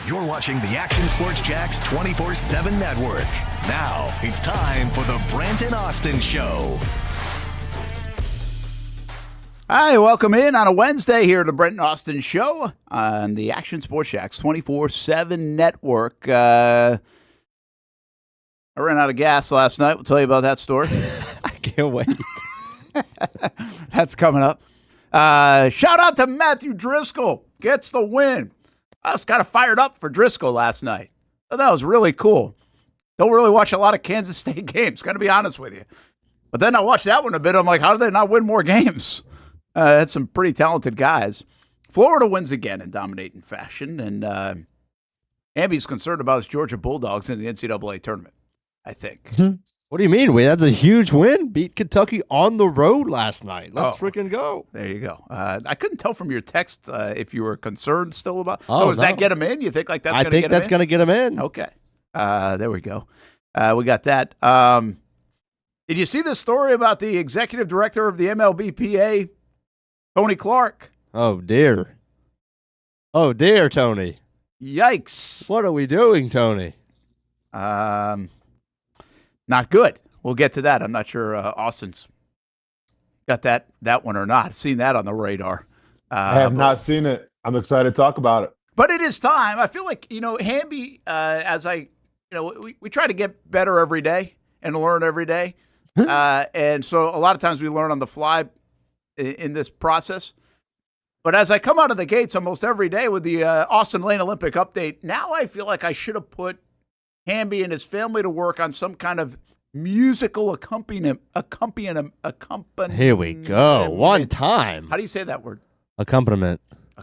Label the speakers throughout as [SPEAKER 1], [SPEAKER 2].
[SPEAKER 1] You're watching the Action Sports Jacks 24/7 network. Now it's time for the Brent and Austen Show.
[SPEAKER 2] Hi, welcome in on a Wednesday here at the Brent and Austen Show on the Action Sports Jacks 24/7 network. I ran out of gas last night. We'll tell you about that story.
[SPEAKER 3] I can't wait.
[SPEAKER 2] That's coming up. Shout out to Matthew Driscoll. Gets the win. I was kind of fired up for Driscoll last night. So that was really cool. Don't really watch a lot of Kansas State games, got to be honest with you. But then I watched that one a bit. I'm like, how did they not win more games? Had some pretty talented guys. Florida wins again in dominating fashion, and Hamby's concerned about his Georgia Bulldogs in the NCAA tournament, I think.
[SPEAKER 3] What do you mean? Wait, that's a huge win. Beat Kentucky on the road last night. Let's freaking go.
[SPEAKER 2] There you go. I couldn't tell from your text if you were concerned still about.
[SPEAKER 3] Oh,
[SPEAKER 2] so does that get him in? You think like that's going to get him in?
[SPEAKER 3] I think that's going to get him in.
[SPEAKER 2] Okay. There we go. We got that. Did you see the story about the executive director of the MLBPA, Tony Clark?
[SPEAKER 3] Oh, dear. Oh, dear, Tony.
[SPEAKER 2] Yikes.
[SPEAKER 3] What are we doing, Tony?
[SPEAKER 2] Not good. We'll get to that. I'm not sure Austin's got that one or not. Seen that on the radar.
[SPEAKER 4] I have not seen it. I'm excited to talk about it.
[SPEAKER 2] But it is time. I feel like, Hamby, we try to get better every day and learn every day. And so a lot of times we learn on the fly in this process. But as I come out of the gates almost every day with the Austen Lane Olympic update, now I feel like I should have put Hamby and his family to work on some kind of musical accompaniment.
[SPEAKER 3] Here we go. One time.
[SPEAKER 2] How do you say that word?
[SPEAKER 3] Accompaniment.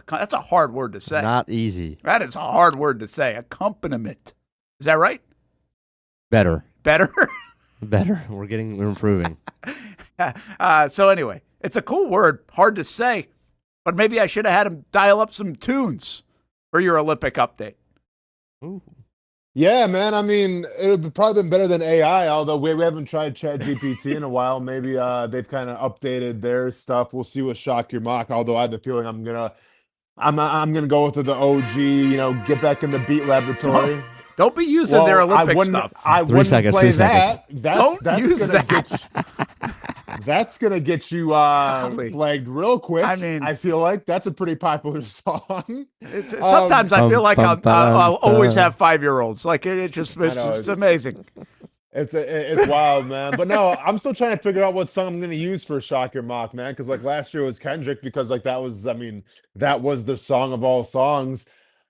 [SPEAKER 2] That's a hard word to say.
[SPEAKER 3] Not easy.
[SPEAKER 2] That is a hard word to say. Accompaniment. Is that right?
[SPEAKER 3] Better.
[SPEAKER 2] Better?
[SPEAKER 3] Better. We're improving.
[SPEAKER 2] So anyway, it's a cool word. Hard to say. But maybe I should have had him dial up some tunes for your Olympic update.
[SPEAKER 3] Ooh.
[SPEAKER 4] Yeah, man. I mean, it would have probably been better than AI, although we haven't tried ChatGPT in a while. Maybe they've kind of updated their stuff. We'll see what Shock Your Mock, although I have a feeling I'm gonna go with the OG, get back in the Beat Laboratory.
[SPEAKER 2] Don't be using their Olympic stuff.
[SPEAKER 4] I wouldn't play that. That's gonna get you flagged real quick.
[SPEAKER 2] I mean,
[SPEAKER 4] I feel like that's a pretty popular song.
[SPEAKER 2] Sometimes I feel like I'll always have 5-year-olds. Like it's amazing.
[SPEAKER 4] It's wild, man. But no, I'm still trying to figure out what song I'm gonna use for Shock Your Mock, man. Because like last year was Kendrick, because like that was the song of all songs.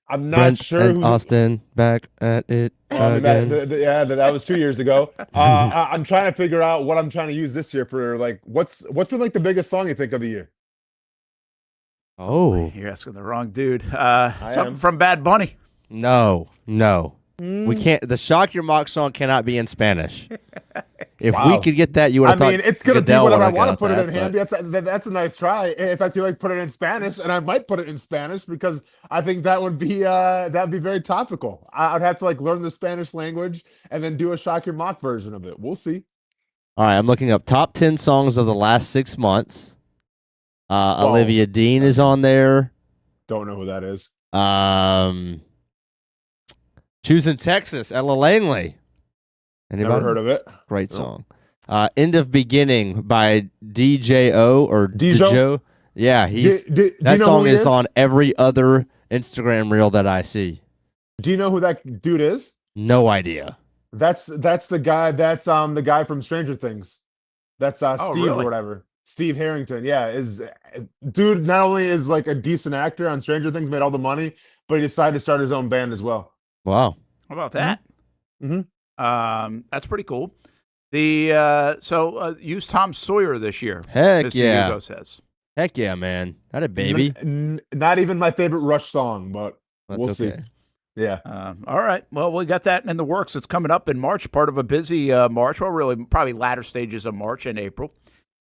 [SPEAKER 4] I'm not
[SPEAKER 3] Brent
[SPEAKER 4] sure.
[SPEAKER 3] And Austin back at it again.
[SPEAKER 4] That was 2 years ago. I'm trying to figure out what I'm trying to use this year for like what's been like the biggest song you think of the year?
[SPEAKER 3] Oh,
[SPEAKER 2] you're asking the wrong dude. Something from Bad Bunny.
[SPEAKER 3] No. We can't. The Shock Your Mock song cannot be in Spanish. If we could get that, you would have thought.
[SPEAKER 4] I mean, it's going to be whatever I want to put it in Hamby.
[SPEAKER 3] But...
[SPEAKER 4] That's a nice try. In fact, you like put it in Spanish, and I might put it in Spanish because I think that would be very topical. I'd have to like learn the Spanish language and then do a Shock Your Mock version of it. We'll see.
[SPEAKER 3] All right, I'm looking up top 10 songs of the last 6 months. Olivia Dean is on there.
[SPEAKER 4] Don't know who that is.
[SPEAKER 3] Choosing Texas, Ella Langley. Anybody?
[SPEAKER 4] Never heard of it.
[SPEAKER 3] Great song. End of Beginning by DJO or Dijo. Yeah, that song is on every other Instagram reel that I see.
[SPEAKER 4] Do you know who that dude is?
[SPEAKER 3] No idea.
[SPEAKER 4] That's the guy. That's the guy from Stranger Things. That's Steve
[SPEAKER 2] really?
[SPEAKER 4] Or whatever. Steve Harrington. Yeah, dude not only is like a decent actor on Stranger Things, made all the money, but he decided to start his own band as well.
[SPEAKER 3] Wow.
[SPEAKER 2] How about that?
[SPEAKER 4] Mm-hmm.
[SPEAKER 2] That's pretty cool. Use Tom Sawyer this year.
[SPEAKER 3] Heck
[SPEAKER 2] Mr.
[SPEAKER 3] yeah.
[SPEAKER 2] Hugo says.
[SPEAKER 3] Heck yeah, man. Not a baby.
[SPEAKER 4] Not even my favorite Rush song, but we'll see. Yeah.
[SPEAKER 2] All right. Well, we got that in the works. It's coming up in March, part of a busy March. Well, really, probably latter stages of March and April.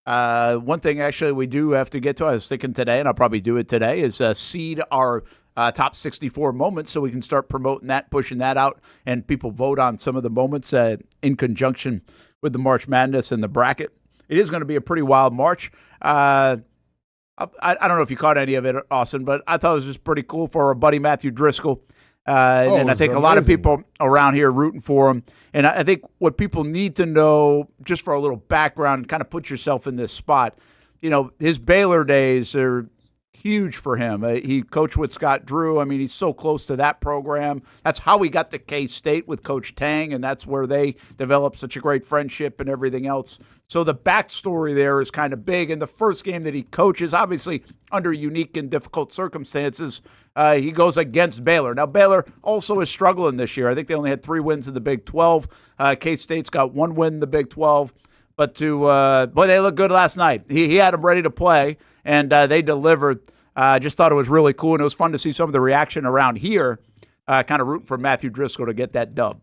[SPEAKER 2] One thing, actually, we do have to get to, I was thinking today, and I'll probably do it today, is seed our top 64 moments so we can start promoting that, pushing that out, and people vote on some of the moments in conjunction with the March Madness and the bracket. It is going to be a pretty wild March. I don't know if you caught any of it, Austin, but I thought it was just pretty cool for our buddy Matthew Driscoll. And I think a lot of people around here rooting for him. And I think what people need to know, just for a little background, kind of put yourself in this spot, his Baylor days are huge for him. He coached with Scott Drew. I mean, he's so close to that program. That's how he got to K-State with Coach Tang, and that's where they developed such a great friendship and everything else. So the backstory there is kind of big. And the first game that he coaches, obviously under unique and difficult circumstances, he goes against Baylor. Now, Baylor also is struggling this year. I think they only had 3 wins in the Big 12. K-State's got 1 win in the Big 12. But boy, they looked good last night. He had them ready to play, and they delivered. Just thought it was really cool, and it was fun to see some of the reaction around here, kind of rooting for Matthew Driscoll to get that dub.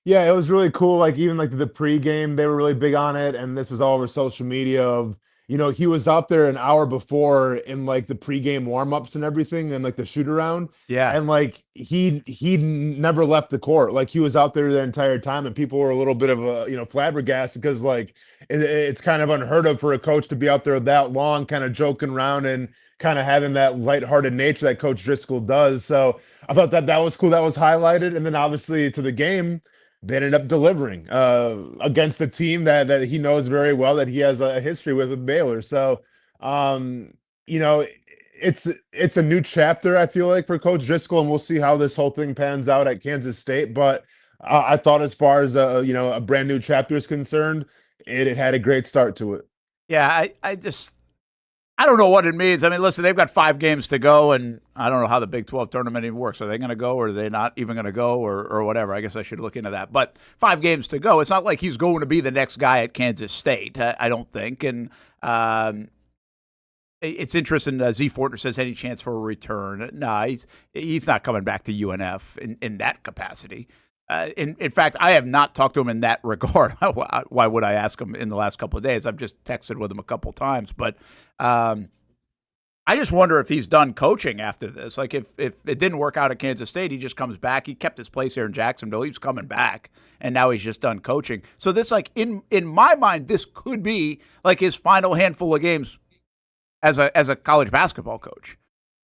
[SPEAKER 4] Yeah, it was really cool. Like, even like the pregame, they were really big on it, and this was all over social media of, he was out there an hour before in like the pregame warm-ups and everything and like the shoot around.
[SPEAKER 2] Yeah.
[SPEAKER 4] And like he never left the court. Like, he was out there the entire time, and people were a little bit of flabbergasted because like it's kind of unheard of for a coach to be out there that long, kind of joking around and kind of having that lighthearted nature that Coach Driscoll does. So I thought that was cool. That was highlighted. And then obviously to the game, they ended up delivering against a team that he knows very well, that he has a history with Baylor. So, it's a new chapter, I feel like, for Coach Driscoll, and we'll see how this whole thing pans out at Kansas State. But I thought, as far as a brand new chapter is concerned, it had a great start to it.
[SPEAKER 2] Yeah, I don't know what it means. I mean, listen, they've got 5 games to go, and I don't know how the Big 12 tournament even works. Are they going to go, or are they not even going to go, or whatever? I guess I should look into that. But 5 games to go. It's not like he's going to be the next guy at Kansas State, I don't think. And it's interesting. Z Fortner says any chance for a return. No, he's not coming back to UNF in that capacity. In fact, I have not talked to him in that regard. Why would I ask him in the last couple of days? I've just texted with him a couple of times. But I just wonder if he's done coaching after this. Like, if it didn't work out at Kansas State, he just comes back. He kept his place here in Jacksonville. He was coming back, and now he's just done coaching. So this, like, in my mind, this could be like his final handful of games as a college basketball coach.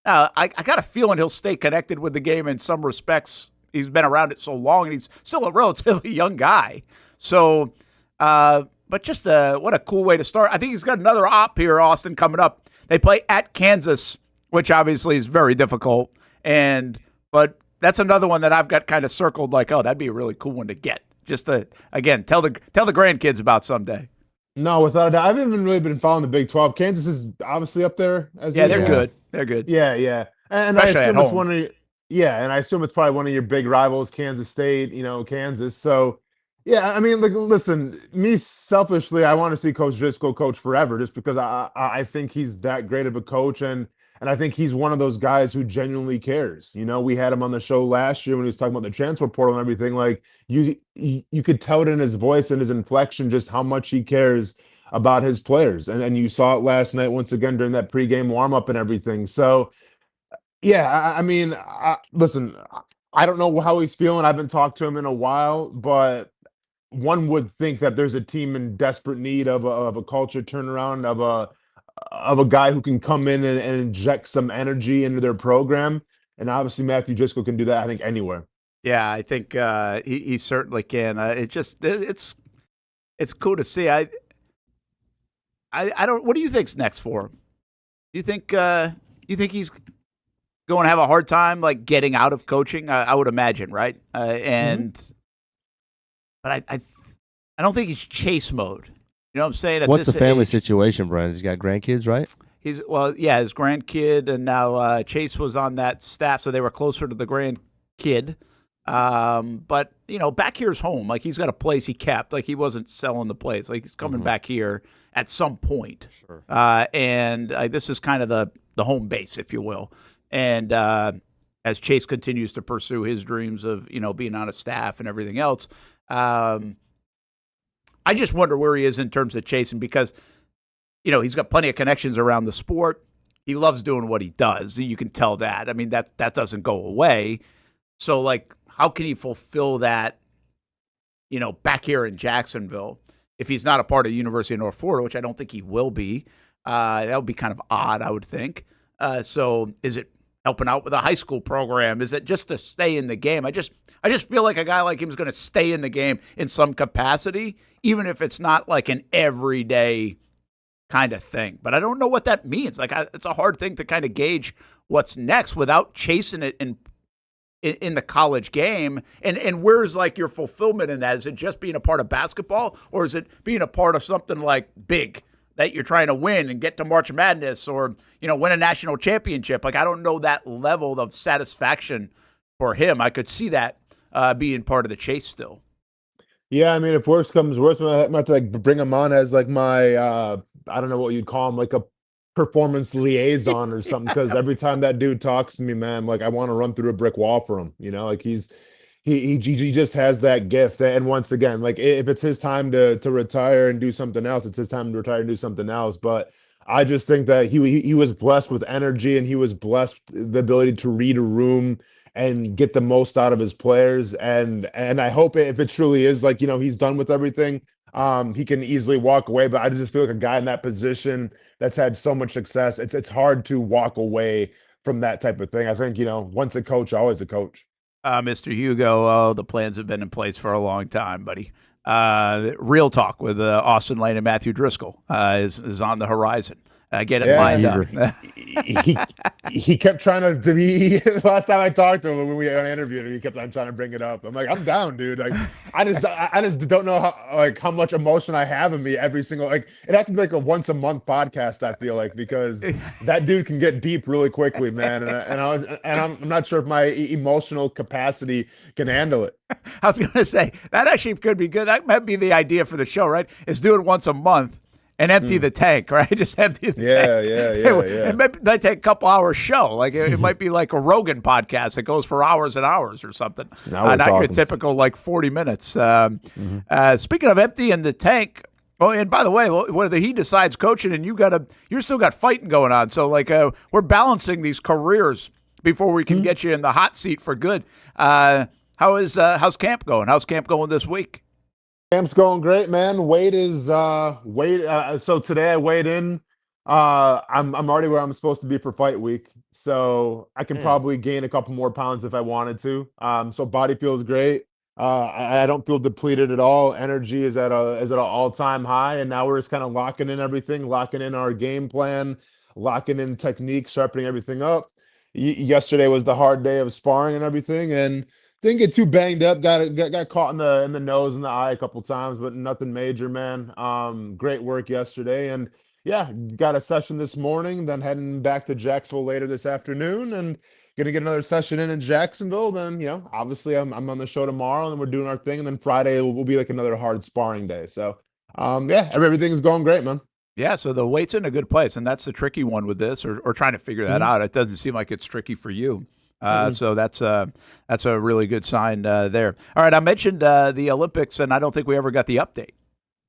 [SPEAKER 2] I got a feeling he'll stay connected with the game in some respects. He's been around it so long, and he's still a relatively young guy. So, but just what a cool way to start. I think he's got another op here, Austin, coming up. They play at Kansas, which obviously is very difficult. But that's another one that I've got kind of circled, like, oh, that'd be a really cool one to get. Just to, again, tell the grandkids about someday.
[SPEAKER 4] No, without a doubt. I haven't even really been following the Big 12. Kansas is obviously up there.
[SPEAKER 2] They're good. They're good.
[SPEAKER 4] Yeah. And
[SPEAKER 2] especially
[SPEAKER 4] I assume
[SPEAKER 2] it's one
[SPEAKER 4] of and I assume it's probably one of your big rivals, Kansas State, Kansas. So, yeah, I mean, listen, me selfishly, I want to see Coach Driscoll coach forever, just because I think he's that great of a coach, and I think he's one of those guys who genuinely cares. We had him on the show last year when he was talking about the transfer portal and everything. Like, you could tell it in his voice and his inflection just how much he cares about his players, and you saw it last night once again during that pregame warm-up and everything. So, yeah, I mean, listen, I don't know how he's feeling. I haven't talked to him in a while, but one would think that there's a team in desperate need of a culture turnaround, of a guy who can come in and inject some energy into their program. And obviously Matthew Driscoll can do that, I think, anywhere.
[SPEAKER 2] Yeah, I think he certainly can. It's cool to see. I don't. What do you think's next for him? Do you think he's going to have a hard time, like, getting out of coaching? I would imagine, right? But I don't think he's chase mode. You know what I'm saying?
[SPEAKER 3] What's the family situation, Brian? He's got grandkids, right?
[SPEAKER 2] His grandkid, and now Chase was on that staff, so they were closer to the grandkid. But back here's home. Like, he's got a place he kept. Like, he wasn't selling the place. Like, he's coming back here at some point.
[SPEAKER 3] Sure.
[SPEAKER 2] And this is kind of the home base, if you will. And as Chase continues to pursue his dreams of being on a staff and everything else, I just wonder where he is in terms of chasing, because he's got plenty of connections around the sport. He loves doing what he does. You can tell that. I mean, that doesn't go away. So, like, how can he fulfill that, back here in Jacksonville, if he's not a part of the University of North Florida, which I don't think he will be? That would be kind of odd, I would think. So is it helping out with a high school program? Is it just to stay in the game? I just feel like a guy like him is going to stay in the game in some capacity, even if it's not like an everyday kind of thing. But I don't know what that means. Like, it's a hard thing to kind of gauge what's next without chasing it in the college game. And where's like your fulfillment in that? Is it just being a part of basketball, or is it being a part of something like big that you're trying to win and get to March Madness, or, win a national championship? Like, I don't know that level of satisfaction for him. I could see that being part of the chase still.
[SPEAKER 4] Yeah, I mean, if worse comes worse, I might have to like bring him on as like my I don't know what you'd call him, like a performance liaison or something. Because every time that dude talks to me, man, like I want to run through a brick wall for him. Like he just has that gift. And once again, like if it's his time to retire and do something else, it's his time to retire and do something else. But I just think that he was blessed with energy, and he was blessed with the ability to read a room and get the most out of his players. And I hope if it truly is like, he's done with everything, he can easily walk away. But I just feel like a guy in that position that's had so much success, it's hard to walk away from that type of thing. I think, once a coach, always a coach.
[SPEAKER 2] Mr. Hugo, the plans have been in place for a long time, buddy. Real talk with Austen Lane and Matthew Driscoll is on the horizon. Get it lined up.
[SPEAKER 4] he kept trying to be. Last time I talked to him when we interviewed him, he kept on trying to bring it up. I'm like, I'm down, dude. Like, I just don't know how much emotion I have in me every single, like, it has to be like a once a month podcast. I feel like, because that dude can get deep really quickly, man. And I'm not sure if my emotional capacity can handle it.
[SPEAKER 2] I was going to say that actually could be good. That might be the idea for the show, right? Is do it once a month. And empty the tank, right? Just empty the tank. Yeah. It might take a couple hours show. Like it might be like a Rogan podcast that goes for hours and hours or something. Not your typical like 40 minutes. Speaking of emptying the tank, and by the way, whether he decides coaching and you still got fighting going on. So like we're balancing these careers before we can get you in the hot seat for good. How's camp going? How's camp going this week?
[SPEAKER 4] Camp's going great, man. Weight is so today I weighed in. I'm already where I'm supposed to be for fight week, so I can probably gain a couple more pounds if I wanted to. So body feels great. I don't feel depleted at all. Energy is at an all-time high, and now we're just kind of locking in everything, locking in our game plan, locking in technique, sharpening everything up. Yesterday was the hard day of sparring and everything, and didn't get too banged up. Got caught in the nose and the eye a couple times, but nothing major, man. Great work yesterday, and yeah, got a session this morning. Then heading back to Jacksonville later this afternoon, and gonna get another session in Jacksonville. Then obviously I'm on the show tomorrow, and we're doing our thing. And then Friday will be like another hard sparring day. So everything's going great, man.
[SPEAKER 2] Yeah, so the weight's in a good place, and that's the tricky one with this, or trying to figure that out. It doesn't seem like it's tricky for you. So that's a really good sign there. All right, I mentioned the Olympics, and I don't think we ever got the update.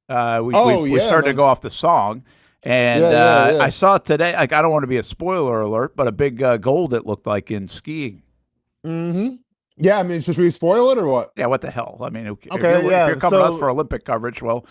[SPEAKER 2] We started to go off the song, and I saw today. Like, I don't want to be a spoiler alert, but a big gold it looked like in skiing.
[SPEAKER 4] Yeah, I mean, should we spoil it or what?
[SPEAKER 2] Yeah, what the hell? I mean, if you're coming to us for Olympic coverage, well,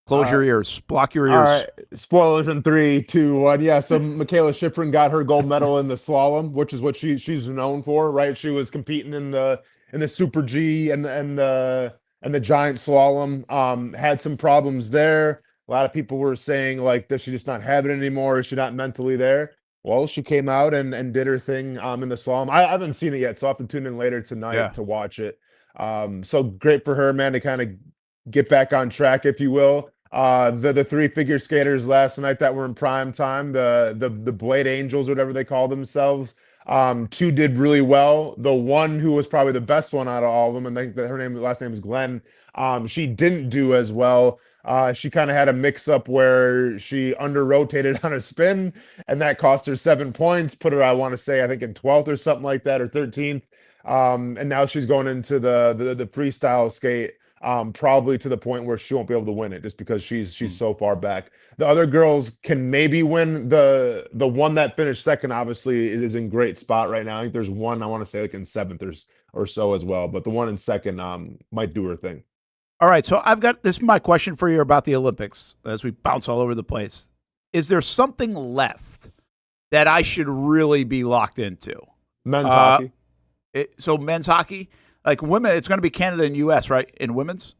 [SPEAKER 2] close your ears, block your ears. All right,
[SPEAKER 4] spoilers in 3, 2, 1. Yeah, so Michaela Schifrin got her gold medal in the slalom, which is what she's known for, right? She was competing in the Super G and the giant slalom. Had some problems there. A lot of people were saying, like, does she just not have it anymore? Is she not mentally there? Well, she came out and did her thing in the slalom. I haven't seen it yet, so I'll have to tune in later tonight to watch it. So great for her, man, to kind of get back on track, if you will. The 3 figure skaters last night that were in prime time, the Blade Angels, whatever they call themselves, 2 did really well. The one who was probably the best one out of all of them, and I think that her last name is Glenn, she didn't do as well. She kind of had a mix-up where she under-rotated on a spin, and that cost her 7 points, put her, I want to say, I think in 12th or something like that, or 13th. And now she's going into the freestyle skate, probably to the point where she won't be able to win it just because she's so far back. The other girls can maybe win. The one that finished second obviously is in great spot right now. I think there's one, I want to say, like in 7th or so as well, but the one in second might do her thing.
[SPEAKER 2] All right, so this is my question for you about the Olympics as we bounce all over the place. Is there something left that I should really be locked into?
[SPEAKER 4] Men's hockey.
[SPEAKER 2] So men's hockey, like women, it's going to be Canada and U.S., right? In women's.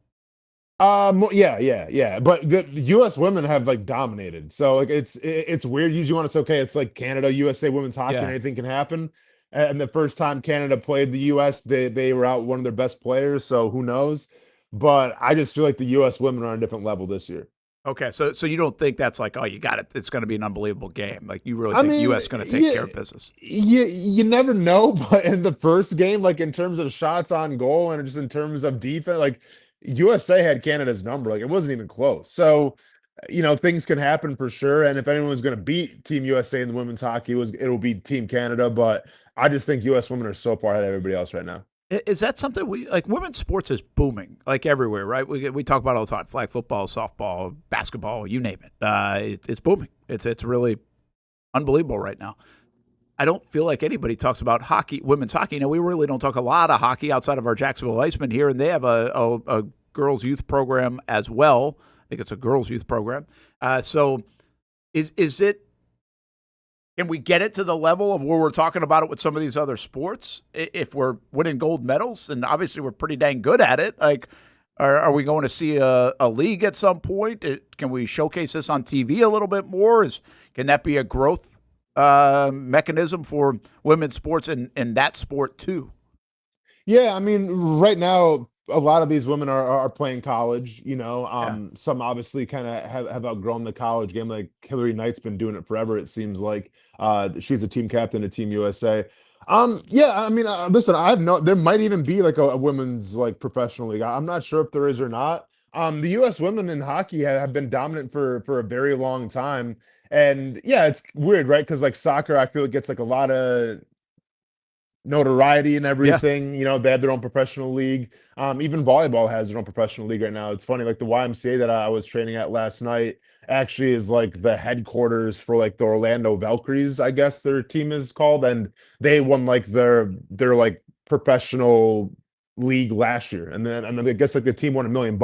[SPEAKER 4] Yeah. But the U.S. women have like dominated, so like it's weird. Usually, want to say, okay, it's like Canada, USA women's hockey, and
[SPEAKER 2] Yeah.
[SPEAKER 4] anything can happen. And the first time Canada played the U.S., they were out one of their best players. So who knows? But I just feel like the U.S. women are on a different level this year.
[SPEAKER 2] Okay, so you don't think that's like, oh, you got it. It's going to be an unbelievable game. Like you really
[SPEAKER 4] I
[SPEAKER 2] think
[SPEAKER 4] mean,
[SPEAKER 2] U.S. is going to take care of business.
[SPEAKER 4] you never know, but in the first game, like in terms of shots on goal and just in terms of defense, like USA had Canada's number. Like it wasn't even close. So, things can happen for sure. And if anyone was going to beat Team USA in the women's hockey, it'll be Team Canada. But I just think U.S. women are so far ahead of everybody else right now.
[SPEAKER 2] Is that something we like? Women's sports is booming like everywhere, right? We talk about it all the time: flag football, softball, basketball, you name it. It's booming. It's really unbelievable right now. I don't feel like anybody talks about hockey, women's hockey. Now we really don't talk a lot of hockey outside of our Jacksonville Icemen here, and they have a girls' youth program as well. I think it's a girls' youth program. So is it? Can we get it to the level of where we're talking about it with some of these other sports? If we're winning gold medals, and obviously we're pretty dang good at it, like, are we going to see a league at some point? Can we showcase this on TV a little bit more? Can that be a growth mechanism for women's sports and that sport too?
[SPEAKER 4] Yeah, I mean, right now, a lot of these women are playing college. Some obviously kind of have outgrown the college game. Like Hillary Knight's been doing it forever. It seems like she's a team captain at Team USA. Yeah, I mean, listen, there might even be like a women's like professional league. I'm not sure if there is or not. The U.S. women in hockey have been dominant for a very long time. And yeah, it's weird, right? Because like soccer, I feel it gets like a lot of notoriety and everything. They have their own professional league. Even volleyball has their own professional league right now. It's funny, like the YMCA that I was training at last night actually is like the headquarters for like the Orlando Valkyries, I guess their team is called, and they won like their like professional league last year. And then I guess like the team won $1 million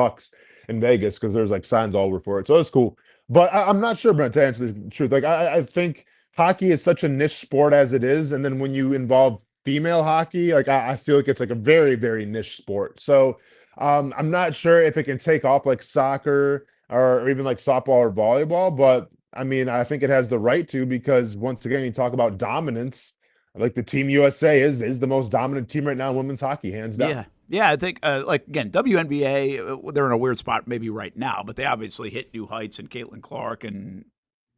[SPEAKER 4] in Vegas because there's like signs all over for it. So it's cool. But I'm not sure, Brent, to answer the truth. Like I think hockey is such a niche sport as it is, and then when you involve female hockey, like I feel like it's like a very, very niche sport. So I'm not sure if it can take off like soccer or even like softball or volleyball, but I mean, I think it has the right to, because once again, you talk about dominance, like the Team USA is the most dominant team right now in women's hockey, hands down.
[SPEAKER 2] Yeah, I think, like, again, WNBA, they're in a weird spot maybe right now, but they obviously hit new heights, and Caitlin Clark and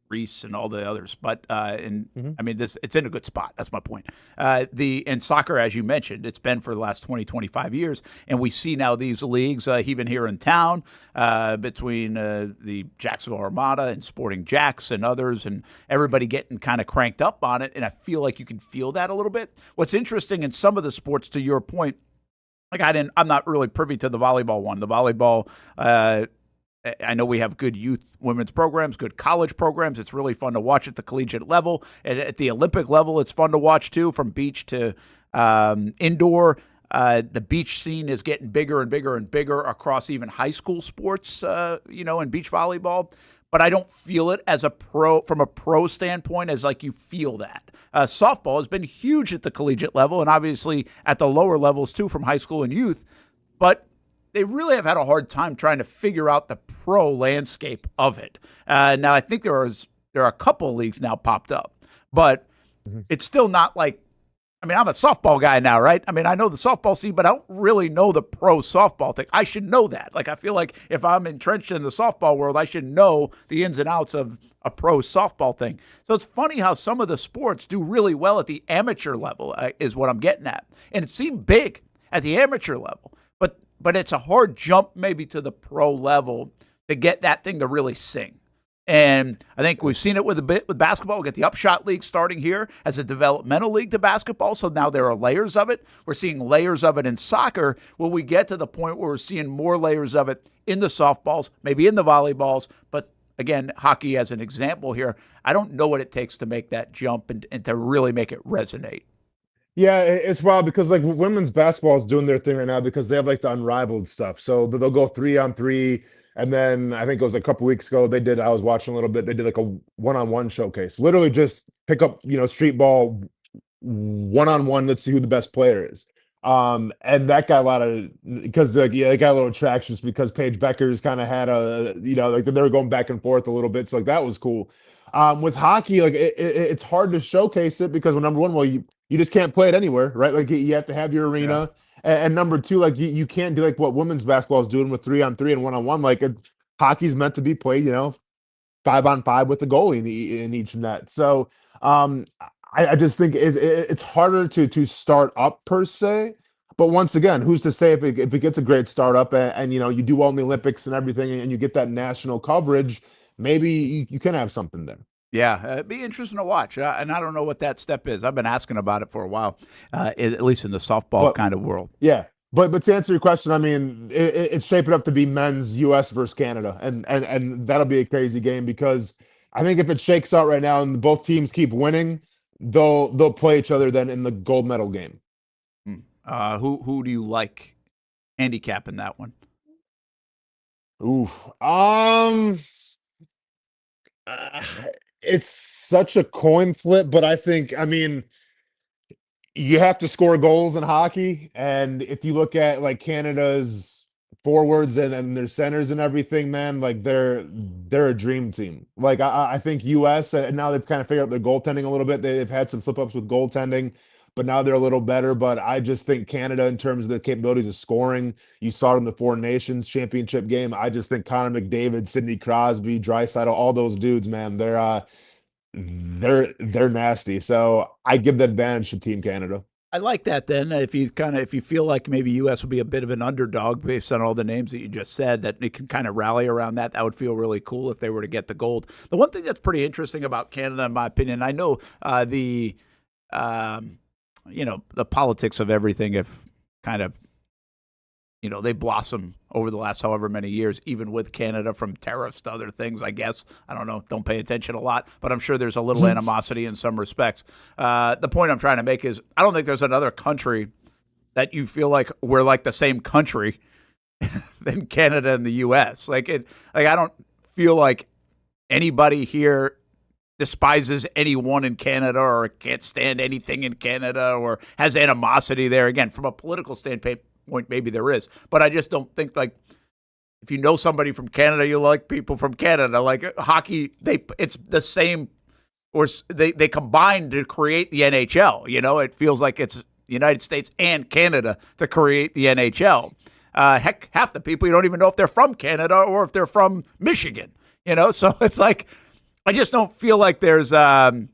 [SPEAKER 2] Reese and all the others. But, I mean, it's in a good spot. That's my point. In soccer, as you mentioned, it's been for the last 20, 25 years, and we see now these leagues, even here in town, between the Jacksonville Armada and Sporting Jacks and others, and everybody getting kind of cranked up on it, and I feel like you can feel that a little bit. What's interesting in some of the sports, to your point, like I'm not really privy to the volleyball one. The volleyball, I know we have good youth women's programs, good college programs. It's really fun to watch at the collegiate level. At the Olympic level, it's fun to watch too, from beach to indoor. The beach scene is getting bigger and bigger and bigger across even high school sports, in beach volleyball. But I don't feel it as from a pro standpoint, as like you feel that. Softball has been huge at the collegiate level, and obviously at the lower levels too, from high school and youth. But they really have had a hard time trying to figure out the pro landscape of it. Now, I think there are a couple of leagues now popped up, but it's still not like, I mean, I'm a softball guy now, right? I mean, I know the softball scene, but I don't really know the pro softball thing. I should know that. Like, I feel like if I'm entrenched in the softball world, I should know the ins and outs of a pro softball thing. So it's funny how some of the sports do really well at the amateur level, is what I'm getting at. And it seemed big at the amateur level, but it's a hard jump maybe to the pro level to get that thing to really sing. And I think we've seen it with basketball. We get the Upshot League starting here as a developmental league to basketball. So now there are layers of it. We're seeing layers of it in soccer. Will we get to the point where we're seeing more layers of it in the softballs, maybe in the volleyballs? But again, hockey as an example here, I don't know what it takes to make that jump and to really make it resonate.
[SPEAKER 4] Yeah, it's wild because like women's basketball is doing their thing right now because they have like the unrivaled stuff. So they'll go 3-on-3. And then I think it was a couple weeks ago, I was watching a little bit, they did like a one-on-one showcase. Literally just pick up, street ball, one-on-one, let's see who the best player is. And that got a lot of, because like, yeah, it got a little traction just because Paige Beckers kind of had a, like they were going back and forth a little bit. So like that was cool. With hockey, like it's hard to showcase it because, well, number one, well, you just can't play it anywhere, right? Like you have to have your arena. Yeah. And number two, like you can't do like what women's basketball is doing with 3-on-3 and 1-on-1. Like hockey's meant to be played, 5-on-5 with the goalie in each net. So I just think it's harder to start up per se. But once again, who's to say if it gets a great startup and you do well in the Olympics and everything and you get that national coverage, maybe you can have something there.
[SPEAKER 2] Yeah, it'd be interesting to watch. And I don't know what that step is. I've been asking about it for a while, at least in the softball kind of world.
[SPEAKER 4] Yeah. But to answer your question, I mean, it's shaping up to be men's U.S. versus Canada. And that'll be a crazy game because I think if it shakes out right now and both teams keep winning, they'll play each other then in the gold medal game.
[SPEAKER 2] Who do you like handicapping that one?
[SPEAKER 4] Oof. It's such a coin flip, but I mean, you have to score goals in hockey. And if you look at like Canada's forwards and their centers and everything, man, like they're a dream team. Like I think US, and now they've kind of figured out their goaltending a little bit. They've had some slip ups with goaltending, but now they're a little better. But I just think Canada, in terms of their capabilities of scoring, you saw it in the Four Nations Championship game. I just think Connor McDavid, Sidney Crosby, Draisaitl, all those dudes, man, they're nasty. So I give the advantage to Team Canada.
[SPEAKER 2] I like that. Then, if you feel like maybe U.S. will be a bit of an underdog based on all the names that you just said, that it can kind of rally around that. That would feel really cool if they were to get the gold. The one thing that's pretty interesting about Canada, in my opinion, I know the politics of everything. If kind of they blossom over the last however many years, even with Canada, from tariffs to other things, I guess. I don't know. Don't pay attention a lot, but I'm sure there's a little animosity in some respects. The point I'm trying to make is I don't think there's another country that you feel like we're like the same country than Canada and the U.S. I don't feel like anybody here despises anyone in Canada or can't stand anything in Canada or has animosity there. Again, from a political standpoint, maybe there is, but I just don't think, like, if you know somebody from Canada, you like people from Canada. Like hockey, it's the same, or they combined to create the NHL. It feels like it's the United States and Canada to create the NHL. Heck, half the people you don't even know if they're from Canada or if they're from Michigan. So it's like I just don't feel like there's a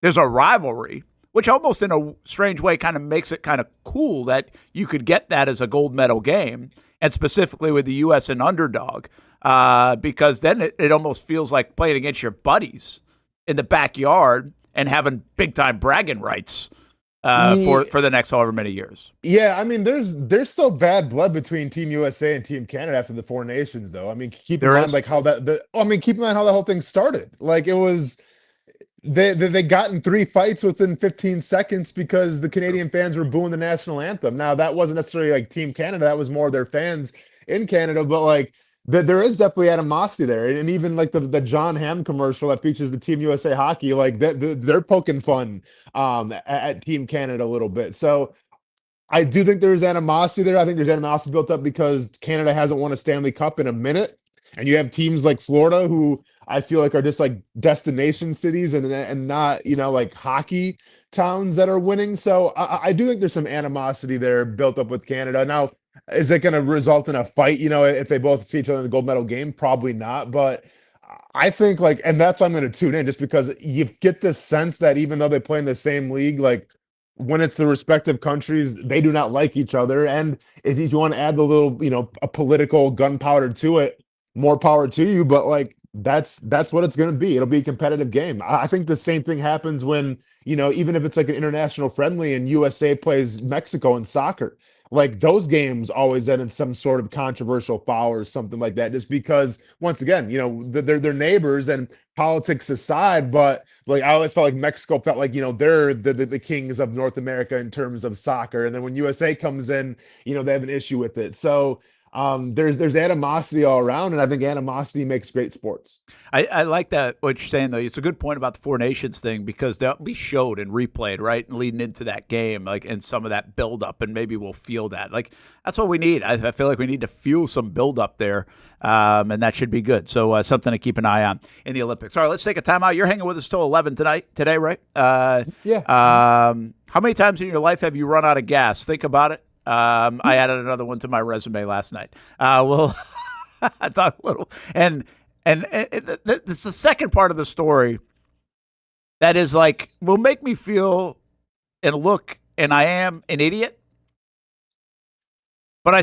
[SPEAKER 2] rivalry, which almost in a strange way kind of makes it kind of cool that you could get that as a gold medal game, and specifically with the U.S. an underdog, because then it almost feels like playing against your buddies in the backyard and having big-time bragging rights for the next however many years.
[SPEAKER 4] Yeah, I mean, there's still bad blood between Team USA and Team Canada after the Four Nations, though. I mean, keep in mind how that whole thing started. Like, it was... They got in 3 fights within 15 seconds because the Canadian fans were booing the national anthem. Now, that wasn't necessarily like Team Canada. That was more their fans in Canada. But like there is definitely animosity there. And even like the John Hamm commercial that features the Team USA hockey, like they're poking fun at Team Canada a little bit. So I do think there's animosity there. I think there's animosity built up because Canada hasn't won a Stanley Cup in a minute. And you have teams like Florida who I feel like are just like destination cities and not, like hockey towns that are winning. So I do think there's some animosity there built up with Canada. Now, is it going to result in a fight, if they both see each other in the gold medal game? Probably not. But I think and that's why I'm going to tune in, just because you get this sense that even though they play in the same league, like when it's the respective countries, they do not like each other. And if you want to add the little, a political gunpowder to it, more power to you. But like, that's what it's going to be. It'll be a competitive game. I think the same thing happens when, even if it's like an international friendly and USA plays Mexico in soccer, like those games always end in some sort of controversial foul or something like that, just because once again, they're neighbors and politics aside, but like I always felt like Mexico felt like, they're the kings of North America in terms of soccer. And then when USA comes in, they have an issue with it. So there's animosity all around, and I think animosity makes great sports.
[SPEAKER 2] I like that, what you're saying, though. It's a good point about the Four Nations thing, because they'll be showed and replayed, right, and leading into that game, like, and some of that buildup, and maybe we'll feel that. Like, that's what we need. I feel like we need to feel some buildup there, and that should be good. So something to keep an eye on in the Olympics. All right, let's take a timeout. You're hanging with us till 11 today, right?
[SPEAKER 4] Yeah.
[SPEAKER 2] How many times in your life have you run out of gas? Think about it. I added another one to my resume last night. We'll talk a little. And it's the second part of the story that is like, will make me feel and look, and I am an idiot. But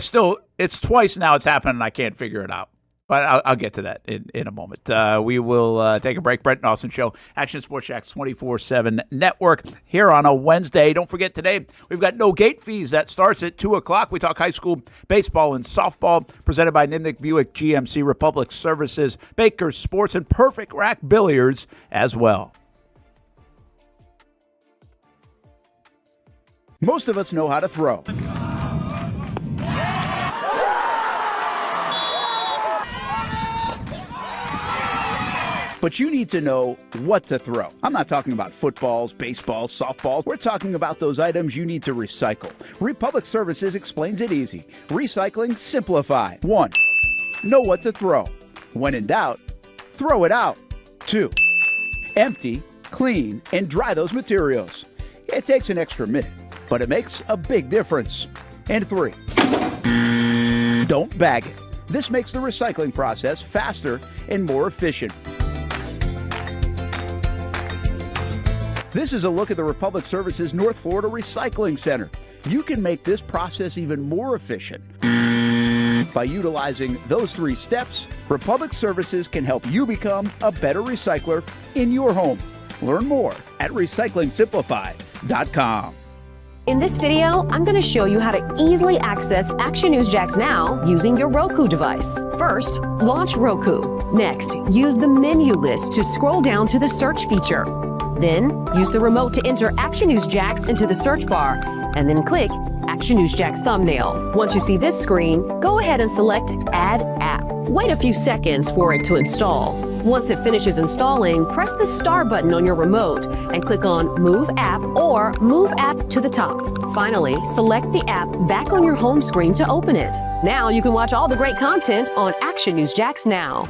[SPEAKER 2] it's twice now it's happened, and I can't figure it out. But I'll get to that in a moment. We will take a break. Brent and Austen Show, Action Sports Jax 24/7 Network here on a Wednesday. Don't forget, today we've got no gate fees. That starts at 2 o'clock. We talk high school baseball and softball, presented by Nimnick Buick GMC, Republic Services, Baker's Sports, and Perfect Rack Billiards as well. Most of us know how to throw. But you need to know what to throw. I'm not talking about footballs, baseballs, softballs. We're talking about those items you need to recycle. Republic Services explains it easy. Recycling simplified. 1. Know what to throw. When in doubt, throw it out. 2. Empty, clean, and dry those materials. It takes an extra minute, but it makes a big difference. And 3. Don't bag it. This makes the recycling process faster and more efficient. This is a look at the Republic Services North Florida Recycling Center. You can make this process even more efficient. By utilizing those 3 steps, Republic Services can help you become a better recycler in your home. Learn more at recyclingsimplified.com.
[SPEAKER 5] In this video, I'm going to show you how to easily access Action News Jax Now using your Roku device. First, launch Roku. Next, use the menu list to scroll down to the search feature. Then, use the remote to enter Action News Jax into the search bar, and then click Action News Jax thumbnail. Once you see this screen, go ahead and select Add App. Wait a few seconds for it to install. Once it finishes installing, press the star button on your remote and click on Move App or Move App to the top. Finally, select the app back on your home screen to open it. Now you can watch all the great content on Action News Jax Now.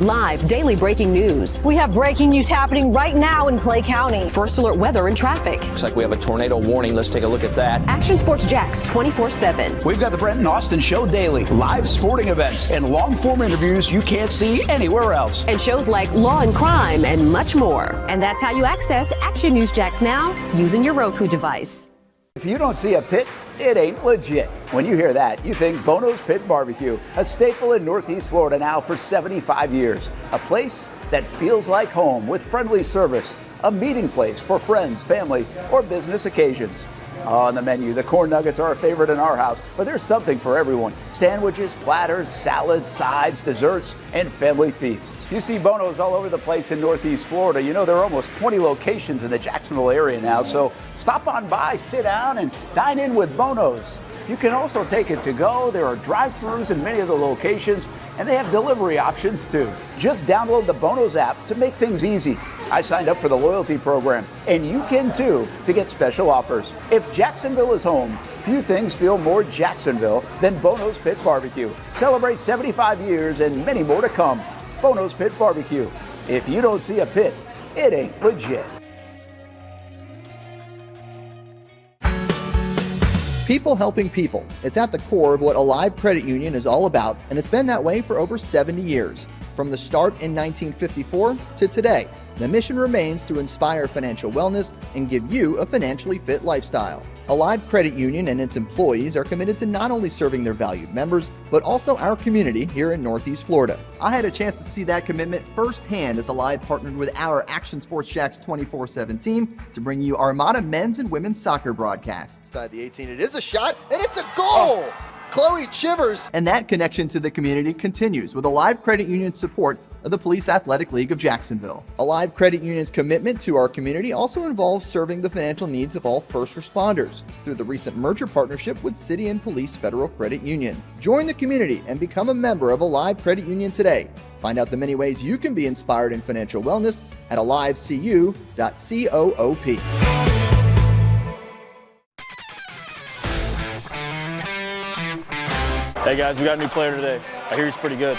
[SPEAKER 5] Live daily breaking news.
[SPEAKER 6] We have breaking news happening right now in Clay County.
[SPEAKER 5] First alert weather and traffic.
[SPEAKER 7] Looks like we have a tornado warning. Let's take a look at that.
[SPEAKER 5] Action Sports Jax 24/7.
[SPEAKER 2] We've got the Brent and Austen Show daily, live sporting events, and long-form interviews you can't see anywhere else.
[SPEAKER 5] And shows like Law and Crime and much more. And that's how you access Action News Jax Now using your Roku device.
[SPEAKER 2] If you don't see a pit, it ain't legit. When you hear that, you think Bono's Pit Barbecue, a staple in Northeast Florida now for 75 years. A place that feels like home with friendly service, a meeting place for friends, family, or business occasions. On the menu, the corn nuggets are a favorite in our house, but there's something for everyone. Sandwiches, platters, salads, sides, desserts, and family feasts. You see Bono's all over the place in Northeast Florida. You know, there are almost 20 locations in the Jacksonville area now, so stop on by, sit down, and dine in with Bono's. You can also take it to go. There are drive-thrus in many of the locations, and they have delivery options too. Just download the Bono's app to make things easy. I signed up for the loyalty program, and you can too, to get special offers. If Jacksonville is home, few things feel more Jacksonville than Bono's Pit Barbecue. Celebrate 75 years and many more to come. Bono's Pit Barbecue. If you don't see a pit, it ain't legit.
[SPEAKER 8] People helping people. It's at the core of what Alive Credit Union is all about, and it's been that way for over 70 years. From the start in 1954 to today, the mission remains to inspire financial wellness and give you a financially fit lifestyle. Alive Credit Union and its employees are committed to not only serving their valued members, but also our community here in Northeast Florida. I had a chance to see that commitment firsthand as Alive partnered with our Action Sports Jax 24/7 team to bring you Armada men's and women's soccer broadcasts. Inside the 18, it is a shot, and it's a goal! Chloe Chivers! And that connection to the community continues with Alive Credit Union support of the Police Athletic League of Jacksonville. Alive Credit Union's commitment to our community also involves serving the financial needs of all first responders through the recent merger partnership with City and Police Federal Credit Union. Join the community and become a member of Alive Credit Union today. Find out the many ways you can be inspired in financial wellness at alivecu.coop.
[SPEAKER 9] Hey guys, we got a new player today. I hear he's pretty good.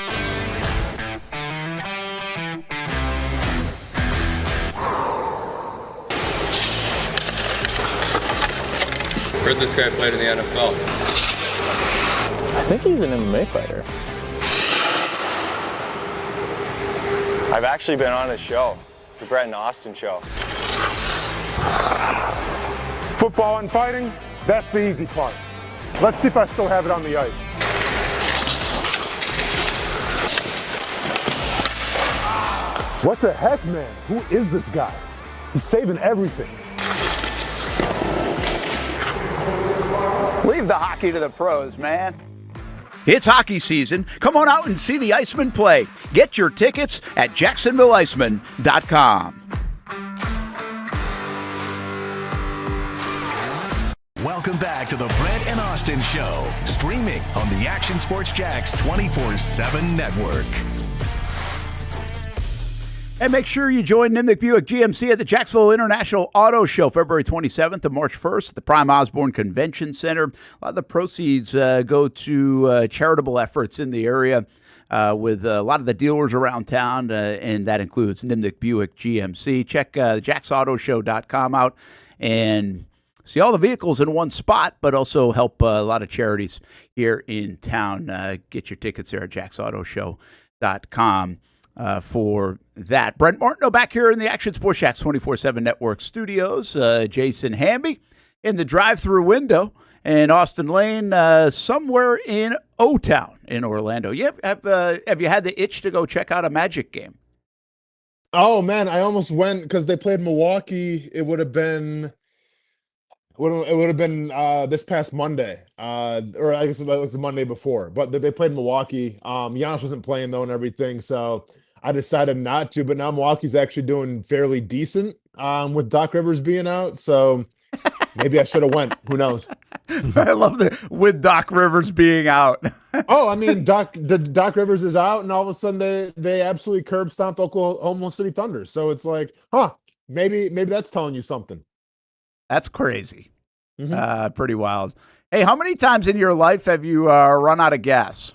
[SPEAKER 10] Heard this guy played in the NFL.
[SPEAKER 9] I think he's an MMA fighter. I've actually been on his show, the Brent and Austen show.
[SPEAKER 11] Football and fighting, that's the easy part. Let's see if I still have it on the ice. What the heck, man? Who is this guy? He's saving everything.
[SPEAKER 2] Leave the hockey to the pros, man. It's hockey season. Come on out and see the Icemen play. Get your tickets at jacksonvilleicemen.com.
[SPEAKER 1] Welcome back to the Brent and Austen Show, streaming on the Action Sports Jax 24/7 network.
[SPEAKER 2] And make sure you join Nimnik Buick GMC at the Jacksonville International Auto Show, February 27th to March 1st at the Prime Osborne Convention Center. A lot of the proceeds go to charitable efforts in the area with a lot of the dealers around town, and that includes Nimnik Buick GMC. Check jacksautoshow.com out and see all the vehicles in one spot, but also help a lot of charities here in town. Get your tickets there at jacksautoshow.com. For that. Brent Martineau back here in the Action Sports Jax 24/7 Network studios. Jason Hamby in the drive-through window, and Austen Lane somewhere in O-Town in Orlando. Have you had the itch to go check out a Magic game?
[SPEAKER 4] Oh, man, I almost went because they played Milwaukee. It would have been this past Monday, or I guess like the Monday before. But they played Milwaukee. Giannis wasn't playing though, and everything. So I decided not to. But now Milwaukee's actually doing fairly decent with Doc Rivers being out. So maybe I should have went. Who knows?
[SPEAKER 2] I love that with Doc Rivers being out.
[SPEAKER 4] Oh, I mean, Doc Rivers is out, and all of a sudden they absolutely curb stomped Oklahoma City Thunder. So it's like, maybe that's telling you something.
[SPEAKER 2] That's crazy. Mm-hmm. Pretty wild. Hey, how many times in your life have you run out of gas?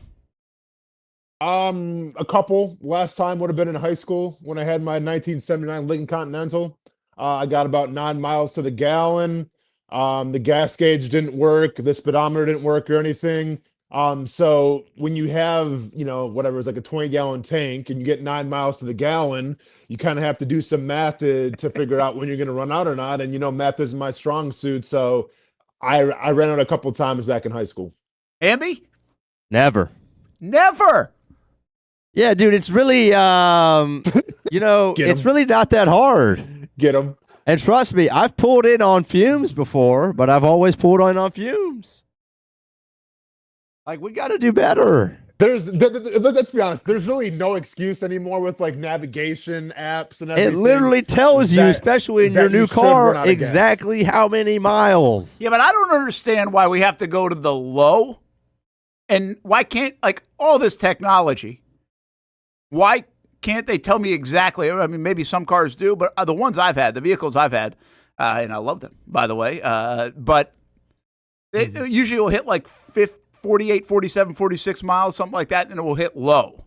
[SPEAKER 4] A couple. Last time would have been in high school when I had my 1979 Lincoln Continental. I got about 9 miles to the gallon. The gas gauge didn't work. The speedometer didn't work or anything. So when you have, whatever, it's like a 20-gallon tank and you get 9 miles to the gallon, you kind of have to do some math to figure out when you're going to run out or not. And, math isn't my strong suit. So I ran out a couple times back in high school.
[SPEAKER 2] Hamby?
[SPEAKER 3] Never. Yeah, dude, it's really, it's really not that hard.
[SPEAKER 4] Get them.
[SPEAKER 3] And trust me, I've pulled in on fumes before, but I've always pulled in on fumes. Like, we got to do better.
[SPEAKER 4] Let's be honest, there's really no excuse anymore with like navigation apps and everything.
[SPEAKER 3] It literally tells you, especially in your new car, exactly how many miles.
[SPEAKER 2] Yeah, but I don't understand why we have to go to the low. And why can't, like, all this technology, why can't they tell me exactly? I mean, maybe some cars do, but the ones I've had, the vehicles I've had, and I love them, by the way, but they usually will hit like 48, 47, 46 miles, something like that, and it will hit low.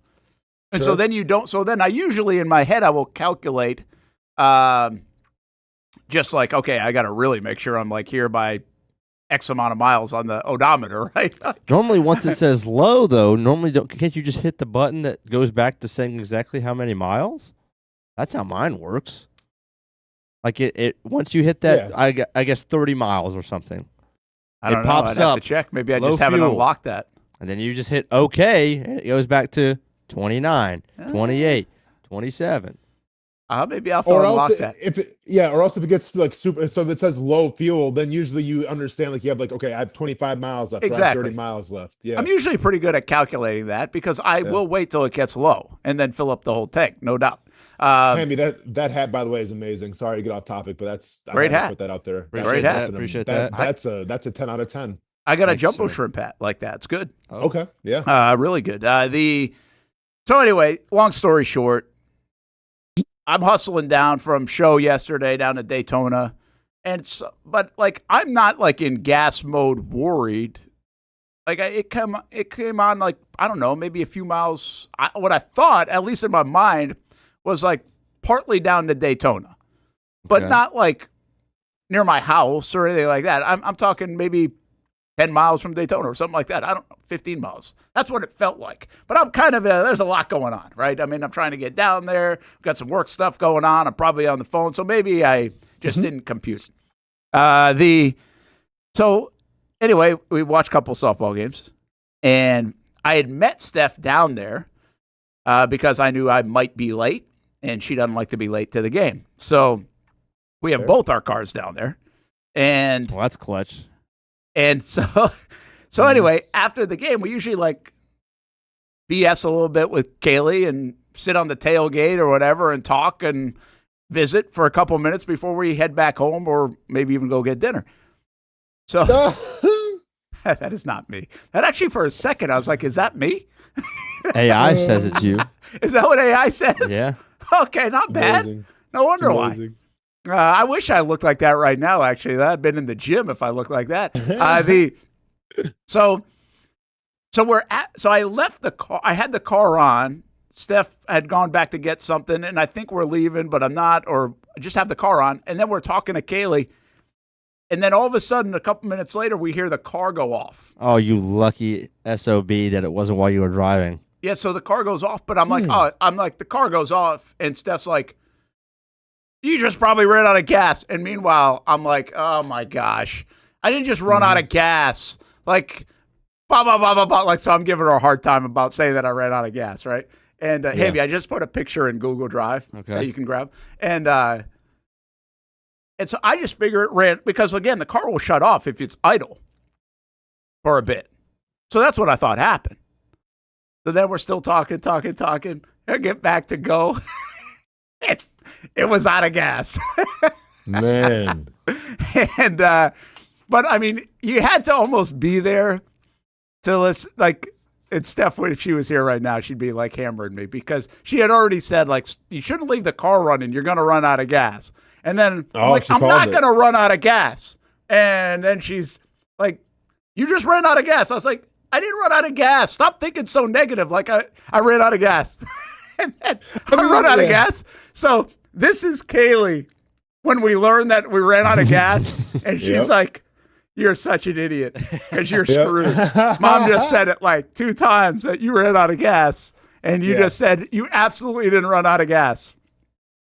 [SPEAKER 2] And so then I usually in my head, I will calculate just like, okay, I got to really make sure I'm like here by X amount of miles on the odometer, right?
[SPEAKER 3] Normally, once it says low, though, can't you just hit the button that goes back to saying exactly how many miles? That's how mine works. Like it once you hit that, yeah. I guess 30 miles or something.
[SPEAKER 2] I don't know. I'd have to check. Maybe I just haven't unlocked that.
[SPEAKER 3] And then you just hit OK, and it goes back to 29, 28, 27.
[SPEAKER 2] Maybe I'll unlock that.
[SPEAKER 4] Or else if it gets to like super, so if it says low fuel, then usually you understand like you have like, okay, I have 25 miles left,
[SPEAKER 2] exactly.
[SPEAKER 4] I have 30 miles left. Yeah,
[SPEAKER 2] I'm usually pretty good at calculating that because I will wait till it gets low and then fill up the whole tank, no doubt.
[SPEAKER 4] Hammy, that hat, by the way, is amazing. Sorry to get off topic, but that's
[SPEAKER 2] great hat.
[SPEAKER 4] Put that out there.
[SPEAKER 2] Great hat.
[SPEAKER 3] Appreciate that.
[SPEAKER 4] That's a 10 out of 10.
[SPEAKER 2] I got a jumbo shrimp hat like that. It's good.
[SPEAKER 3] Oh.
[SPEAKER 4] Okay, yeah,
[SPEAKER 2] really good. So anyway, long story short, I'm hustling down from show yesterday down to Daytona, but like I'm not like in gas mode worried. Like it came on like I don't know, maybe a few miles. What I thought, at least in my mind, was like partly down to Daytona, but not like near my house or anything like that. I'm talking maybe 10 miles from Daytona or something like that. I don't know, 15 miles. That's what it felt like. But I'm kind of, there's a lot going on, right? I mean, I'm trying to get down there. I've got some work stuff going on. I'm probably on the phone. So maybe I just didn't compute. So anyway, we watched a couple softball games. And I had met Steph down there because I knew I might be late. And she doesn't like to be late to the game. So we have both our cars down there. And
[SPEAKER 3] well, that's clutch.
[SPEAKER 2] And so anyway, after the game, we usually like BS a little bit with Kaylee and sit on the tailgate or whatever and talk and visit for a couple minutes before we head back home or maybe even go get dinner. So that is not me. That actually for a second, I was like, is that me?
[SPEAKER 3] AI says it's you.
[SPEAKER 2] Is that what AI says?
[SPEAKER 3] Yeah. Okay,
[SPEAKER 2] not bad.
[SPEAKER 4] Amazing.
[SPEAKER 2] No wonder why. I wish I looked like that right now, actually. I'd been in the gym if I looked like that. So I left the car. I had the car on. Steph had gone back to get something, and I think we're leaving, but I'm not, or I just have the car on. And then we're talking to Kaylee. And then all of a sudden, a couple minutes later, we hear the car go off.
[SPEAKER 3] Oh, you lucky SOB that it wasn't while you were driving.
[SPEAKER 2] Yeah, so the car goes off, but I'm like, the car goes off, and Steph's like, you just probably ran out of gas. And meanwhile, I'm like, oh my gosh, I didn't just run out of gas. Like, blah, blah, blah, blah, blah. Like, so I'm giving her a hard time about saying that I ran out of gas, right? And Hamby, I just put a picture in Google Drive that you can grab. And so I just figure it ran, because again, the car will shut off if it's idle for a bit. So that's what I thought happened. So then we're still talking. I get back to go. It was out of gas.
[SPEAKER 4] Man.
[SPEAKER 2] And, but I mean, you had to almost be there to listen. Like, it's Steph, if she was here right now, she'd be like hammering me because she had already said, like, you shouldn't leave the car running. You're going to run out of gas. And then I'm not going to run out of gas. And then she's like, you just ran out of gas. I was like, I didn't run out of gas. Stop thinking so negative. Like I ran out of gas. And then I run out of gas. So this is Kaylee when we learned that we ran out of gas. And she's like, you're such an idiot because you're screwed. Mom just said it like 2 times that you ran out of gas. And you just said you absolutely didn't run out of gas.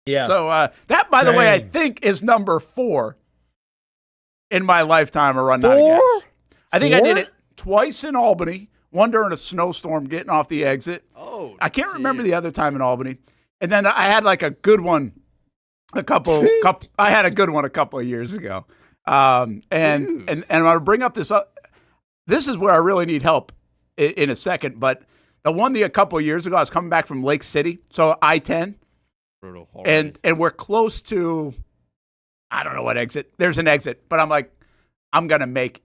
[SPEAKER 4] Yeah.
[SPEAKER 2] So that, by the way, I think is number 4 in my lifetime of running out of gas. I think I did it twice in Albany, one during a snowstorm getting off the exit. Oh, I can't remember the other time in Albany. And then I had like a good one I had a good one a couple of years ago. And I'll bring up this up. This is where I really need help in a second. But the one a couple of years ago, I was coming back from Lake City, so I-10.
[SPEAKER 3] Brutal.
[SPEAKER 2] And we're close to, I don't know what exit. There's an exit, but I'm like, I'm going to make,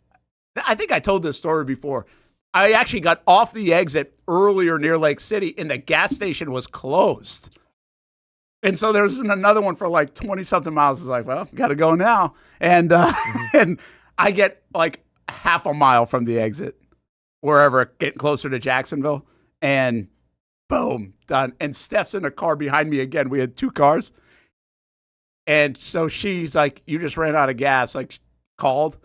[SPEAKER 2] I think I told this story before. I actually got off the exit earlier near Lake City, and the gas station was closed. And so there's another one for like 20-something miles. I was like, well, got to go now. And and I get like half a mile from the exit, wherever, getting closer to Jacksonville, and boom, done. And Steph's in the car behind me again. We had 2 cars. And so she's like, you just ran out of gas, like called.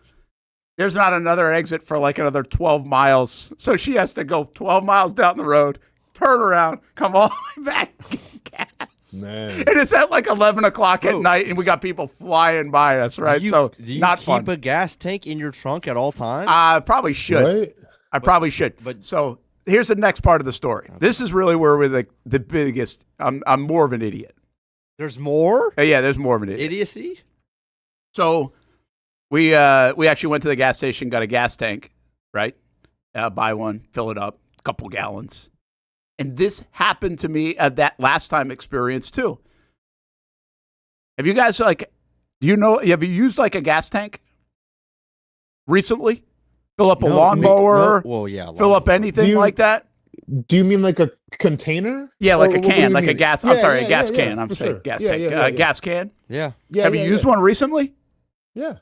[SPEAKER 2] There's not another exit for like another 12 miles. So she has to go 12 miles down the road, turn around, come all the way back, get gas.
[SPEAKER 4] Man.
[SPEAKER 2] And it's at like 11 o'clock at night, and we got people flying by us, right?
[SPEAKER 3] Do you
[SPEAKER 2] not
[SPEAKER 3] keep
[SPEAKER 2] fun.
[SPEAKER 3] a gas tank in your trunk at all times?
[SPEAKER 2] I probably should.
[SPEAKER 4] Right?
[SPEAKER 2] I probably should. But so here's the next part of the story. Okay. This is really where we're the biggest. I'm more of an idiot.
[SPEAKER 3] There's more?
[SPEAKER 2] Yeah, there's more of an
[SPEAKER 3] idiocy.
[SPEAKER 2] So we actually went to the gas station, got a gas tank, right? Buy one, fill it up, a couple gallons. And this happened to me at that last time experience too. Have you guys have you used like a gas tank recently? Fill up a lawnmower?
[SPEAKER 3] Well, yeah.
[SPEAKER 2] Fill up anything like that?
[SPEAKER 4] Do you mean like a container?
[SPEAKER 2] Yeah, like a can, like a
[SPEAKER 4] mean?
[SPEAKER 2] gas.
[SPEAKER 4] Yeah,
[SPEAKER 2] I'm sorry,
[SPEAKER 4] yeah,
[SPEAKER 2] a gas
[SPEAKER 4] yeah,
[SPEAKER 2] can.
[SPEAKER 4] yeah,
[SPEAKER 2] I'm
[SPEAKER 4] for
[SPEAKER 2] saying
[SPEAKER 4] sure.
[SPEAKER 2] gas
[SPEAKER 4] Yeah,
[SPEAKER 2] tank.
[SPEAKER 4] yeah, yeah, yeah.
[SPEAKER 2] Gas can?
[SPEAKER 3] Yeah.
[SPEAKER 2] Have you used one recently?
[SPEAKER 4] Yeah.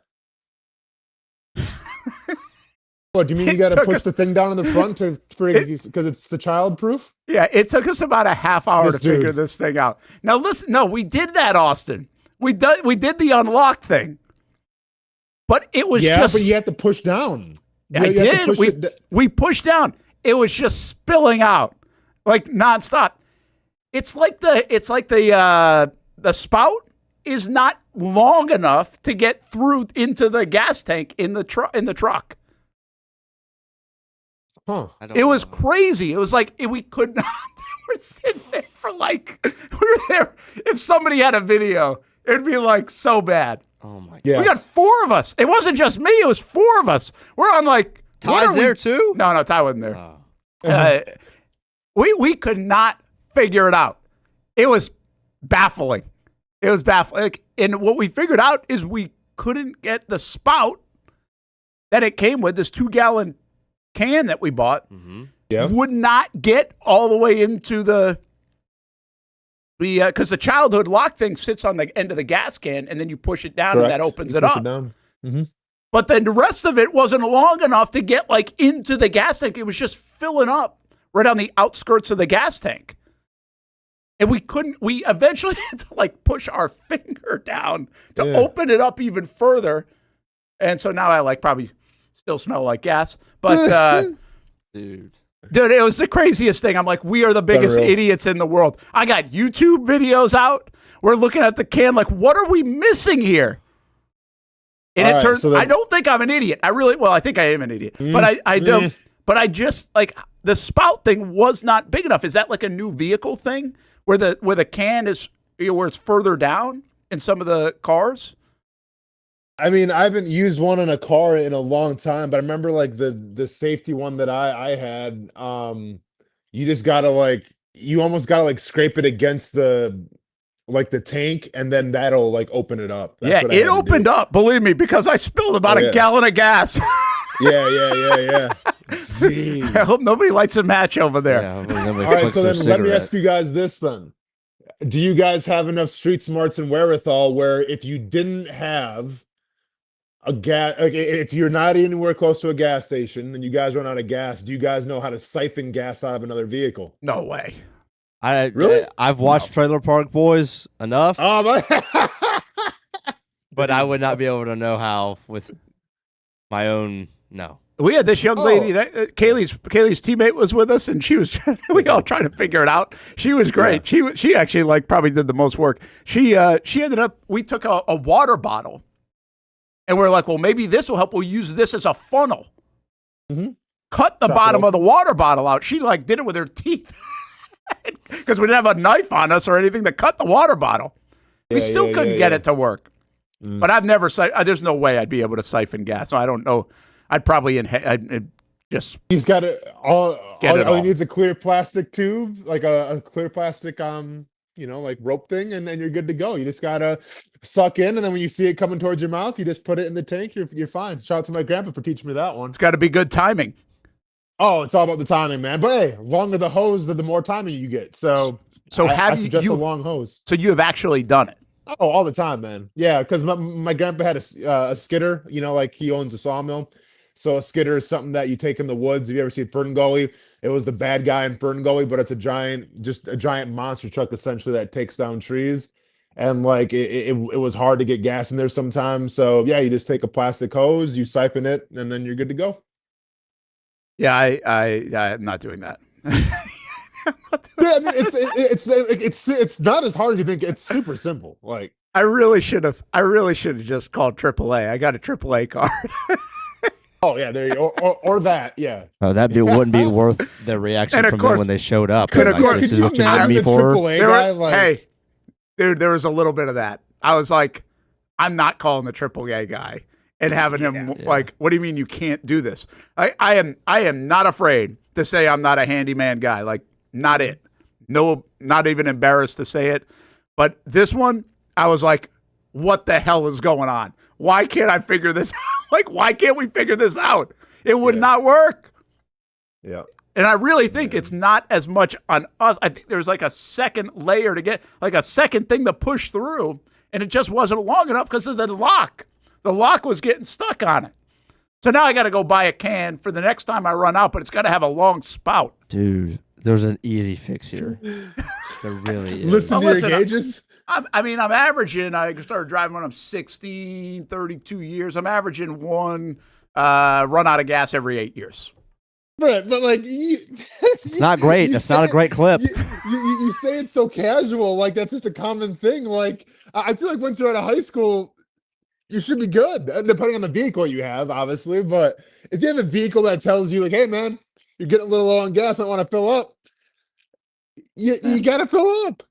[SPEAKER 4] What, do you mean you got to push the thing down in the front because it's the child proof?
[SPEAKER 2] Yeah, it took us about a half hour to figure this thing out. Now listen, no, we did that, Austin. We did the unlock thing. But it was just...
[SPEAKER 4] but you have to push down.
[SPEAKER 2] I did. We pushed down. It was just spilling out like nonstop. It's like the spout is not long enough to get through into the gas tank in the truck.
[SPEAKER 4] Huh.
[SPEAKER 2] It was crazy. It was like we could not. We're sitting there for we were there. If somebody had a video, it'd be like so bad.
[SPEAKER 3] Oh my god.
[SPEAKER 2] Yeah. We got 4 of us. It wasn't just me. It was 4 of us. We're on like.
[SPEAKER 3] Ty's there too?
[SPEAKER 2] No, Ty wasn't there. We could not figure it out. It was baffling. It was baffling. And what we figured out is we couldn't get the spout that it came with, this 2-gallon can that we bought, would not get all the way into the because the childhood lock thing sits on the end of the gas can, and then you push it down, and that opens it up. But then the rest of it wasn't long enough to get into the gas tank. It was just filling up right on the outskirts of the gas tank. And we eventually had to push our finger down to open it up even further. And so now I probably still smell like gas. But dude, it was the craziest thing. I'm like, we are the biggest idiots in the world. I got YouTube videos out. We're looking at the can what are we missing here? And it turns, I don't think I'm an idiot. I think I am an idiot. But I don't. But I just, the spout thing was not big enough. Is that a new vehicle thing where the can is, where it's further down in some of the cars?
[SPEAKER 4] I mean, I haven't used one in a car in a long time, but I remember the safety one that I had, you just gotta you almost gotta scrape it against the tank, and then that'll open it up. That's
[SPEAKER 2] it opened up, believe me, because I spilled about a gallon of gas.
[SPEAKER 4] Yeah. Jeez.
[SPEAKER 2] I hope nobody lights a match over there.
[SPEAKER 4] All right, so then let me ask you guys this then. Do you guys have enough street smarts and wherewithal where if you didn't have a gas, if you're not anywhere close to a gas station and you guys run out of gas, do you guys know how to siphon gas out of another vehicle?
[SPEAKER 2] No way.
[SPEAKER 3] I've watched Trailer Park Boys enough.
[SPEAKER 4] Oh,
[SPEAKER 3] but I would not be able to know how with my own. No.
[SPEAKER 2] We had this young lady, Kaylee's teammate was with us, and she was. We all trying to figure it out. She was great. Yeah. She actually probably did the most work. She ended up. We took a water bottle, and we're like, well, maybe this will help. We'll use this as a funnel. Mm-hmm. Cut the bottom of the water bottle out. She did it with her teeth because we didn't have a knife on us or anything to cut the water bottle. We still couldn't get it to work. Mm. But I've never. There's no way I'd be able to siphon gas. So I don't know. I'd probably just.
[SPEAKER 4] He's got it all. All he needs a clear plastic tube, a clear plastic, rope thing, and then you're good to go. You just gotta suck in, and then when you see it coming towards your mouth, you just put it in the tank. You're fine. Shout out to my grandpa for teaching me that one.
[SPEAKER 2] It's got to be good timing.
[SPEAKER 4] Oh, it's all about the timing, man. But hey, longer the hose, the more timing you get. So I suggest a long hose.
[SPEAKER 2] So you have actually done it.
[SPEAKER 4] Oh, all the time, man. Yeah, because my grandpa had a skidder. He owns a sawmill. So a skidder is something that you take in the woods. Have you ever seen Fern Gully? It was the bad guy in Fern Gully, but it's a giant monster truck essentially that takes down trees. And it was hard to get gas in there sometimes. So yeah, you just take a plastic hose, you siphon it, and then you're good to go.
[SPEAKER 2] Yeah, I'm not doing that.
[SPEAKER 4] Yeah, I mean it's not as hard as you think. It's super simple.
[SPEAKER 2] I really should have just called AAA. I got a AAA card.
[SPEAKER 4] Oh yeah, there you go. Or that, yeah.
[SPEAKER 3] Oh, wouldn't be worth the reaction from them when they showed up.
[SPEAKER 2] This
[SPEAKER 3] is what you need me for.
[SPEAKER 2] Hey, Dude, there was a little bit of that. I was like, I'm not calling the AAA guy and having him like, what do you mean you can't do this? I am not afraid to say I'm not a handyman guy. Like, not it. No, not even embarrassed to say it. But this one, I was like, what the hell is going on? Why can't I figure this out? Like, why can't we figure this out? It would not work.
[SPEAKER 4] Yeah.
[SPEAKER 2] And I really think it's not as much on us. I think there's like a second layer to get, like a second thing to push through, and it just wasn't long enough because of the lock. The lock was getting stuck on it. So now I got to go buy a can for the next time I run out, but it's got to have a long spout.
[SPEAKER 3] Dude, there's an easy fix here. There really is.
[SPEAKER 4] Listen to your gauges.
[SPEAKER 2] I'm averaging, I started driving when I'm 16, 32 years. I'm averaging one run out of gas every 8 years.
[SPEAKER 4] But like,
[SPEAKER 3] it's not great. That's not a great clip.
[SPEAKER 4] You say it so casual, like that's just a common thing. Like, I feel like once you're out of high school, you should be good, depending on the vehicle you have, obviously. But if you have a vehicle that tells you, like, hey, man, you're getting a little low on gas, I want to fill up, you got to fill up.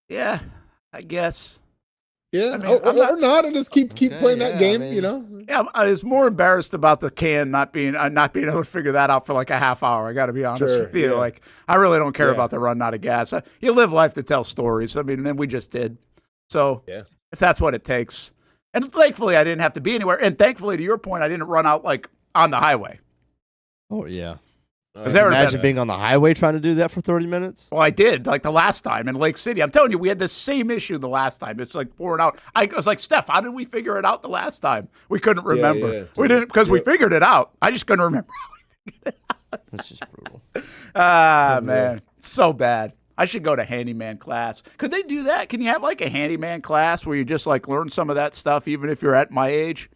[SPEAKER 2] Yeah, I guess.
[SPEAKER 4] Yeah, or not, and just keep playing that game, you know?
[SPEAKER 2] Yeah, I was more embarrassed about the can not being able to figure that out for like a half hour. I got to be honest with you.
[SPEAKER 4] Yeah.
[SPEAKER 2] Like, I really don't care about the run out of gas. You live life to tell stories. I mean, then we just did. So if that's what it takes. And thankfully, I didn't have to be anywhere. And thankfully, to your point, I didn't run out like on the highway.
[SPEAKER 3] Oh, yeah.
[SPEAKER 2] Imagine
[SPEAKER 3] being on the highway trying to do that for 30 minutes?
[SPEAKER 2] Well, I did, like the last time in Lake City. I'm telling you, we had the same issue the last time. It's like pouring out. I was like, Steph, how did we figure it out the last time? We couldn't remember.
[SPEAKER 4] Yeah.
[SPEAKER 2] We didn't, because we figured it out. I just couldn't remember how we figured it out.
[SPEAKER 3] That's just brutal.
[SPEAKER 2] Man. It's so bad. I should go to handyman class. Could they do that? Can you have like a handyman class where you just like learn some of that stuff, even if you're at my age?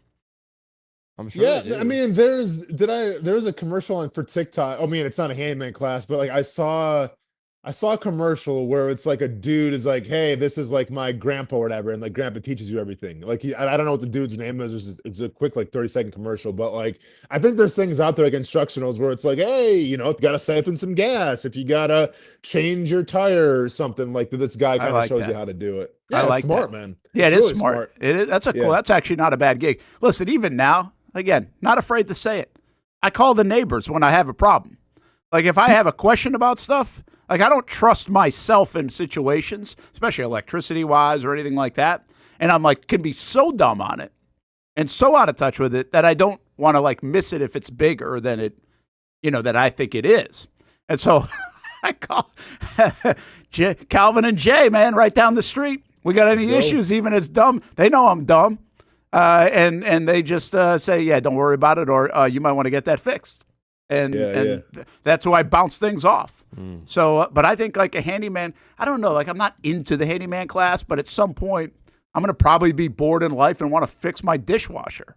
[SPEAKER 3] I'm sure.
[SPEAKER 4] Yeah, I mean, there's a commercial for TikTok. I mean, it's not a handyman class, but like I saw a commercial where it's like a dude is like, hey, this is like my grandpa or whatever, and like grandpa teaches you everything. Like I don't know what the dude's name is. It's a quick like 30-second commercial, but like I think there's things out there like instructionals where it's like, hey, you know, gotta siphon some gas if you gotta change your tire or something. Like this guy kind of shows you how to do it. Yeah,
[SPEAKER 2] I like
[SPEAKER 4] it's smart,
[SPEAKER 2] that.
[SPEAKER 4] man.
[SPEAKER 2] Yeah,
[SPEAKER 4] it's
[SPEAKER 2] it is
[SPEAKER 4] really
[SPEAKER 2] smart. It is. That's cool. That's actually not a bad gig. Listen, even now, again, not afraid to say it. I call the neighbors when I have a problem. Like if I have a question about stuff, like I don't trust myself in situations, especially electricity-wise or anything like that. And I'm like, can be so dumb on it and so out of touch with it that I don't want to like miss it if it's bigger than it, you know, that I think it is. And so I call Calvin and Jay, man, right down the street. We got any issues, even as dumb? They know I'm dumb. And they just say, yeah, don't worry about it, or you might want to get that fixed. And that's who I bounce things off. So, but I think like a handyman, I don't know, like I'm not into the handyman class, but at some point I'm going to probably be bored in life and want to fix my dishwasher.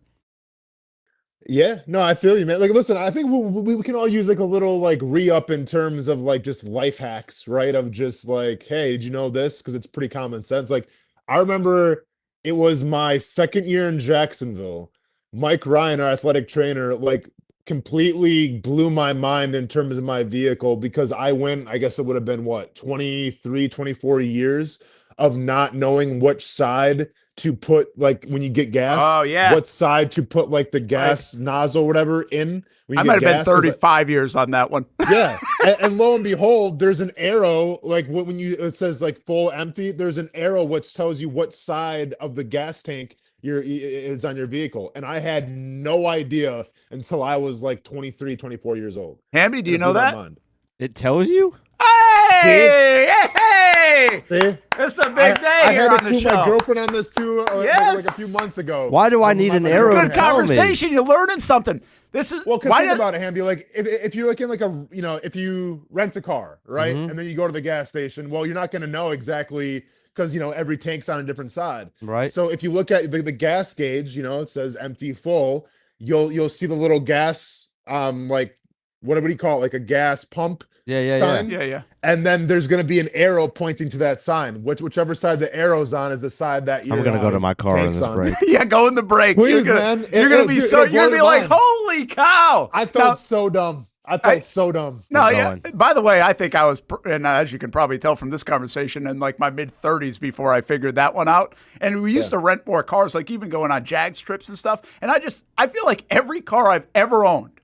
[SPEAKER 4] Yeah, no, I feel you, man. Like, listen, I think we can all use like a little like re-up in terms of like just life hacks, right? Of just like, hey, did you know this? Because it's pretty common sense. Like, I remember it was my second year in Jacksonville. Mike Ryan, our athletic trainer, like completely blew my mind in terms of my vehicle because I went, I guess it would have been what, 23, 24 years of not knowing which side to put, like when you get gas.
[SPEAKER 2] Oh, yeah.
[SPEAKER 4] What side to put like the gas nozzle or whatever in. When you
[SPEAKER 2] I might have been 35 years on that one.
[SPEAKER 4] Yeah. and lo and behold, there's an arrow, like when it says like full empty, there's an arrow which tells you what side of the gas tank is on your vehicle. And I had no idea until I was like 23, 24 years old.
[SPEAKER 2] Hamby, do you know that?
[SPEAKER 3] It tells you?
[SPEAKER 2] Hey! Hey!
[SPEAKER 4] See?
[SPEAKER 2] It's a big day
[SPEAKER 4] I
[SPEAKER 2] here
[SPEAKER 4] had
[SPEAKER 2] on
[SPEAKER 4] to
[SPEAKER 2] the
[SPEAKER 4] clue
[SPEAKER 2] show.
[SPEAKER 4] my girlfriend on this too, like a few months ago.
[SPEAKER 3] Why do I need an arrow to
[SPEAKER 2] Good
[SPEAKER 3] tell me?
[SPEAKER 2] conversation. You're learning something. This is
[SPEAKER 4] well, because think about it, Hamby. Like if you're looking like a, you know, if you rent a car, right, and then you go to the gas station, well, you're not going to know exactly because, you know, every tank's on a different side,
[SPEAKER 3] right?
[SPEAKER 4] So if you look at the gas gauge, you know, it says empty, full. You'll see the little gas, like what do you call it, like a gas pump. Sign.
[SPEAKER 2] Yeah.
[SPEAKER 4] And then there's going to be an arrow pointing to that sign. Whichever side the arrow's on is the side that you're.
[SPEAKER 3] I'm going to go to my car in this break.
[SPEAKER 2] Yeah, go in the break.
[SPEAKER 4] Please, man.
[SPEAKER 2] You're going to be like, holy cow!
[SPEAKER 4] I felt so dumb. I felt so dumb.
[SPEAKER 2] No, yeah. By the way, I think I was, and as you can probably tell from this conversation, in like my mid-30s before I figured that one out. And we used to rent more cars, like even going on Jags trips and stuff. And I feel like every car I've ever owned,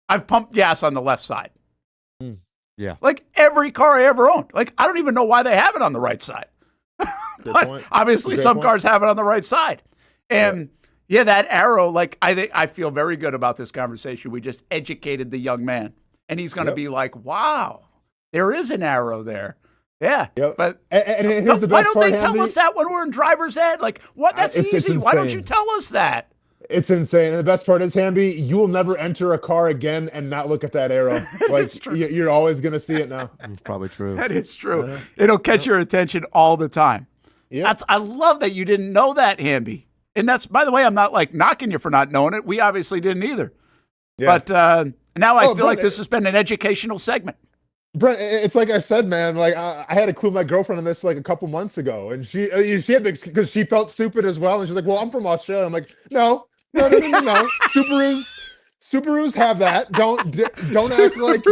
[SPEAKER 2] I've pumped gas on the left side.
[SPEAKER 3] Yeah.
[SPEAKER 2] Like every car I ever owned. Like I don't even know why they have it on the right side. But obviously some cars have it on the right side. And yeah, that arrow, like I feel very good about this conversation. We just educated the young man. And he's going to be like, wow, there is an arrow there. Yeah. But
[SPEAKER 4] and here's the best part,
[SPEAKER 2] why don't they tell us that when we're in driver's ed? Like, what? That's easy. Why don't you tell us that?
[SPEAKER 4] It's insane. And the best part is, Hamby, you will never enter a car again and not look at that arrow. Like you're always going to see it now.
[SPEAKER 3] It's probably true.
[SPEAKER 2] That is true. It'll catch your attention all the time. I love that you didn't know that, Hamby. And that's, by the way, I'm not like knocking you for not knowing it. We obviously didn't either. Yeah. But now I feel like this has been an educational segment.
[SPEAKER 4] Brent, it's like I said, man. Like I had to clue my girlfriend on this like a couple months ago, and she had because she felt stupid as well, and she's like, "Well, I'm from Australia." I'm like, "No. Subarus have that. Don't act like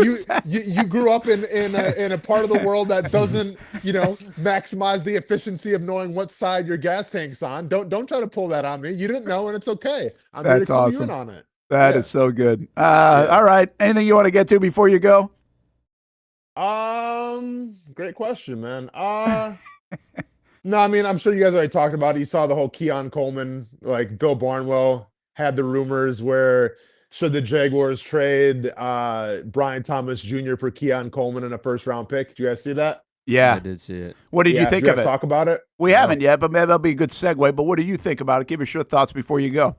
[SPEAKER 4] you grew up in a part of the world that doesn't maximize the efficiency of knowing what side your gas tank's on. Don't try to pull that on me. You didn't know, and it's okay. I'm here to clue you in on it.
[SPEAKER 2] That is so good. All right. Anything you want to get to before you go?
[SPEAKER 4] Great question, man. No, I mean, I'm sure you guys already talked about it. You saw the whole Keon Coleman, like Bill Barnwell had the rumors where should the Jaguars trade Brian Thomas Jr. for Keon Coleman in a first-round pick? Did you guys see that?
[SPEAKER 2] Yeah.
[SPEAKER 3] I did see it.
[SPEAKER 2] What did you think of it?
[SPEAKER 4] Talk about it?
[SPEAKER 2] We haven't yet, but maybe that'll be a good segue. But what do you think about it? Give us your thoughts before you go.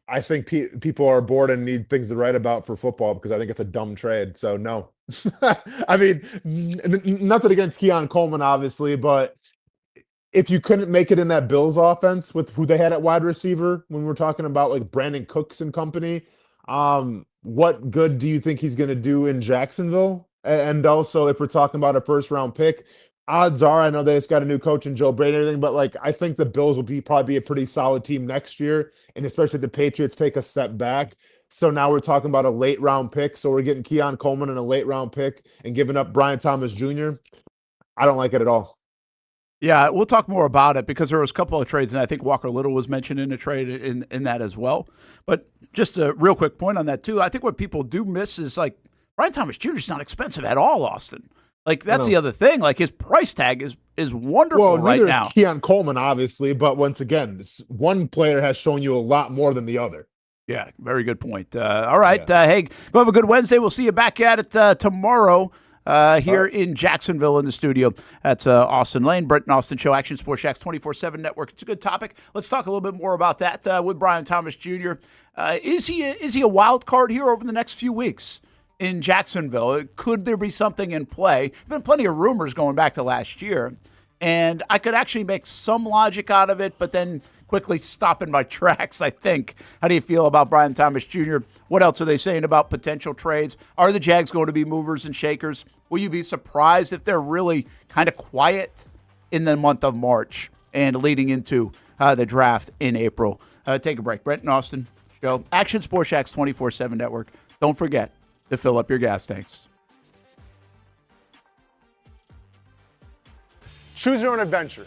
[SPEAKER 4] I think people are bored and need things to write about for football because I think it's a dumb trade. So, no. I mean, nothing against Keon Coleman, obviously, but if you couldn't make it in that Bills offense with who they had at wide receiver when we're talking about like Brandon Cooks and company, what good do you think he's going to do in Jacksonville? And also, if we're talking about a first-round pick, odds are, I know they just got a new coach in Joe Brady and everything, but like I think the Bills will probably be a pretty solid team next year, and especially if the Patriots take a step back. So now we're talking about a late-round pick. So we're getting Keon Coleman in a late-round pick and giving up Brian Thomas Jr. I don't like it at all.
[SPEAKER 2] Yeah, we'll talk more about it because there was a couple of trades, and I think Walker Little was mentioned in a trade in that as well. But just a real quick point on that, too. I think what people do miss is, like, Brian Thomas Jr. is not expensive at all, Austin. Like, that's the other thing. Like, his price tag is wonderful right now.
[SPEAKER 4] Well, Keon Coleman, obviously, but once again, one player has shown you a lot more than the other.
[SPEAKER 2] Yeah, very good point. All right, hey, go have a good Wednesday. We'll see you back at it tomorrow. Here in Jacksonville in the studio. That's Austen Lane, Brent and Austin Show, Action Sports Jax 24/7 Network. It's a good topic. Let's talk a little bit more about that with Brian Thomas Jr. Is he a wild card here over the next few weeks in Jacksonville? Could there be something in play? There's been plenty of rumors going back to last year, and I could actually make some logic out of it, but then quickly stop in my tracks, I think. How do you feel about Brian Thomas Jr.? What else are they saying about potential trades? Are the Jags going to be movers and shakers? Will you be surprised if they're really kind of quiet in the month of March and leading into the draft in April? Take a break. Brent and Austin Show, Action Sports Jax 24/7 Network. Don't forget to fill up your gas tanks.
[SPEAKER 11] Choose your own adventure.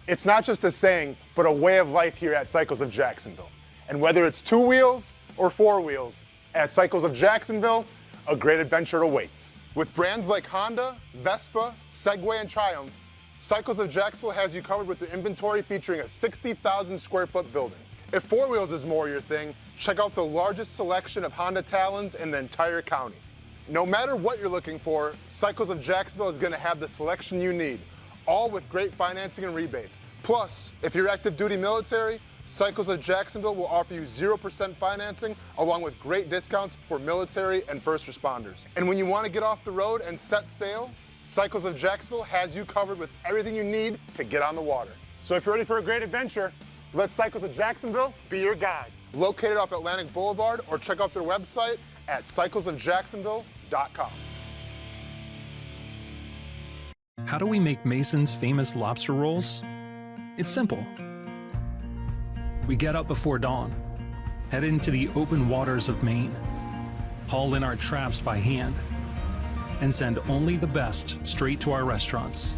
[SPEAKER 11] It's not just a saying, but a way of life here at Cycles of Jacksonville. And whether it's 2 wheels or 4 wheels, at Cycles of Jacksonville, a great adventure awaits. With brands like Honda, Vespa, Segway, and Triumph, Cycles of Jacksonville has you covered with their inventory featuring a 60,000 square foot building. If 4 wheels is more your thing, check out the largest selection of Honda Talons in the entire county. No matter what you're looking for, Cycles of Jacksonville is going to have the selection you need, all with great financing and rebates. Plus, if you're active duty military, Cycles of Jacksonville will offer you 0% financing along with great discounts for military and first responders. And when you want to get off the road and set sail, Cycles of Jacksonville has you covered with everything you need to get on the water. So if you're ready for a great adventure, let Cycles of Jacksonville be your guide. Located off Atlantic Boulevard, or check out their website at cyclesofjacksonville.com.
[SPEAKER 12] How do we make Mason's famous lobster rolls? It's simple. We get up before dawn, head into the open waters of Maine, haul in our traps by hand, and send only the best straight to our restaurants,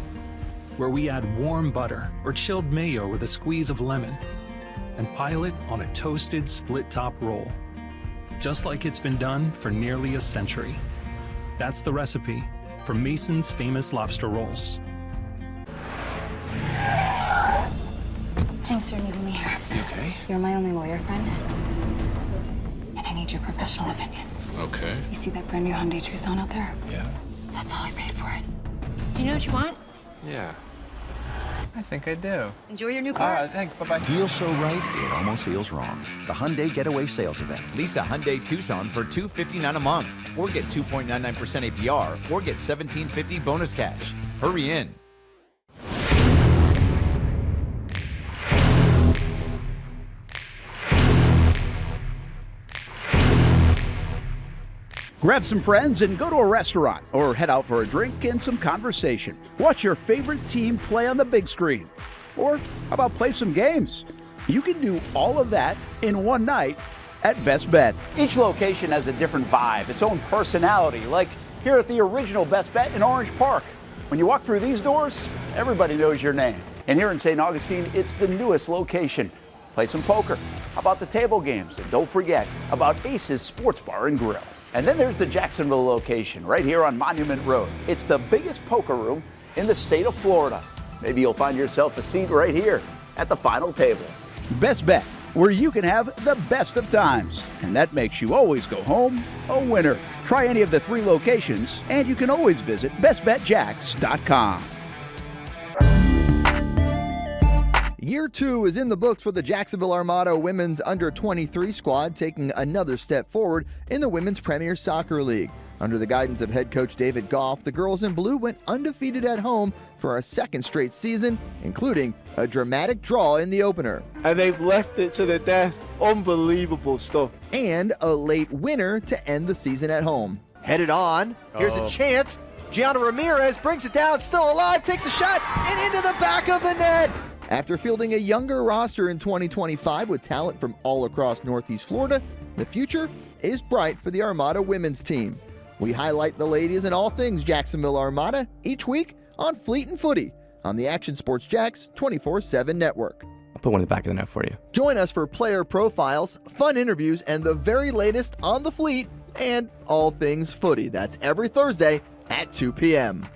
[SPEAKER 12] where we add warm butter or chilled mayo with a squeeze of lemon and pile it on a toasted split-top roll, just like it's been done for nearly a century. That's the recipe for Mason's famous lobster rolls.
[SPEAKER 13] Thanks for meeting me here.
[SPEAKER 14] Okay.
[SPEAKER 13] You're my only lawyer friend, and I need your professional opinion.
[SPEAKER 14] Okay.
[SPEAKER 13] You see that brand new Hyundai Tucson out there?
[SPEAKER 14] Yeah.
[SPEAKER 13] That's all I paid for it. Do you know what you want?
[SPEAKER 14] Yeah. I think I do.
[SPEAKER 13] Enjoy your new car.
[SPEAKER 14] Thanks. Bye-bye.
[SPEAKER 15] Deal so right, it almost feels wrong. The Hyundai Getaway Sales Event.
[SPEAKER 16] Lease a Hyundai Tucson for $259 a month, or get 2.99% APR, or get $1,750 bonus cash. Hurry in.
[SPEAKER 2] Grab some friends and go to a restaurant or head out for a drink and some conversation. Watch your favorite team play on the big screen. Or how about play some games? You can do all of that in one night at Best Bet. Each location has a different vibe, its own personality, like here at the original Best Bet in Orange Park. When you walk through these doors, everybody knows your name. And here in St. Augustine, it's the newest location. Play some poker. How about the table games? And don't forget about Ace's Sports Bar and Grill. And then there's the Jacksonville location right here on Monument Road. It's the biggest poker room in the state of Florida. Maybe you'll find yourself a seat right here at the final table. Best Bet, where you can have the best of times. And that makes you always go home a winner. Try any of the 3 locations, and you can always visit bestbetjacks.com.
[SPEAKER 8] Year 2 is in the books for the Jacksonville Armada women's under-23 squad, taking another step forward in the Women's Premier Soccer League. Under the guidance of head coach David Goff, the girls in blue went undefeated at home for a second straight season, including a dramatic draw in the opener.
[SPEAKER 17] And they've left it to the death. Unbelievable stuff.
[SPEAKER 8] And a late winner to end the season at home.
[SPEAKER 18] Headed on. Here's a chance. Gianna Ramirez brings it down, still alive, takes a shot, and into the back of the net.
[SPEAKER 8] After fielding a younger roster in 2025 with talent from all across Northeast Florida, the future is bright for the Armada women's team. We highlight the ladies and all things Jacksonville Armada each week on Fleet and Footy on the Action Sports Jacks 24/7 network.
[SPEAKER 19] I'll put one in the back of the net for you.
[SPEAKER 8] Join us for player profiles, fun interviews, and the very latest on the Fleet and all things footy. That's every Thursday at 2 p.m.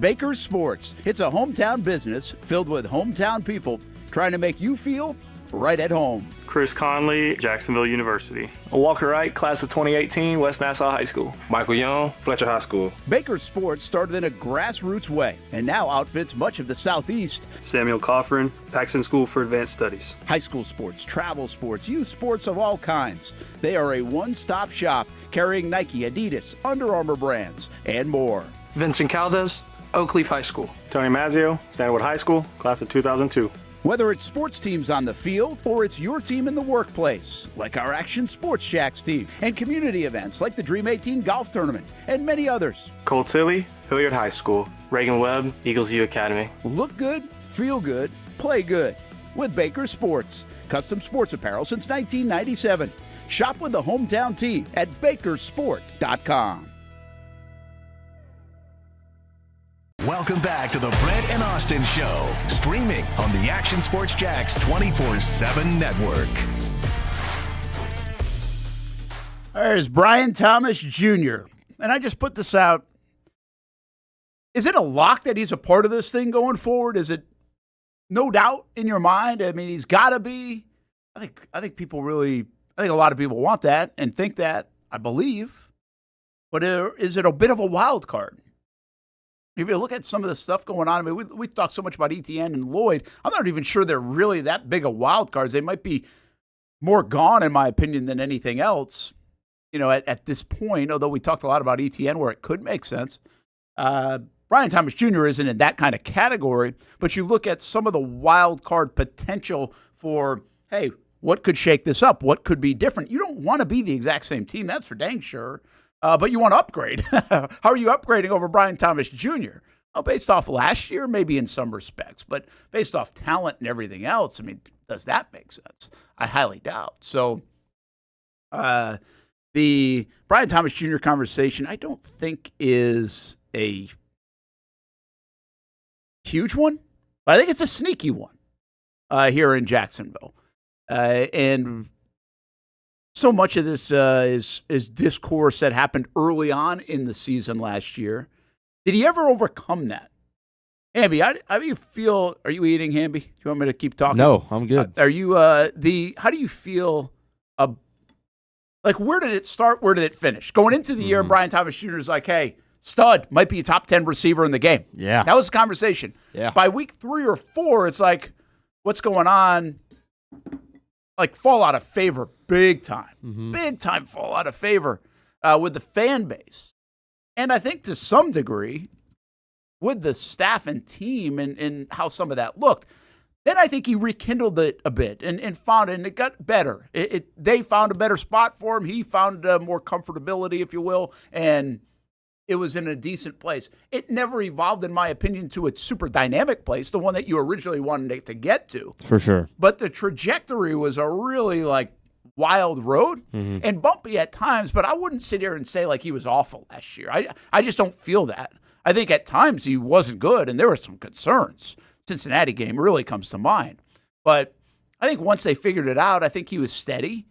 [SPEAKER 2] Baker's Sports. It's a hometown business filled with hometown people trying to make you feel right at home.
[SPEAKER 20] Chris Conley, Jacksonville University.
[SPEAKER 21] Walker Wright, class of 2018, West Nassau High School.
[SPEAKER 22] Michael Young, Fletcher High School.
[SPEAKER 2] Baker's Sports started in a grassroots way and now outfits much of the Southeast.
[SPEAKER 20] Samuel Coffrin, Paxton School for Advanced Studies.
[SPEAKER 2] High school sports, travel sports, youth sports of all kinds. They are a one-stop shop carrying Nike, Adidas, Under Armour brands, and more.
[SPEAKER 21] Vincent Caldes, Oak Leaf High School.
[SPEAKER 20] Tony Mazzio, Stanwood High School, class of 2002.
[SPEAKER 2] Whether it's sports teams on the field or it's your team in the workplace, like our Action Sports Jacks team, and community events like the Dream 18 Golf Tournament, and many others.
[SPEAKER 20] Cole Tilley, Hilliard High School.
[SPEAKER 21] Reagan Webb, Eagles View Academy.
[SPEAKER 2] Look good, feel good, play good with Baker Sports. Custom sports apparel since 1997. Shop with the hometown team at bakersport.com.
[SPEAKER 1] Welcome back to the Brent and Austen Show, streaming on the Action Sports Jacks 24/7 network.
[SPEAKER 2] There's Brian Thomas Jr., and I just put this out. Is it a lock that he's a part of this thing going forward? Is it no doubt in your mind? I mean, he's got to be. I think people really, I think a lot of people want that and think that, I believe. But is it a bit of a wild card? If you look at some of the stuff going on, I mean, we talk so much about Etienne and Lloyd. I'm not even sure they're really that big of wild cards. They might be more gone, in my opinion, than anything else, you know, at this point, although we talked a lot about Etienne where it could make sense. Brian Thomas Jr. isn't in that kind of category, but you look at some of the wild card potential for, hey, what could shake this up? What could be different? You don't want to be the exact same team, that's for dang sure. But you want to upgrade. How are you upgrading over Brian Thomas Jr.? Well, based off last year, maybe in some respects, but based off talent and everything else, I mean, does that make sense? I highly doubt. So The Brian Thomas Jr. conversation, I don't think is a huge one, but I think it's a sneaky one here in Jacksonville. And so much of this is discourse that happened early on in the season last year. Did he ever overcome that? Hamby, how do you feel? Are you eating, Hamby? Do you want me to keep talking?
[SPEAKER 3] No, I'm good.
[SPEAKER 2] Are you how do you feel? Like, where did it start? Where did it finish? Going into the year, Brian Thomas Jr. is like, hey, stud, might be a top 10 receiver in the game.
[SPEAKER 3] Yeah.
[SPEAKER 2] That was the conversation.
[SPEAKER 3] Yeah.
[SPEAKER 2] By week 3 or 4, it's like, what's going on? Like, fall out of favor big time. Big time fall out of favor with the fan base. And I think to some degree, with the staff and team and how some of that looked, then I think he rekindled it a bit and found it, and it got better. They found a better spot for him. He found more comfortability, if you will, and it was in a decent place. It never evolved, in my opinion, to a super dynamic place, the one that you originally wanted it to get to.
[SPEAKER 3] For sure.
[SPEAKER 2] But the trajectory was a really, wild road and bumpy at times, but I wouldn't sit here and say, he was awful last year. I just don't feel that. I think at times he wasn't good, and there were some concerns. Cincinnati game really comes to mind. But I think once they figured it out, I think he was steady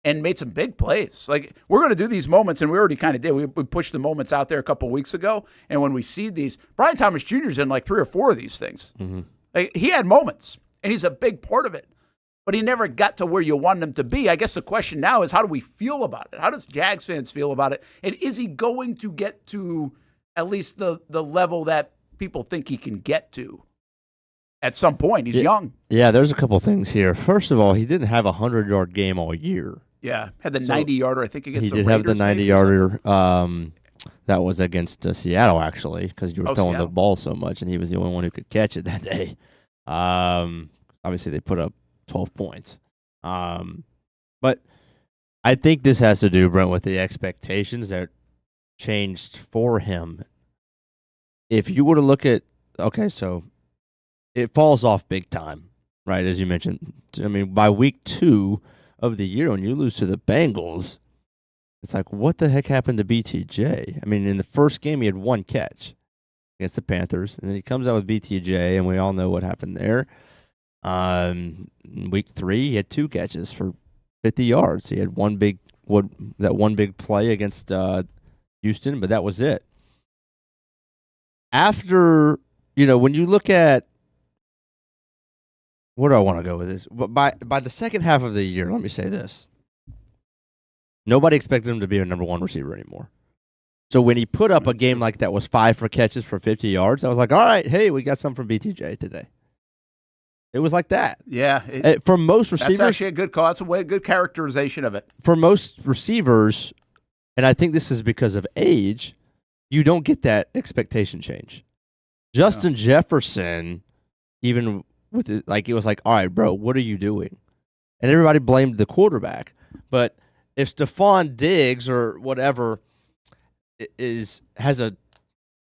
[SPEAKER 2] and made some big plays. We're going to do these moments, and we already kind of did. We pushed the moments out there a couple weeks ago, and when we see these, Brian Thomas Jr. is in 3 or 4 of these things. He had moments, and he's a big part of it. But he never got to where you wanted him to be. I guess the question now is, how do we feel about it? How does Jags fans feel about it? And is he going to get to at least the level that people think he can get to? At some point, he's young.
[SPEAKER 3] Yeah, there's a couple things here. First of all, he didn't have a 100-yard game all year.
[SPEAKER 2] Yeah, had the 90-yarder, I think, against the Raiders.
[SPEAKER 3] He did have the 90-yarder. That was against Seattle, actually, because you were throwing the ball so much, and he was the only one who could catch it that day. Obviously, they put up 12 points. But I think this has to do, Brent, with the expectations that changed for him. If you were to look at, so it falls off big time, right, as you mentioned. I mean, by week 2 of the year, when you lose to the Bengals, it's like, what the heck happened to BTJ? I mean, in the first game, he had 1 catch against the Panthers, and then he comes out with BTJ, and we all know what happened there. Week 3, he had 2 catches for 50 yards. He had one big play against Houston, but that was it. After, when you look at, where do I want to go with this? But by the second half of the year, let me say this. Nobody expected him to be a number 1 receiver anymore. So when he put up a game like that was 5 for catches for 50 yards, I was like, all right, hey, we got some from BTJ today. It was like that.
[SPEAKER 2] Yeah.
[SPEAKER 3] For most receivers.
[SPEAKER 2] That's actually a good call. That's a good characterization of it.
[SPEAKER 3] For most receivers, and I think this is because of age, you don't get that expectation change. Justin Jefferson, even with it, it was like, all right, bro, what are you doing? And everybody blamed the quarterback. But if Stephon Diggs or whatever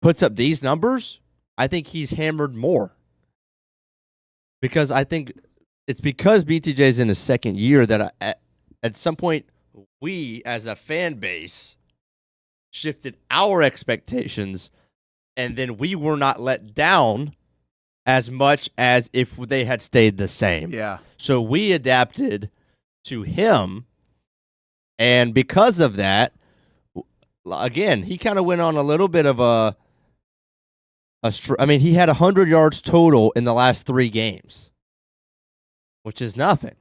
[SPEAKER 3] puts up these numbers, I think he's hammered more. Because I think it's because BTJ's in his second year that at some point we, as a fan base, shifted our expectations, and then we were not let down as much as if they had stayed the same.
[SPEAKER 2] Yeah.
[SPEAKER 3] So we adapted to him, and because of that, again, he kind of went on a little bit of he had 100 yards total in the last 3 games, which is nothing.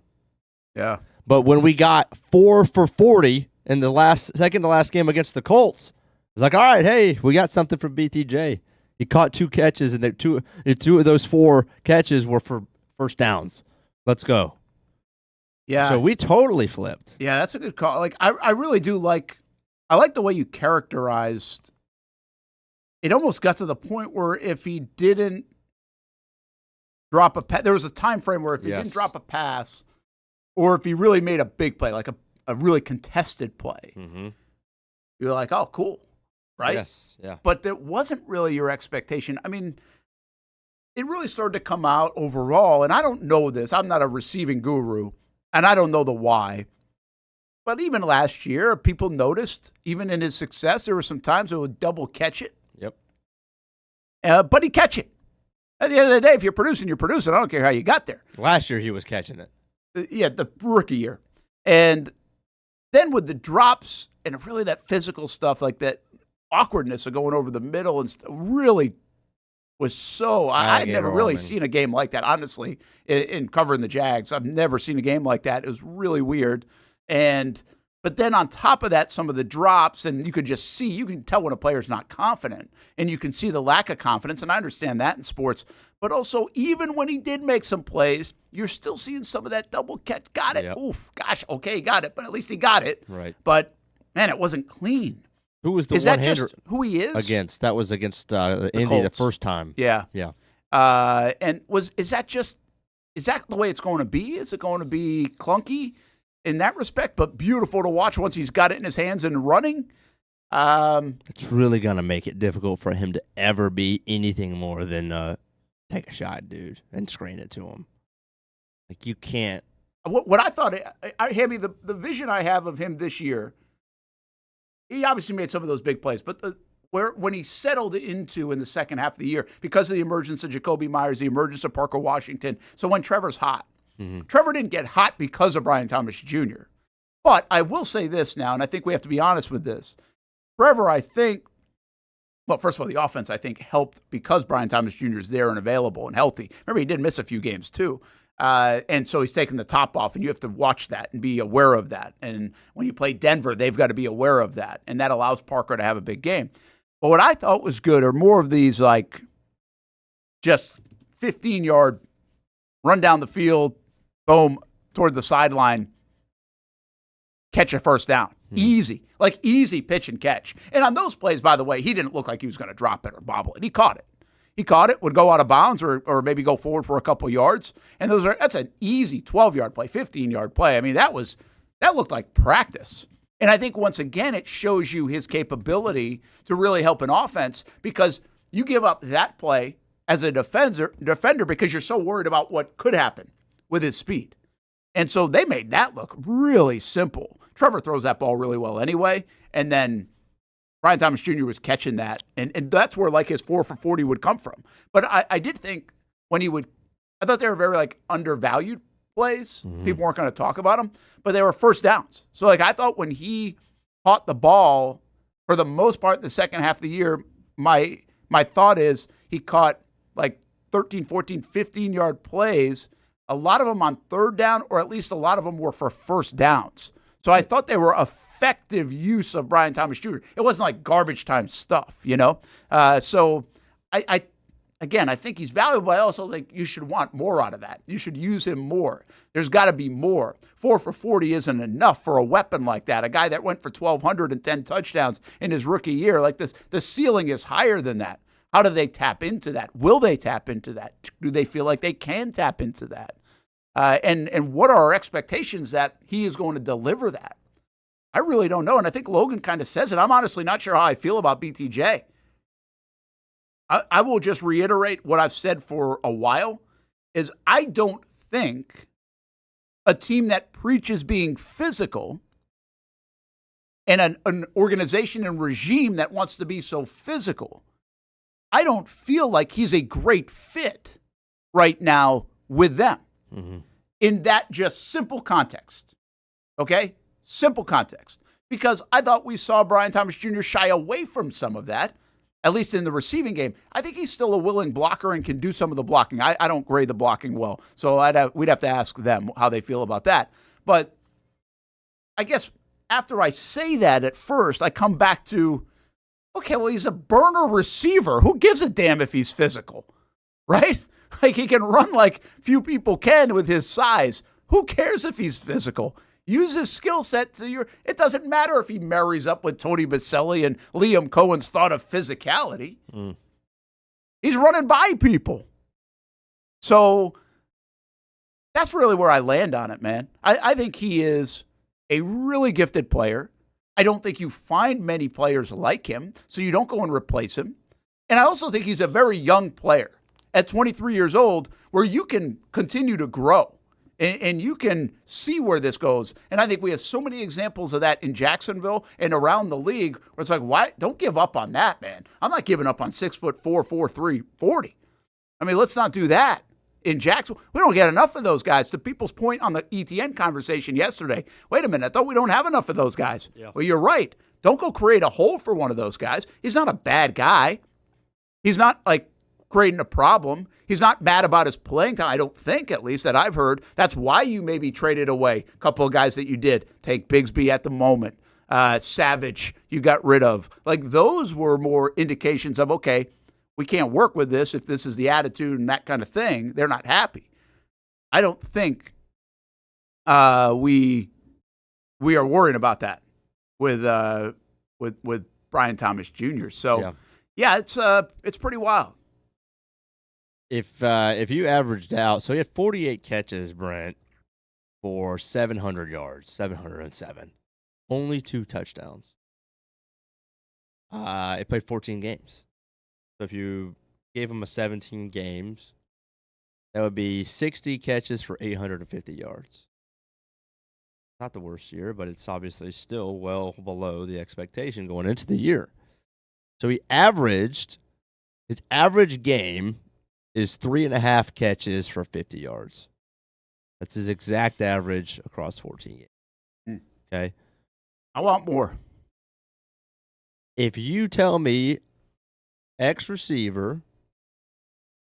[SPEAKER 2] Yeah.
[SPEAKER 3] But when we got 4 for 40 in the second to last game against the Colts, it's like, all right, hey, we got something from BTJ. He caught 2 catches, and two of those 4 catches were for first downs. Let's go.
[SPEAKER 2] Yeah.
[SPEAKER 3] So we totally flipped.
[SPEAKER 2] Yeah, that's a good call. I really do I like the way you characterized. It almost got to the point where if he didn't drop a pass, there was a time frame where if he didn't drop a pass, or if he really made a big play, like a really contested play, you're like, oh, cool, right?
[SPEAKER 3] Yes, yeah.
[SPEAKER 2] But that wasn't really your expectation. I mean, it really started to come out overall, and I don't know this. I'm not a receiving guru, and I don't know the why. But even last year, people noticed, even in his success, there were some times he would double catch it.
[SPEAKER 3] Yep.
[SPEAKER 2] But he'd catch it. At the end of the day, if you're producing, you're producing. I don't care how you got there.
[SPEAKER 3] Last year, he was catching it.
[SPEAKER 2] Yeah, the rookie year. And then with the drops and really that physical stuff, like that awkwardness of going over the middle and really was so – I'd never really seen a game like that, honestly, in covering the Jags. I've never seen a game like that. It was really weird. But then on top of that, some of the drops, and you can tell when a player's not confident, and you can see the lack of confidence, and I understand that in sports. But also, even when he did make some plays, you're still seeing some of that double catch. Got it. Yep. Oof, gosh, okay, got it. But at least he got it.
[SPEAKER 3] Right.
[SPEAKER 2] But, man, it wasn't clean.
[SPEAKER 3] Who was the
[SPEAKER 2] one-hander? Is that just who he is?
[SPEAKER 3] Against. That was against Indy Colts. The first time.
[SPEAKER 2] Yeah.
[SPEAKER 3] Yeah.
[SPEAKER 2] And is that the way it's going to be? Is it going to be clunky in that respect, but beautiful to watch once he's got it in his hands and running?
[SPEAKER 3] It's really going to make it difficult for him to ever be anything more than take a shot, dude, and screen it to him. Like, you can't.
[SPEAKER 2] What I thought, Hammy, the vision I have of him this year, he obviously made some of those big plays, but when he settled into in the second half of the year, because of the emergence of Jacoby Myers, the emergence of Parker Washington, so when Trevor's hot, Trevor didn't get hot because of Brian Thomas Jr. But I will say this now, and I think we have to be honest with this. Trevor, I think, well, first of all, the offense, I think, helped because Brian Thomas Jr. is there and available and healthy. Remember, he did miss a few games, too. And so he's taking the top off, and you have to watch that and be aware of that. And when you play Denver, they've got to be aware of that. And that allows Parker to have a big game. But what I thought was good are more of these, like, just 15-yard run down the field, boom, toward the sideline, catch a first down. Easy. Like, easy pitch and catch. And on those plays, by the way, he didn't look like he was going to drop it or bobble it. He caught it. He caught it, would go out of bounds or maybe go forward for a couple yards. And that's an easy 12-yard play, 15-yard play. I mean, that looked like practice. And I think, once again, it shows you his capability to really help an offense, because you give up that play as a defender because you're so worried about what could happen with his speed. And so they made that look really simple. Trevor throws that ball really well anyway, and then Brian Thomas Jr. was catching that, and that's where, like, his 4 for 40 would come from. But I did think I thought they were very, like, undervalued plays. People weren't going to talk about them, but they were first downs. So, like, I thought when he caught the ball, for the most part in the second half of the year, my thought is he caught, like, 13, 14, 15-yard plays, a lot of them on third down, or at least a lot of them were for first downs. So I thought they were effective use of Brian Thomas Jr. It wasn't like garbage time stuff, you know? So I think he's valuable. I also think you should want more out of that. You should use him more. There's got to be more. 4 for 40 isn't enough for a weapon like that. A guy that went for 1,210 touchdowns in his rookie year, like this, the ceiling is higher than that. How do they tap into that? Will they tap into that? Do they feel like they can tap into that? And what are our expectations that he is going to deliver that? I really don't know. And I think Logan kind of says it. I'm honestly not sure how I feel about BTJ. I will just reiterate what I've said for a while, is I don't think a team that preaches being physical and an organization and regime that wants to be so physical, I don't feel like he's a great fit right now with them in that just simple context. Okay? Simple context. Because I thought we saw Brian Thomas Jr. shy away from some of that, at least in the receiving game. I think he's still a willing blocker and can do some of the blocking. I don't grade the blocking well, so we'd have to ask them how they feel about that. But I guess after I say that at first, I come back to, okay, well, he's a burner receiver. Who gives a damn if he's physical, right? Like, he can run like few people can with his size. Who cares if he's physical? Use his skill set to it doesn't matter if he marries up with Tony Baselli and Liam Cohen's thought of physicality. He's running by people. So that's really where I land on it, man. I think he is a really gifted player. I don't think you find many players like him, so you don't go and replace him. And I also think he's a very young player at 23 years old, where you can continue to grow And you can see where this goes. And I think we have so many examples of that in Jacksonville and around the league where it's like, why? Don't give up on that, man. I'm not giving up on 6'4", 4'3", 40. I mean, let's not do that in Jacksonville. We don't get enough of those guys. To people's point on the ETN conversation yesterday, wait a minute, I thought we don't have enough of those guys. Yeah. Well, you're right. Don't go create a hole for one of those guys. He's not a bad guy. He's not like creating a problem. He's not mad about his playing time, I don't think, at least, that I've heard. That's why you maybe traded away a couple of guys that you did. Take Bigsby at the moment. Savage, you got rid of. Like, those were more indications of, okay, we can't work with this if this is the attitude and that kind of thing. They're not happy. I don't think we are worrying about that with Brian Thomas Jr. So, yeah it's pretty wild.
[SPEAKER 3] If you averaged out, so he had 48 catches, Brent, for 700 yards, 707. Only 2 touchdowns. He played 14 games. So if you gave him 17 games, that would be 60 catches for 850 yards. Not the worst year, but it's obviously still well below the expectation going into the year. So his average game is 3.5 catches for 50 yards. That's his exact average across 14 games. Okay?
[SPEAKER 2] I want more.
[SPEAKER 3] If you tell me X receiver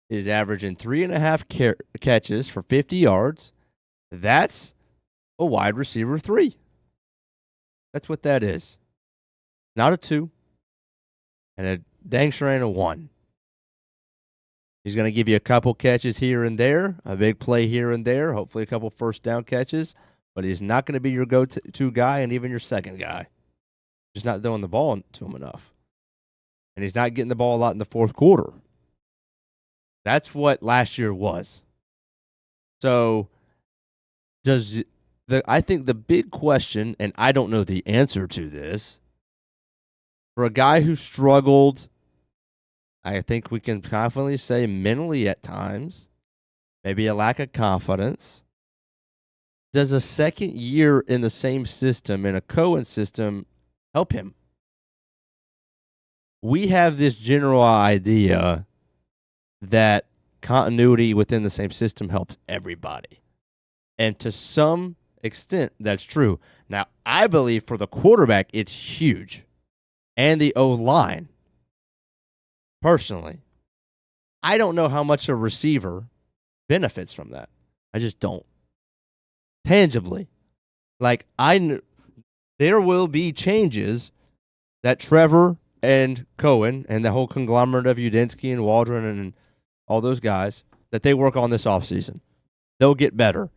[SPEAKER 3] is averaging 3.5 catches for 50 yards, that's a wide receiver 3. That's what that is. Not a 2. And a dang sure ain't a 1. He's going to give you a couple catches here and there, a big play here and there, hopefully a couple first down catches, but he's not going to be your go-to guy and even your second guy. Just not throwing the ball to him enough. And he's not getting the ball a lot in the fourth quarter. That's what last year was. So I think the big question, and I don't know the answer to this, for a guy who struggled, I think we can confidently say mentally at times, maybe a lack of confidence. Does a second year in the same system, in a Cohen system, help him? We have this general idea that continuity within the same system helps everybody. And to some extent, that's true. Now, I believe for the quarterback, it's huge. And the O-line. Personally, I don't know how much a receiver benefits from that. I just don't. Tangibly. Like, there will be changes that Trevor and Cohen and the whole conglomerate of Udinski and Waldron and all those guys, that they work on this offseason. They'll get better.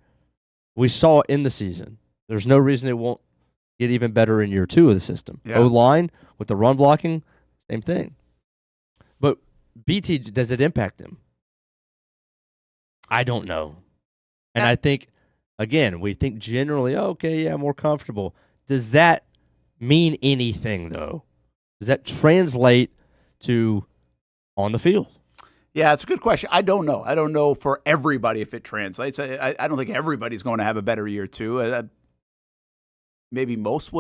[SPEAKER 3] We saw it in the season. There's no reason it won't get even better in year 2 of the system. Yeah. O-line with the run blocking, same thing. But BT, does it impact them? I don't know. And I think, again, we think generally, more comfortable. Does that mean anything, though? Does that translate to on the field?
[SPEAKER 2] Yeah, it's a good question. I don't know. I don't know for everybody if it translates. I don't think everybody's going to have a better year 2. Maybe most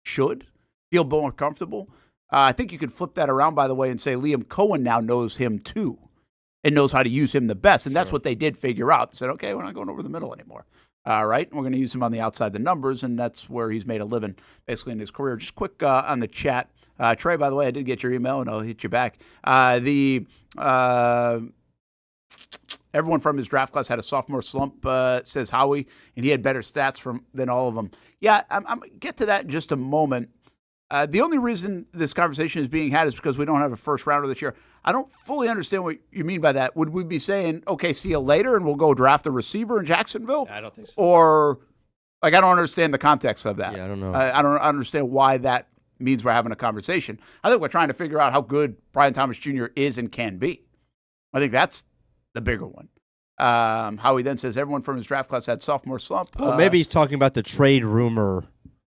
[SPEAKER 2] should feel more comfortable. I think you could flip that around, by the way, and say Liam Cohen now knows him too and knows how to use him the best. And that's what they did figure out. They said, okay, we're not going over the middle anymore. All right, we're going to use him on the outside the numbers, and that's where he's made a living basically in his career. Just quick on the chat. Trey, by the way, I did get your email, and I'll hit you back. Everyone from his draft class had a sophomore slump, says Howie, and he had better stats than all of them. Yeah, I'm going to get to that in just a moment. The only reason this conversation is being had is because we don't have a first rounder this year. I don't fully understand what you mean by that. Would we be saying, okay, see you later, and we'll go draft a receiver in Jacksonville?
[SPEAKER 3] I don't think so.
[SPEAKER 2] Or, I don't understand the context of that.
[SPEAKER 3] Yeah, I don't know.
[SPEAKER 2] I don't understand why that means we're having a conversation. I think we're trying to figure out how good Brian Thomas Jr. is and can be. I think that's the bigger one. Howie then says everyone from his draft class had sophomore slump.
[SPEAKER 3] Maybe he's talking about the trade rumor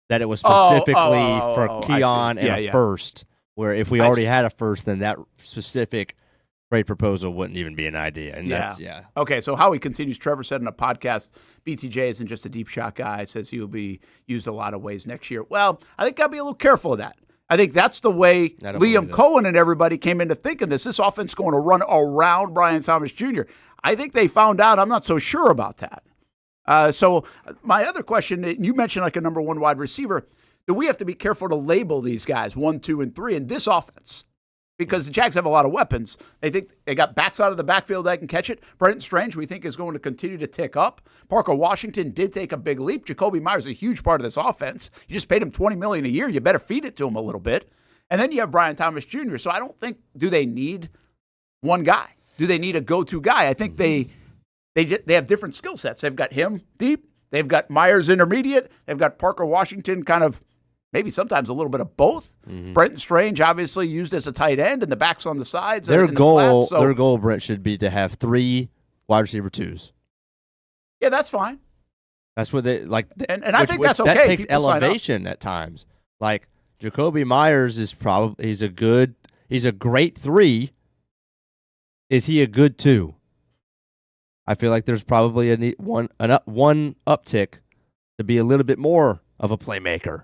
[SPEAKER 3] that it was specifically for Keon and a first, where if we already had a first, then that specific trade proposal wouldn't even be an idea. And that's,
[SPEAKER 2] Okay, so Howie continues. Trevor said in a podcast, BTJ isn't just a deep shot guy. Says he'll be used a lot of ways next year. Well, I think I'll be a little careful of that. I think that's the way Liam Cohen and everybody came into thinking this. This offense is going to run around Brian Thomas Jr. I think they found out. I'm not so sure about that. So my other question, you mentioned like a number one wide receiver. Do we have to be careful to label these guys 1, 2, and 3 in this offense? Because the Jags have a lot of weapons. They think they got backs out of the backfield that can catch it. Brenton Strange, we think, is going to continue to tick up. Parker Washington did take a big leap. Jacoby Myers is a huge part of this offense. You just paid him $20 million a year. You better feed it to him a little bit. And then you have Brian Thomas Jr. So I don't think, do they need one guy? Do they need a go-to guy? I think they have different skill sets. They've got him deep. They've got Myers intermediate. They've got Parker Washington kind of maybe sometimes a little bit of both. Brenton Strange obviously used as a tight end, and the backs on the sides.
[SPEAKER 3] Their goal, Brent, should be to have 3 wide receiver 2s.
[SPEAKER 2] Yeah, that's fine.
[SPEAKER 3] That's what they like.
[SPEAKER 2] And I think that's okay.
[SPEAKER 3] That takes
[SPEAKER 2] People
[SPEAKER 3] elevation at times. Like Jacoby Myers is he's a great 3. Is he a good 2? I feel like there's probably one uptick to be a little bit more of a playmaker.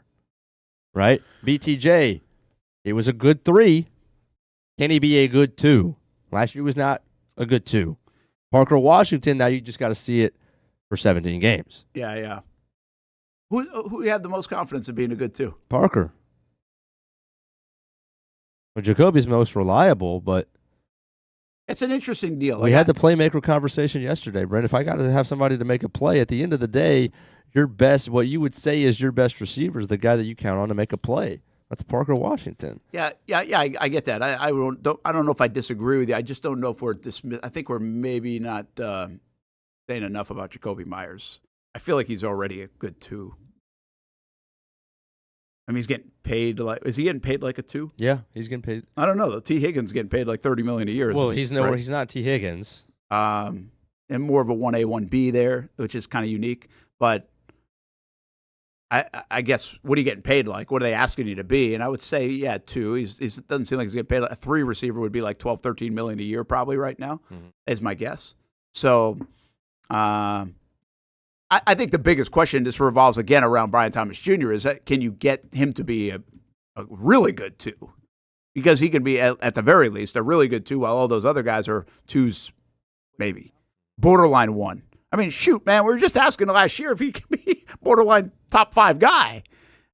[SPEAKER 3] Right? BTJ, it was a good 3. Can he be a good 2? Last year was not a good 2. Parker Washington, now you just got to see it for 17 games.
[SPEAKER 2] Yeah. Who you have the most confidence in being a good 2?
[SPEAKER 3] Parker. Well, Jacoby's most reliable, but
[SPEAKER 2] it's an interesting deal.
[SPEAKER 3] We had the playmaker conversation yesterday, Brent. If I got to have somebody to make a play, at the end of the day, what you would say is your best receiver is the guy that you count on to make a play. That's Parker Washington.
[SPEAKER 2] Yeah. I get that. I don't know if I disagree with you. I just don't know if we're I think we're maybe not saying enough about Jacoby Myers. I feel like he's already a good 2. I mean, he's getting paid is he getting paid like a 2?
[SPEAKER 3] Yeah, he's getting paid.
[SPEAKER 2] I don't know though. T. Higgins getting paid like $30 million a year.
[SPEAKER 3] Well, he's not T. Higgins.
[SPEAKER 2] And more of a 1A, 1B there, which is kind of unique. But I guess, what are you getting paid like? What are they asking you to be? And I would say, 2. He doesn't seem like he's getting paid. A 3 receiver would be like $12, $13 million a year probably right now, is my guess. So I think the biggest question, this revolves again around Brian Thomas Jr., is that can you get him to be a really good 2? Because he can be, at the very least, a really good 2 while all those other guys are 2s maybe. Borderline 1. I mean, shoot, man, we were just asking last year if he can be borderline top 5 guy.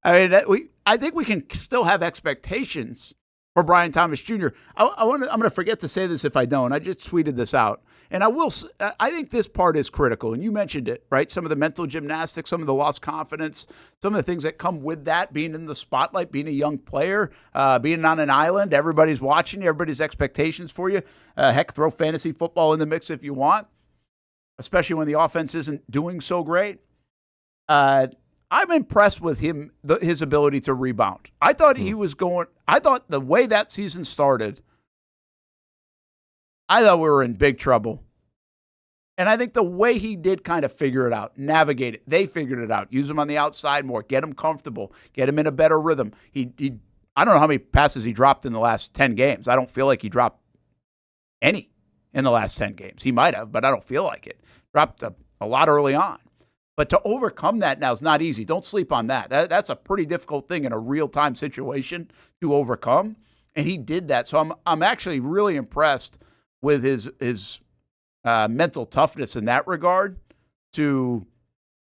[SPEAKER 2] I mean, I think we can still have expectations for Brian Thomas Jr. I'm going to forget to say this if I don't. I just tweeted this out. And I think this part is critical. And you mentioned it, right? Some of the mental gymnastics, some of the lost confidence, some of the things that come with that, being in the spotlight, being a young player, being on an island. Everybody's watching you, everybody's expectations for you. Heck, throw fantasy football in the mix if you want, especially when the offense isn't doing so great. I'm impressed with him, his ability to rebound. I thought the way that season started, I thought we were in big trouble. And I think the way he did kind of figure it out, navigate it, they figured it out, use him on the outside more, get him comfortable, get him in a better rhythm. I don't know how many passes he dropped in the last 10 games. I don't feel like he dropped any in the last 10 games. He might have, but I don't feel like it. Dropped a lot early on. But to overcome that now is not easy. Don't sleep on that. That's a pretty difficult thing in a real-time situation to overcome. And he did that. So I'm actually really impressed with his mental toughness in that regard to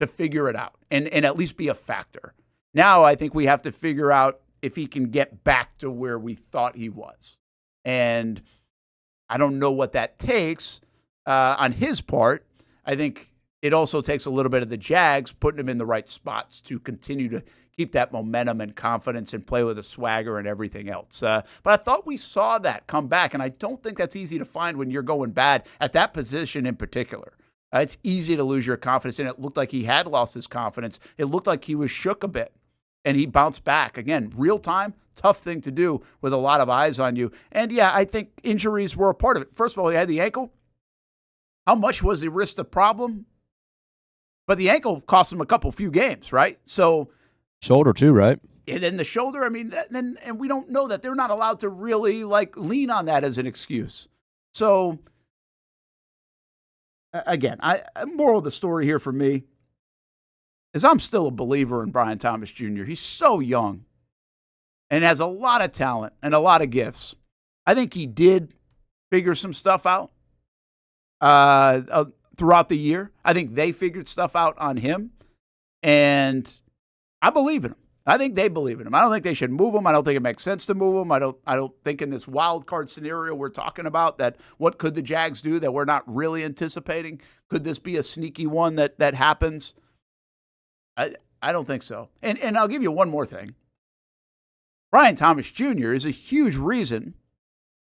[SPEAKER 2] figure it out and at least be a factor. Now I think we have to figure out if he can get back to where we thought he was. And I don't know what that takes on his part. I think it also takes a little bit of the Jags putting him in the right spots to continue to keep that momentum and confidence and play with a swagger and everything else. But I thought we saw that come back, and I don't think that's easy to find when you're going bad at that position in particular. It's easy to lose your confidence, and it looked like he had lost his confidence. It looked like he was shook a bit, and he bounced back. Again, real time, tough thing to do with a lot of eyes on you. And, yeah, I think injuries were a part of it. First of all, he had the ankle. How much was the wrist a problem? But the ankle cost him a few games, right? So
[SPEAKER 3] shoulder too, right?
[SPEAKER 2] And then the shoulder, I mean, and we don't know that. They're not allowed to really lean on that as an excuse. So, again, moral of the story here for me is I'm still a believer in Brian Thomas Jr. He's so young and has a lot of talent and a lot of gifts. I think he did figure some stuff out throughout the year. I think they figured stuff out on him, and I believe in him. I think they believe in him. I don't think they should move him. I don't think it makes sense to move him. I don't think in this wild card scenario we're talking about that what could the Jags do that we're not really anticipating? Could this be a sneaky one that happens? I don't think so. And I'll give you one more thing. Brian Thomas Jr. is a huge reason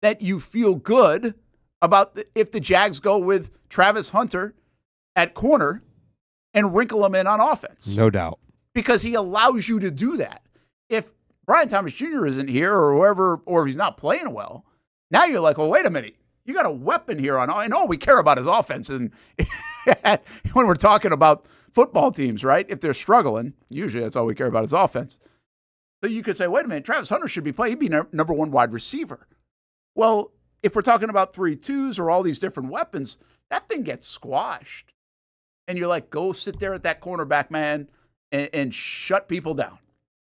[SPEAKER 2] that you feel good about if the Jags go with Travis Hunter at corner and wrinkle him in on offense.
[SPEAKER 3] No doubt.
[SPEAKER 2] Because he allows you to do that. If Brian Thomas Jr. isn't here or whoever, or if he's not playing well, now you're like, well, wait a minute. You got a weapon here and all we care about is offense. And when we're talking about football teams, right? If they're struggling, usually that's all we care about is offense. So you could say, wait a minute, Travis Hunter should be playing. He'd be number one wide receiver. Well, if we're talking about 3-2s or all these different weapons, that thing gets squashed. And you're like, go sit there at that cornerback, man, and shut people down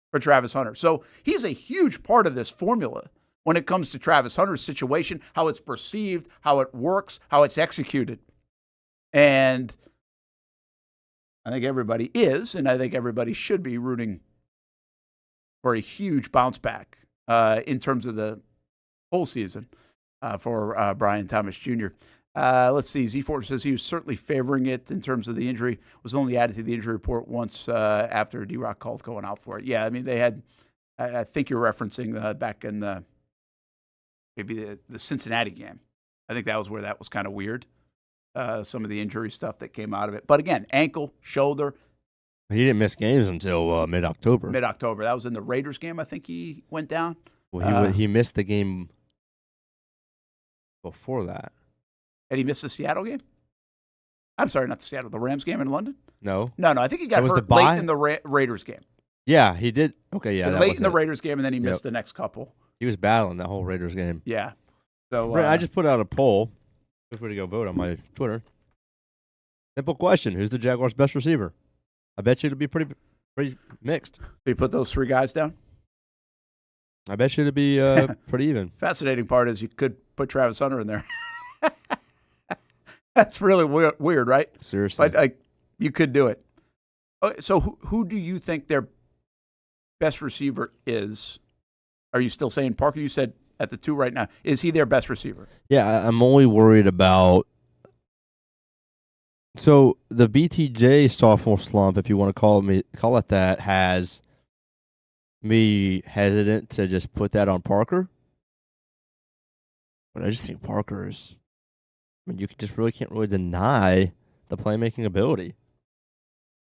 [SPEAKER 2] for Travis Hunter. So he's a huge part of this formula when it comes to Travis Hunter's situation, how it's perceived, how it works, how it's executed. And I think everybody is, and I think everybody should be rooting for a huge bounce back in terms of the whole season for Brian Thomas Jr. Let's see. Z4 says he was certainly favoring it in terms of the injury. Was only added to the injury report once after D-Rock called going out for it. Yeah, I mean, they had, I think you're referencing back in maybe the Cincinnati game. I think that was where that was kind of weird. Some of the injury stuff that came out of it. But again, ankle, shoulder.
[SPEAKER 3] He didn't miss games until mid-October.
[SPEAKER 2] Mid-October. That was in the Raiders game, I think he went down.
[SPEAKER 3] Well, he missed the game before that.
[SPEAKER 2] Had he missed the Seattle game? I'm sorry, not the Seattle, the Rams game in London?
[SPEAKER 3] No.
[SPEAKER 2] No, I think he got hurt late in the Raiders game.
[SPEAKER 3] Yeah, he did. Okay, yeah.
[SPEAKER 2] Late in the Raiders game, and then he missed the next couple.
[SPEAKER 3] He was battling that whole Raiders game.
[SPEAKER 2] Yeah. So
[SPEAKER 3] Brent, I just put out a poll. Feel free to go vote on my Twitter. Simple question. Who's the Jaguars' best receiver? I bet you it'll be pretty mixed.
[SPEAKER 2] So you put those three guys down?
[SPEAKER 3] I bet you it'll be pretty even.
[SPEAKER 2] Fascinating part is you could put Travis Hunter in there. That's really weird, right?
[SPEAKER 3] Seriously.
[SPEAKER 2] But you could do it. Okay, so who do you think their best receiver is? Are you still saying Parker? You said at the 2 right now. Is he their best receiver?
[SPEAKER 3] Yeah, I'm only worried about. So the BTJ sophomore slump, if you want to call it that, has me hesitant to just put that on Parker. But I just think Parker is. I mean, you can't really deny the playmaking ability.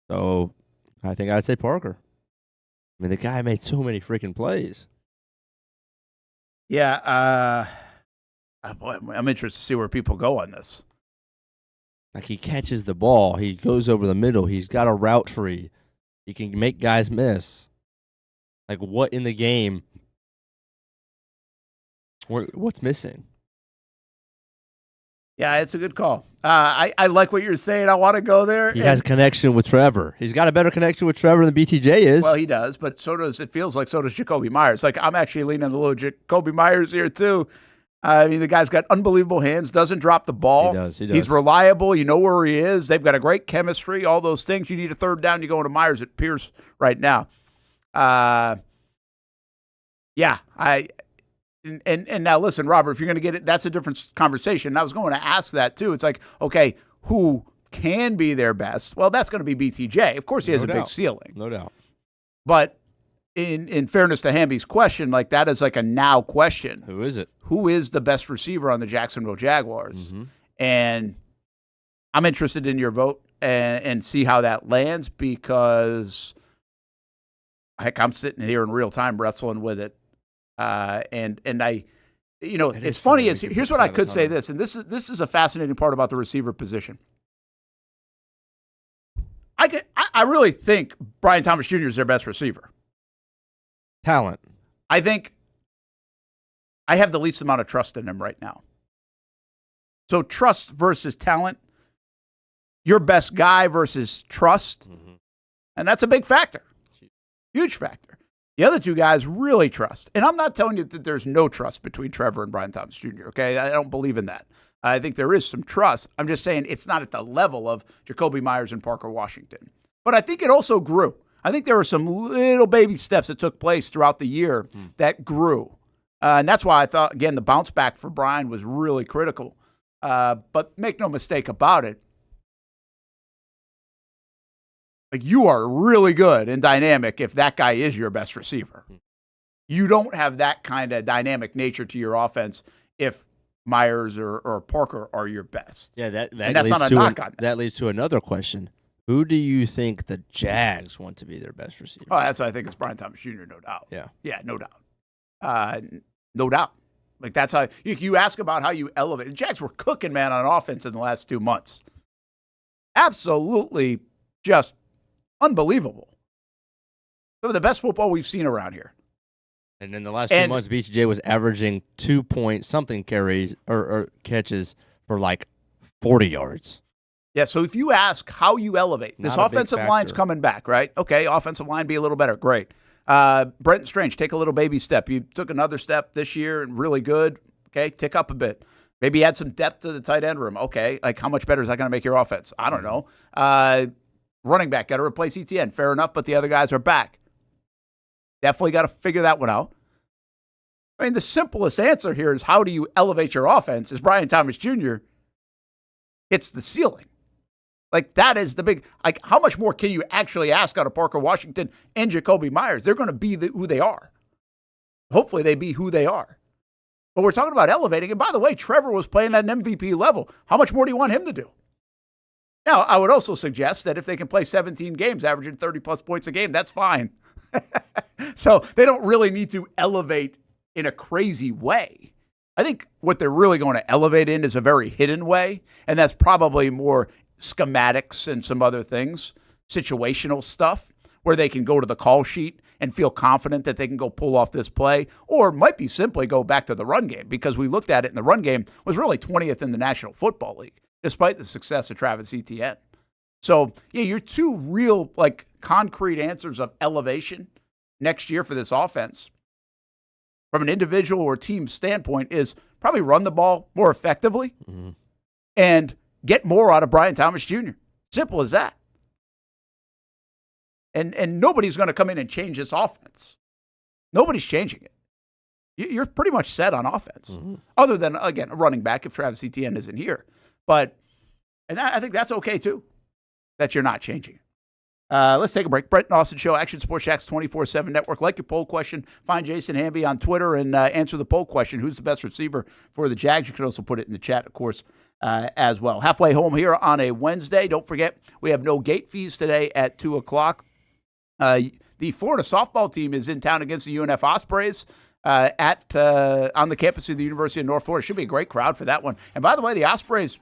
[SPEAKER 3] So I think I'd say Parker. I mean, the guy made so many freaking plays.
[SPEAKER 2] Yeah, I'm interested to see where people go on this.
[SPEAKER 3] Like, he catches the ball. He goes over the middle. He's got a route tree. He can make guys miss. Like, what in the game? What's missing?
[SPEAKER 2] Yeah, it's a good call. I like what you're saying. I want to go there.
[SPEAKER 3] He has a connection with Trevor. He's got a better connection with Trevor than BTJ is.
[SPEAKER 2] Well, he does, but it feels like so does Jacoby Myers. Like, I'm actually leaning a little Jacoby Myers here, too. I mean, the guy's got unbelievable hands, doesn't drop the ball.
[SPEAKER 3] He does.
[SPEAKER 2] He's reliable. You know where he is. They've got a great chemistry, all those things. You need a third down, you go into Myers at Pierce right now. Yeah, And now, listen, Robert, if you're going to get it, that's a different conversation. And I was going to ask that, too. It's like, okay, who can be their best? Well, that's going to be BTJ. Of course, he has a big ceiling.
[SPEAKER 3] No doubt.
[SPEAKER 2] But in fairness to Hamby's question, like, that is like a now question.
[SPEAKER 3] Who is it?
[SPEAKER 2] Who is the best receiver on the Jacksonville Jaguars?
[SPEAKER 3] Mm-hmm.
[SPEAKER 2] And I'm interested in your vote and see how that lands because, heck, I'm sitting here in real time wrestling with it. And I, it's funny is here's what I could say this, and this is a fascinating part about the receiver position. I really think Brian Thomas Jr. is their best receiver.
[SPEAKER 3] Talent.
[SPEAKER 2] I think I have the least amount of trust in him right now. So trust versus talent, your best guy versus trust, and that's a big factor, huge factor. The other two guys really trust. And I'm not telling you that there's no trust between Trevor and Brian Thomas Jr., okay? I don't believe in that. I think there is some trust. I'm just saying it's not at the level of Jacoby Myers and Parker Washington. But I think it also grew. I think there were some little baby steps that took place throughout the year that grew. And that's why I thought, again, the bounce back for Brian was really critical. But make no mistake about it. Like, you are really good and dynamic if that guy is your best receiver. You don't have that kind of dynamic nature to your offense if Myers or Parker are your best.
[SPEAKER 3] Yeah,
[SPEAKER 2] that's
[SPEAKER 3] leads
[SPEAKER 2] not a
[SPEAKER 3] to
[SPEAKER 2] knock on that.
[SPEAKER 3] That leads to another question. Who do you think the Jags want to be their best receiver?
[SPEAKER 2] Oh, that's what I think. It's Brian Thomas Jr., no doubt. Yeah, no doubt. No doubt. Like, that's how you ask about how you elevate. The Jags were cooking, man, on offense in the last 2 months. Absolutely just unbelievable. Some of the best football we've seen around here.
[SPEAKER 3] And in the last 2 months, BTJ was averaging 2-point-something carries or catches for like 40 yards.
[SPEAKER 2] Yeah, so if you ask how you elevate, this offensive line's coming back, right? Okay, offensive line be a little better. Great. Brent Strange, take a little baby step. You took another step this year and really good. Okay, tick up a bit. Maybe add some depth to the tight end room. Okay, like how much better is that going to make your offense? I don't know. Running back, got to replace Etienne. Fair enough, but the other guys are back. Definitely got to figure that one out. I mean, the simplest answer here is how do you elevate your offense is Brian Thomas Jr. hits the ceiling. Like, that is the big, like, how much more can you actually ask out of Parker Washington and Jacoby Myers? They're going to be who they are. Hopefully they be who they are. But we're talking about elevating. And by the way, Trevor was playing at an MVP level. How much more do you want him to do? Now, I would also suggest that if they can play 17 games, averaging 30-plus points a game, that's fine. So they don't really need to elevate in a crazy way. I think what they're really going to elevate in is a very hidden way, and that's probably more schematics and some other things, situational stuff, where they can go to the call sheet and feel confident that they can go pull off this play, or might be simply go back to the run game, because we looked at it, and the run game was really 20th in the National Football League, despite the success of Travis Etienne. So, yeah, your two real, like, concrete answers of elevation next year for this offense, from an individual or team standpoint, is probably run the ball more effectively and get more out of Brian Thomas Jr. Simple as that. And nobody's going to come in and change this offense. Nobody's changing it. You're pretty much set on offense, other than, again, a running back if Travis Etienne isn't here. But I think that's okay, too, that you're not changing it. Let's take a break. Brent and Austen Show, Action Sports Jax 24/7 Network. Like your poll question, find Jason Hamby on Twitter and answer the poll question. Who's the best receiver for the Jags? You can also put it in the chat, of course, as well. Halfway home here on a Wednesday. Don't forget, we have no gate fees today at 2 o'clock. The Florida softball team is in town against the UNF Ospreys on the campus of the University of North Florida. Should be a great crowd for that one. And by the way, the Ospreys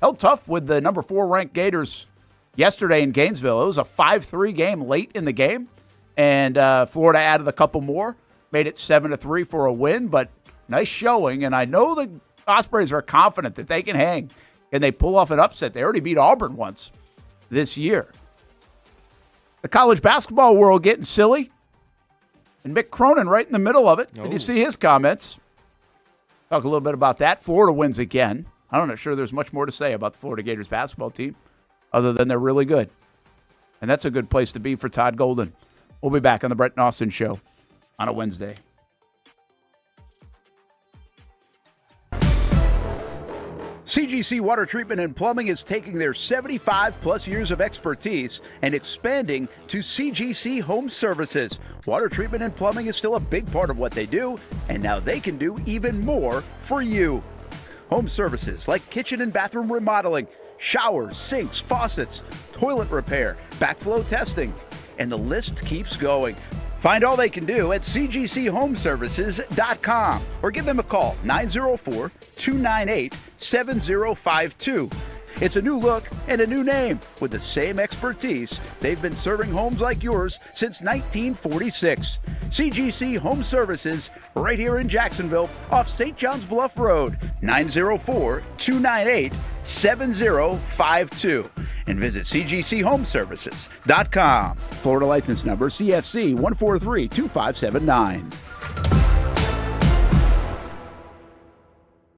[SPEAKER 2] held tough with the number 4 ranked Gators yesterday in Gainesville. It was a 5-3 game late in the game, and Florida added a couple more, made it 7-3 for a win, but nice showing. And I know the Ospreys are confident that they can hang, and they pull off an upset. They already beat Auburn once this year. The college basketball world getting silly, and Mick Cronin right in the middle of it. Did you see his comments? Talk a little bit about that. Florida wins again. I'm not sure there's much more to say about the Florida Gators basketball team, other than they're really good. And that's a good place to be for Todd Golden. We'll be back on the Brent and Austen Show on a Wednesday. CGC Water Treatment and Plumbing is taking their 75-plus years of expertise and expanding to CGC Home Services. Water treatment and plumbing is still a big part of what they do, and now they can do even more for you. Home services like kitchen and bathroom remodeling, showers, sinks, faucets, toilet repair, backflow testing, and the list keeps going. Find all they can do at cgchomeservices.com or give them a call, 904-298-7052. It's a new look and a new name with the same expertise. They've been serving homes like yours since 1946. CGC Home Services, right here in Jacksonville off St. John's Bluff Road, 904-298-7052. And visit cgchomeservices.com. Florida license number CFC 1432579.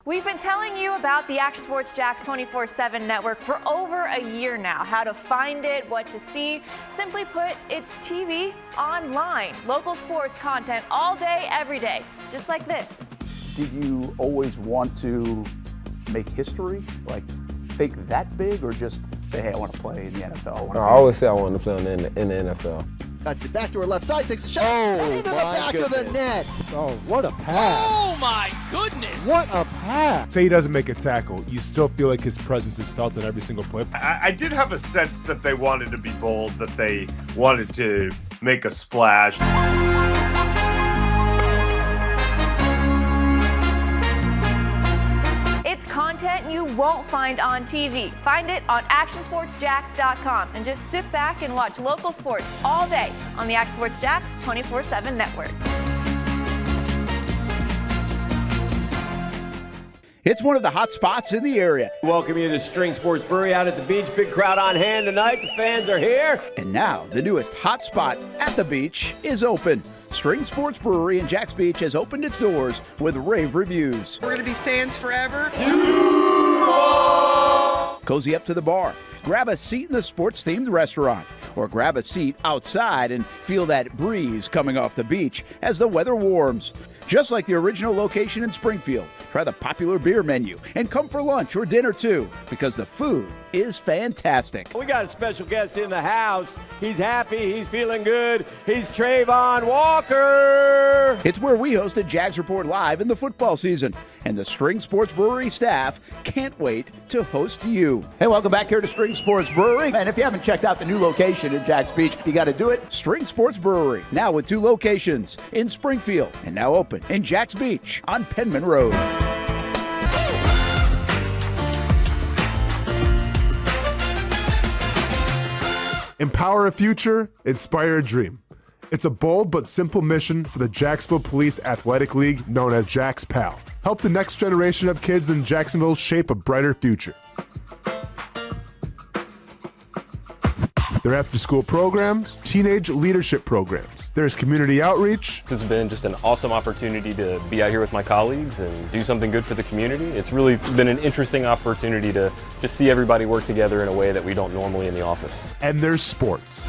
[SPEAKER 6] We've been telling you about the Action Sports Jax 24/7 network for over a year now. How to find it, what to see. Simply put, it's TV online. Local sports content all day, every day, just like this.
[SPEAKER 2] Did you always want to make history? Like, think that big, or just say, hey, I want to play in the NFL?
[SPEAKER 19] I always say I wanted to play in the NFL.
[SPEAKER 8] Cuts it back to her left side, takes a shot, and into the back of the net.
[SPEAKER 4] Oh, what a pass.
[SPEAKER 23] Oh, my goodness.
[SPEAKER 4] What a pass. Say he doesn't make a tackle, you still feel like his presence is felt in every single play.
[SPEAKER 24] I did have a sense that they wanted to be bold, that they wanted to make a splash.
[SPEAKER 6] It's content you won't find on TV. Find it on actionsportsjax.com and just sit back and watch local sports all day on the Action Sports Jax 24/7 network.
[SPEAKER 2] It's one of the hot spots in the area.
[SPEAKER 25] Welcome you to String Sports Brewery out at the beach. Big crowd on hand tonight. The fans are here.
[SPEAKER 2] And now the newest hot spot at the beach is open. String Sports Brewery in Jax Beach has opened its doors with rave reviews.
[SPEAKER 26] We're going to be fans forever.
[SPEAKER 2] Cozy up to the bar, grab a seat in the sports-themed restaurant, or grab a seat outside and feel that breeze coming off the beach as the weather warms. Just like the original location in Springfield, try the popular beer menu and come for lunch or dinner too, because the food is fantastic.
[SPEAKER 25] We got a special guest in the house. He's happy. He's feeling good. He's Trayvon Walker.
[SPEAKER 2] It's where we hosted Jags Report Live in the football season, and the String Sports Brewery staff can't wait to host you. Hey, welcome back here to String Sports Brewery. And if you haven't checked out the new location in Jax Beach, you got to do it. String Sports Brewery, now with 2 locations in Springfield and now open in Jax Beach on Penman Road.
[SPEAKER 4] Empower a future, inspire a dream. It's a bold but simple mission for the Jacksonville Police Athletic League known as Jax PAL. Help the next generation of kids in Jacksonville shape a brighter future. Their after-school programs, teenage leadership programs. There's community outreach.
[SPEAKER 27] This has been just an awesome opportunity to be out here with my colleagues and do something good for the community. It's really been an interesting opportunity to just see everybody work together in a way that we don't normally in the office.
[SPEAKER 4] And there's sports.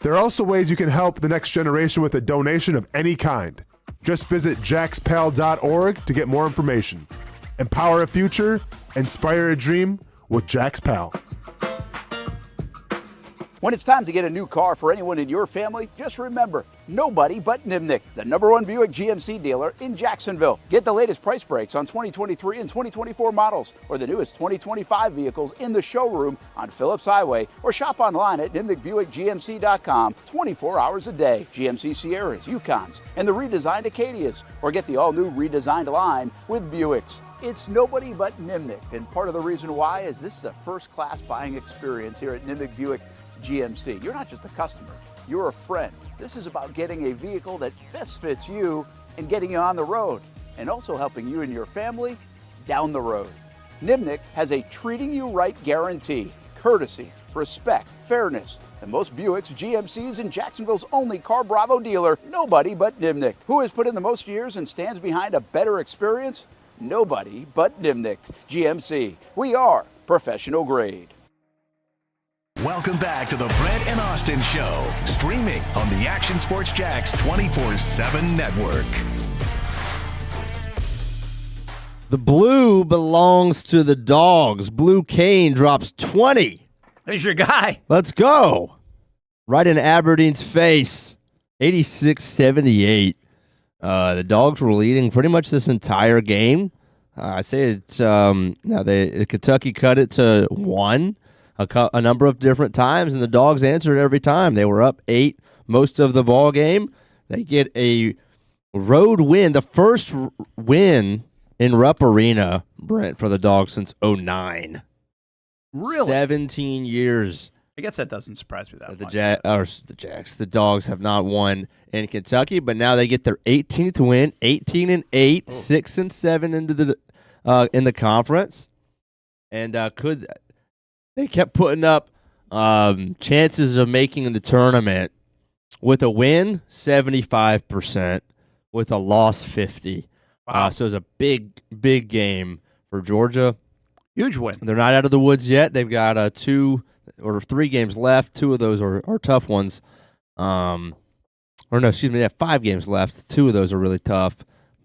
[SPEAKER 4] There are also ways you can help the next generation with a donation of any kind. Just visit jaxpal.org to get more information. Empower a future, inspire a dream with Jax PAL.
[SPEAKER 2] When it's time to get a new car for anyone in your family, just remember, nobody but Nimnick, the #1 Buick GMC dealer in Jacksonville. Get the latest price breaks on 2023 and 2024 models, or the newest 2025 vehicles in the showroom on Phillips Highway, or shop online at nimnickbuickgmc.com 24 hours a day. GMC Sierras, Yukons, and the redesigned Acadias, or get the all-new redesigned line with Buicks. It's nobody but Nimnick, and part of the reason why is this is a first-class buying experience here at Nimnick Buick GMC. You're not just a customer, you're a friend. This is about getting a vehicle that best fits you and getting you on the road, and also helping you and your family down the road. Nimnick has a treating you right guarantee, courtesy, respect, fairness, and most Buicks, GMCs, and Jacksonville's only Car Bravo dealer, nobody but Nimnick. Who has put in the most years and stands behind a better experience? Nobody but Nimnick GMC. We are professional grade.
[SPEAKER 1] Welcome back to the Brent and Austen Show, streaming on the Action Sports Jax 24/7 network.
[SPEAKER 3] The blue belongs to the Dogs. Blue Kane drops 20.
[SPEAKER 2] There's your guy.
[SPEAKER 3] Let's go. Right in Aberdeen's face. 86-78. The Dogs were leading pretty much this entire game. I say it's Kentucky cut it to 1 a number of different times, and the Dogs answered every time. They were up 8 most of the ball game. They get a road win, the first win in Rupp Arena, Brent, for the Dogs since 2009.
[SPEAKER 2] Really?
[SPEAKER 3] 17 years.
[SPEAKER 2] I guess that doesn't surprise me that much.
[SPEAKER 3] The Dogs have not won in Kentucky, but now they get their 18th win, 18-8, 6-7 into the in the conference, and they kept putting up chances of making the tournament. With a win, 75%. With a loss, 50%.
[SPEAKER 2] Wow.
[SPEAKER 3] So it's a big game for Georgia.
[SPEAKER 2] Huge win.
[SPEAKER 3] They're not out of the woods yet. They've got 2 or 3 games left. 2 of those are tough ones. They have 5 games left. 2 of those are really tough,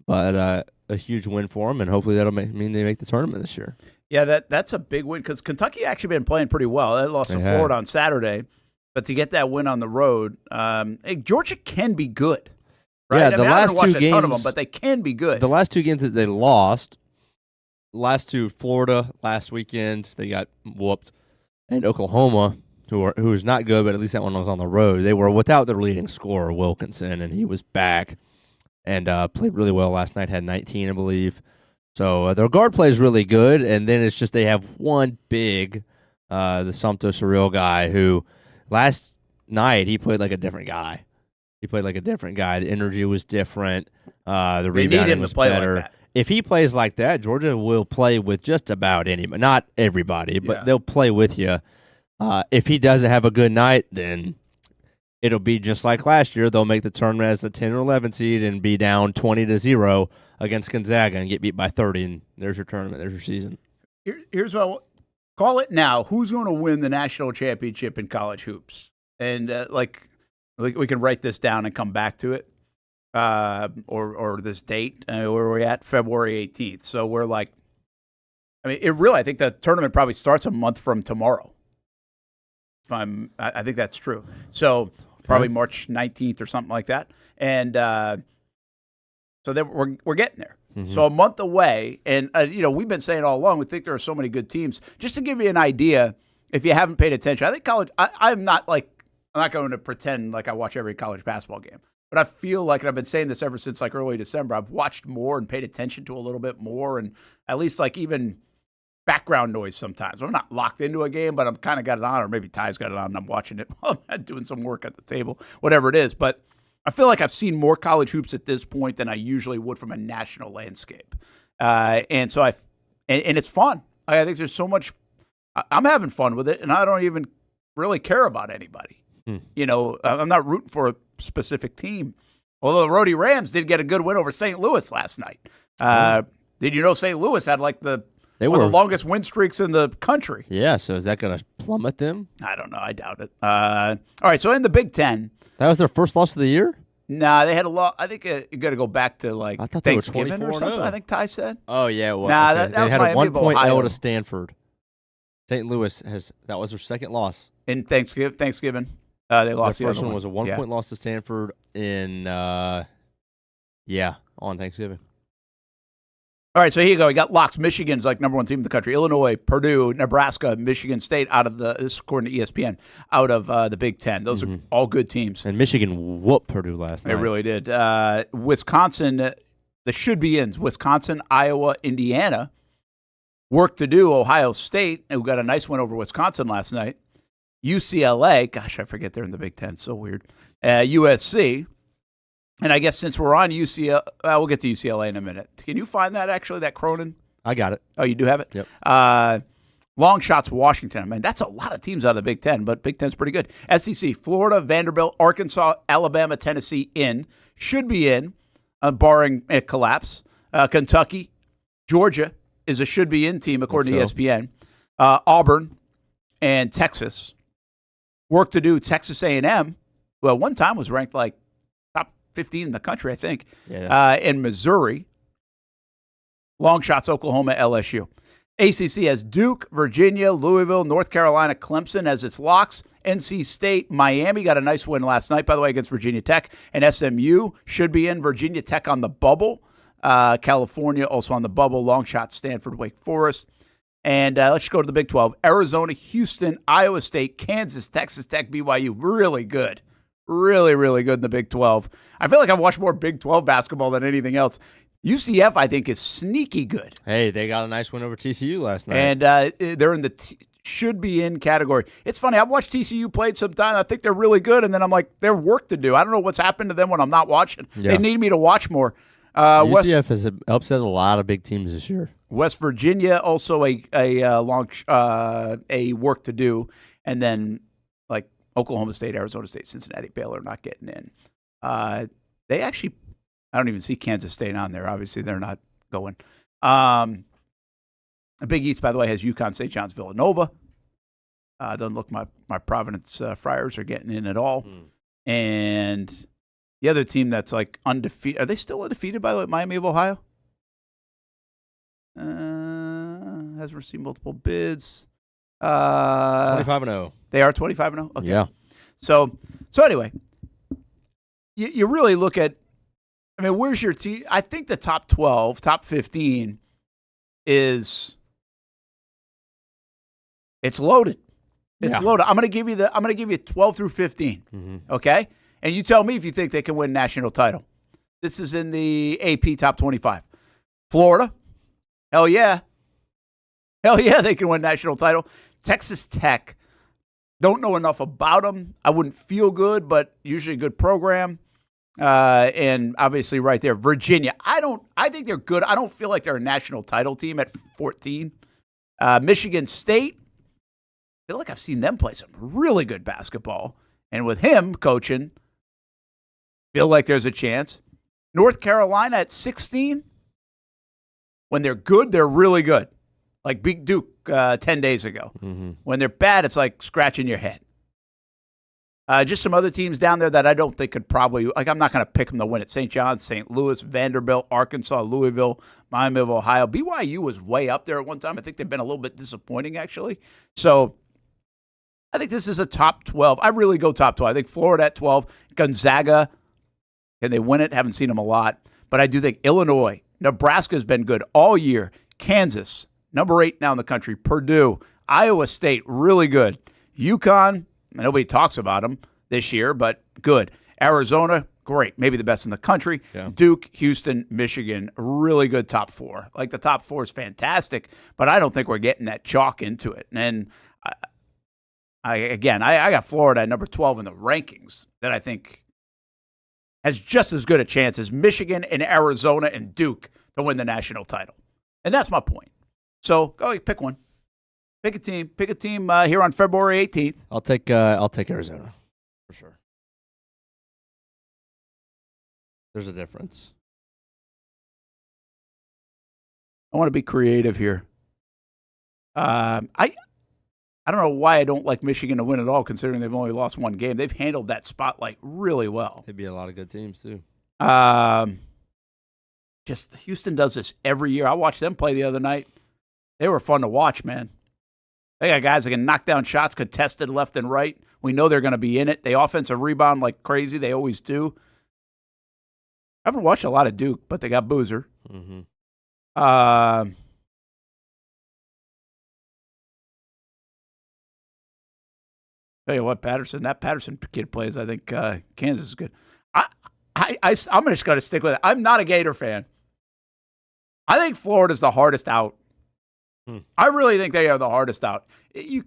[SPEAKER 3] but a huge win for them, and hopefully that'll mean they make the tournament this year.
[SPEAKER 2] Yeah, that's a big win because Kentucky actually been playing pretty well. They lost to Florida on Saturday, but to get that win on the road, Georgia can be good. Right?
[SPEAKER 3] Yeah,
[SPEAKER 2] I haven't watched a ton of them, but they can be good.
[SPEAKER 3] The last 2 games that they lost, last to Florida last weekend, they got whooped, and Oklahoma, who's not good, but at least that one was on the road. They were without their leading scorer, Wilkinson, and he was back and played really well last night, had 19, I believe. So their guard play is really good, and then it's just they have one big, the Sumpto Surreal guy, who last night he played like a different guy. The energy was different. The rebounding was better.
[SPEAKER 2] Like that.
[SPEAKER 3] If he plays like that, Georgia will play with just about anybody. Not everybody, but they'll play with you. If he doesn't have a good night, then it'll be just like last year. They'll make the tournament as a 10 or 11 seed and be down 20-0 against Gonzaga and get beat by 30, and there's your tournament. There's your season.
[SPEAKER 2] Here's what call it now. Who's going to win the national championship in college hoops? And we can write this down and come back to it, or this date where we're at, February 18th. So we're like, I think the tournament probably starts a month from tomorrow. I think that's true. So probably March 19th or something like that, and so then we're getting there. Mm-hmm. So a month away, and we've been saying all along we think there are so many good teams. Just to give you an idea, if you haven't paid attention, I think college. I'm not going to pretend like I watch every college basketball game, but I feel like, and I've been saying this ever since like early December, I've watched more and paid attention to a little bit more, and at least like even background noise sometimes. I'm not locked into a game, but I'm kind of got it on, or maybe Ty's got it on and I'm watching it while I'm doing some work at the table, whatever it is. But I feel like I've seen more college hoops at this point than I usually would from a national landscape. And so and it's fun. I think there's so much, I'm having fun with it, and I don't even really care about anybody. I'm not rooting for a specific team. Although the Rhody Rams did get a good win over St. Louis last night. Did you know St. Louis had like one of the longest win streaks in the country?
[SPEAKER 3] Yeah, so is that going to plummet them?
[SPEAKER 2] I don't know. I doubt it. All right, so in the Big Ten.
[SPEAKER 3] That was their first loss of the year?
[SPEAKER 2] Nah, they had a lot. I think you got to go back to like Thanksgiving or something, I think Ty said.
[SPEAKER 3] Oh, yeah. Well,
[SPEAKER 2] nah,
[SPEAKER 3] okay.
[SPEAKER 2] that was
[SPEAKER 3] had
[SPEAKER 2] Miami
[SPEAKER 3] a 1-point
[SPEAKER 2] Ohio.
[SPEAKER 3] L to Stanford. St. Louis that was their second loss.
[SPEAKER 2] In Thanksgiving. They lost
[SPEAKER 3] the first one.
[SPEAKER 2] Was
[SPEAKER 3] a 1-point loss to Stanford on Thanksgiving.
[SPEAKER 2] All right, so here you go. We got locks. Michigan's like number 1 team in the country. Illinois, Purdue, Nebraska, Michigan State out of this according to ESPN, out of the Big Ten. Those are all good teams.
[SPEAKER 3] And Michigan whooped Purdue last night.
[SPEAKER 2] They really did. Wisconsin, the should-be-ins, Wisconsin, Iowa, Indiana. Work to do, Ohio State, who got a nice win over Wisconsin last night. UCLA, gosh, I forget they're in the Big Ten. So weird. USC. And I guess since we're on UCLA, we'll get to UCLA in a minute. Can you find that, actually, that Cronin?
[SPEAKER 3] I got it.
[SPEAKER 2] Oh, you do have it?
[SPEAKER 3] Yep.
[SPEAKER 2] Long shots, Washington. I mean, that's a lot of teams out of the Big Ten, but Big Ten's pretty good. SEC, Florida, Vanderbilt, Arkansas, Alabama, Tennessee should be in, barring a collapse. Kentucky, Georgia is a should-be-in team, according to ESPN. Auburn and Texas. Work to do, Texas A&M, who at one time was ranked like top 15 in the country, I think.
[SPEAKER 3] Yeah.
[SPEAKER 2] In Missouri. Long shots, Oklahoma, LSU. ACC has Duke, Virginia, Louisville, North Carolina, Clemson as its locks. NC State, Miami got a nice win last night, by the way, against Virginia Tech. And SMU should be in. Virginia Tech on the bubble. California also on the bubble. Long shot, Stanford, Wake Forest. And let's go to the Big 12. Arizona, Houston, Iowa State, Kansas, Texas Tech, BYU. Really good. Really, really good in the Big 12. I feel like I've watched more Big 12 basketball than anything else. UCF, I think, is sneaky good.
[SPEAKER 3] Hey, they got a nice win over TCU last night.
[SPEAKER 2] And they're in the should be in category. It's funny. I've watched TCU play sometime. I think they're really good. And then I'm like, they have work to do. I don't know what's happened to them when I'm not watching. Yeah. They need me to watch more.
[SPEAKER 3] UCF has upset a lot of big teams this year.
[SPEAKER 2] West Virginia, also a work to do. And then like Oklahoma State, Arizona State, Cincinnati, Baylor not getting in. They actually, I don't even see Kansas State on there. Obviously, they're not going. The Big East, by the way, has UConn, St. John's, Villanova. Doesn't look my Providence Friars are getting in at all. And the other team that's like undefeated, are they still undefeated, by the way, Miami of Ohio? Has received multiple bids.
[SPEAKER 3] 25-0.
[SPEAKER 2] They are 25-0? Okay.
[SPEAKER 3] Yeah.
[SPEAKER 2] So anyway, you really look at, I mean, where's your team? I think the top 12, top 15 is, it's loaded. It's loaded. I'm going to give you 12 through 15.
[SPEAKER 3] Mm-hmm.
[SPEAKER 2] Okay? And you tell me if you think they can win national title. This is in the AP top 25. Florida, hell yeah. Hell yeah, they can win national title. Texas Tech, don't know enough about them. I wouldn't feel good, but usually a good program. And obviously right there, Virginia. I think they're good. I don't feel like they're a national title team at 14. Michigan State, I feel like I've seen them play some really good basketball. And with him coaching, feel like there's a chance. North Carolina at 16. When they're good, they're really good. Like Big Duke 10 days ago.
[SPEAKER 3] Mm-hmm.
[SPEAKER 2] When they're bad, it's like scratching your head. Just some other teams down there that I don't think could probably, like I'm not going to pick them to win it. St. John's, St. Louis, Vanderbilt, Arkansas, Louisville, Miami of Ohio. BYU was way up there at one time. I think they've been a little bit disappointing, actually. So I think this is a top 12. I really go top 12. I think Florida at 12. Gonzaga, can they win it? Haven't seen them a lot. But I do think Illinois, Nebraska's been good all year. Kansas, number 8 now in the country. Purdue, Iowa State, really good. UConn, nobody talks about them this year, but good. Arizona, great. Maybe the best in the country.
[SPEAKER 3] Yeah.
[SPEAKER 2] Duke, Houston, Michigan, really good top 4. Like the top 4 is fantastic, but I don't think we're getting that chalk into it. And I got Florida at number 12 in the rankings that I think has just as good a chance as Michigan and Arizona and Duke to win the national title. And that's my point. So go pick one. Pick a team. Pick a team here on February 18th.
[SPEAKER 3] I'll take Arizona for sure. There's a difference.
[SPEAKER 2] I want to be creative here. I don't know why I don't like Michigan to win at all, considering they've only lost one game. They've handled that spotlight really well.
[SPEAKER 3] There'd be a lot of good teams too.
[SPEAKER 2] Just Houston does this every year. I watched them play the other night. They were fun to watch, man. They got guys that can knock down shots, contested left and right. We know they're going to be in it. They offensive rebound like crazy. They always do. I haven't watched a lot of Duke, but they got Boozer.
[SPEAKER 3] Mm-hmm.
[SPEAKER 2] Tell you what, that Patterson kid plays. I think Kansas is good. I'm just going to stick with it. I'm not a Gator fan. I think Florida's the hardest out. I really think they are the hardest out. You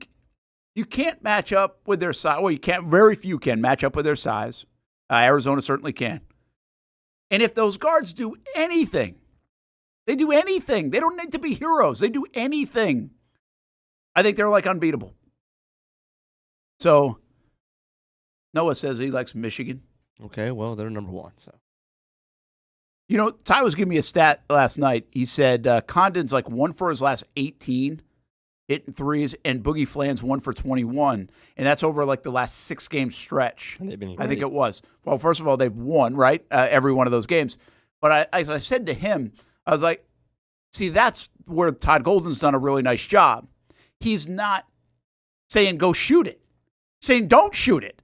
[SPEAKER 2] can't match up with their size. Well, you can't. Very few can match up with their size. Arizona certainly can. And if those guards do anything, they do anything. They don't need to be heroes. They do anything. I think they're like unbeatable. So Noah says he likes Michigan.
[SPEAKER 3] Okay, well, they're number 1. So,
[SPEAKER 2] you know, Ty was giving me a stat last night. He said Condon's like 1 for his last 18 hitting threes, and Boogie Flan's 1 for 21, and that's over like the last 6-game stretch.
[SPEAKER 3] And they've been great.
[SPEAKER 2] I think it was. Well, first of all, they've won, right, every one of those games. But I said to him, I was like, see, that's where Todd Golden's done a really nice job. He's not saying go shoot it. Saying don't shoot it.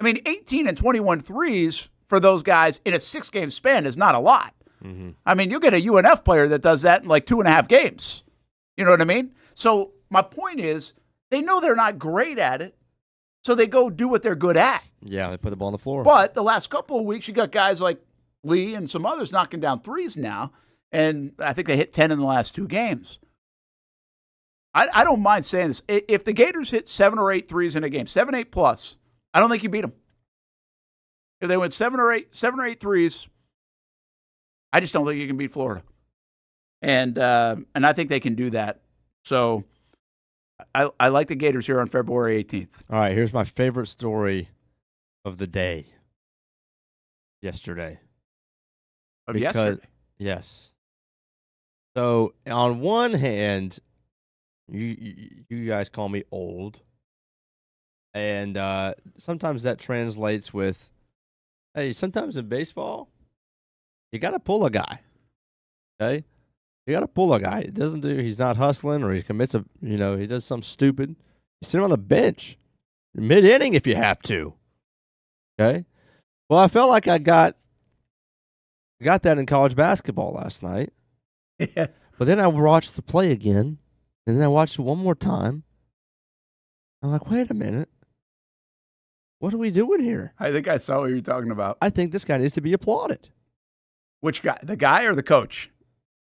[SPEAKER 2] I mean, 18 and 21 threes for those guys in a 6-game span is not a lot.
[SPEAKER 3] Mm-hmm.
[SPEAKER 2] I mean, you'll get a UNF player that does that in like 2.5 games. You know what I mean? So my point is, they know they're not great at it. So they go do what they're good at.
[SPEAKER 3] Yeah, they put the ball on the floor.
[SPEAKER 2] But the last couple of weeks, you got guys like Lee and some others knocking down threes now. And I think they hit 10 in the last 2 games. I don't mind saying this. If the Gators hit 7 or 8 threes in a game, 7, 8 plus, I don't think you beat them. If they went 7 or 8 threes, I just don't think you can beat Florida. And I think they can do that. So I like the Gators here on February 18th.
[SPEAKER 3] All right, here's my favorite story of the day. Yesterday.
[SPEAKER 2] Yesterday?
[SPEAKER 3] Yes. So on one hand, you guys call me old, and sometimes that translates with, hey, sometimes in baseball, you got to pull a guy. Okay, you got to pull a guy. He's not hustling, or he commits he does something stupid. You sit him on the bench, mid-inning if you have to. Okay. Well, I felt like I got that in college basketball last night.
[SPEAKER 2] Yeah.
[SPEAKER 3] But then I watched the play again. And then I watched it one more time. I'm like, wait a minute. What are we doing here?
[SPEAKER 2] I think I saw what you're talking about.
[SPEAKER 3] I think this guy needs to be applauded.
[SPEAKER 2] Which guy? The guy or the coach?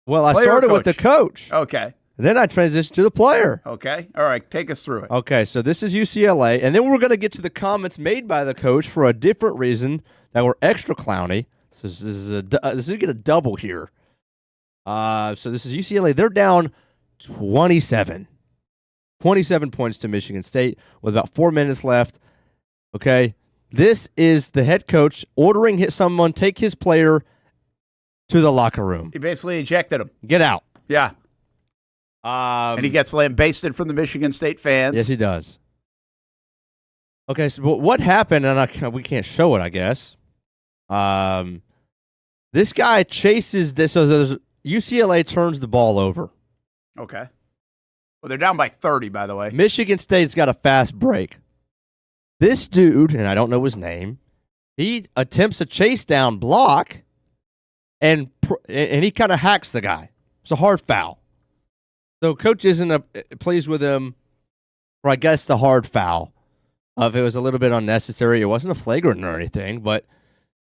[SPEAKER 3] Well, I started with the coach.
[SPEAKER 2] Okay.
[SPEAKER 3] Then I transitioned to the player.
[SPEAKER 2] Okay. All right. Take us through it.
[SPEAKER 3] Okay. So this is UCLA. And then we're going to get to the comments made by the coach for a different reason that were extra clowny. This is going to double here. So this is UCLA. They're down 27 points to Michigan State with about 4 minutes left. Okay. This is the head coach ordering someone take his player to the locker room.
[SPEAKER 2] He basically ejected him.
[SPEAKER 3] Get out.
[SPEAKER 2] Yeah. And he gets lambasted from the Michigan State fans.
[SPEAKER 3] Yes, he does. Okay, so what happened, and we can't show it, I guess. This guy chases this. So UCLA turns the ball over.
[SPEAKER 2] Okay. Well, they're down by 30, by the way.
[SPEAKER 3] Michigan State's got a fast break. This dude, and I don't know his name, he attempts a chase down block, and he kind of hacks the guy. It's a hard foul. So coach isn't pleased with him for, I guess, the hard foul. It was a little bit unnecessary. It wasn't a flagrant or anything, but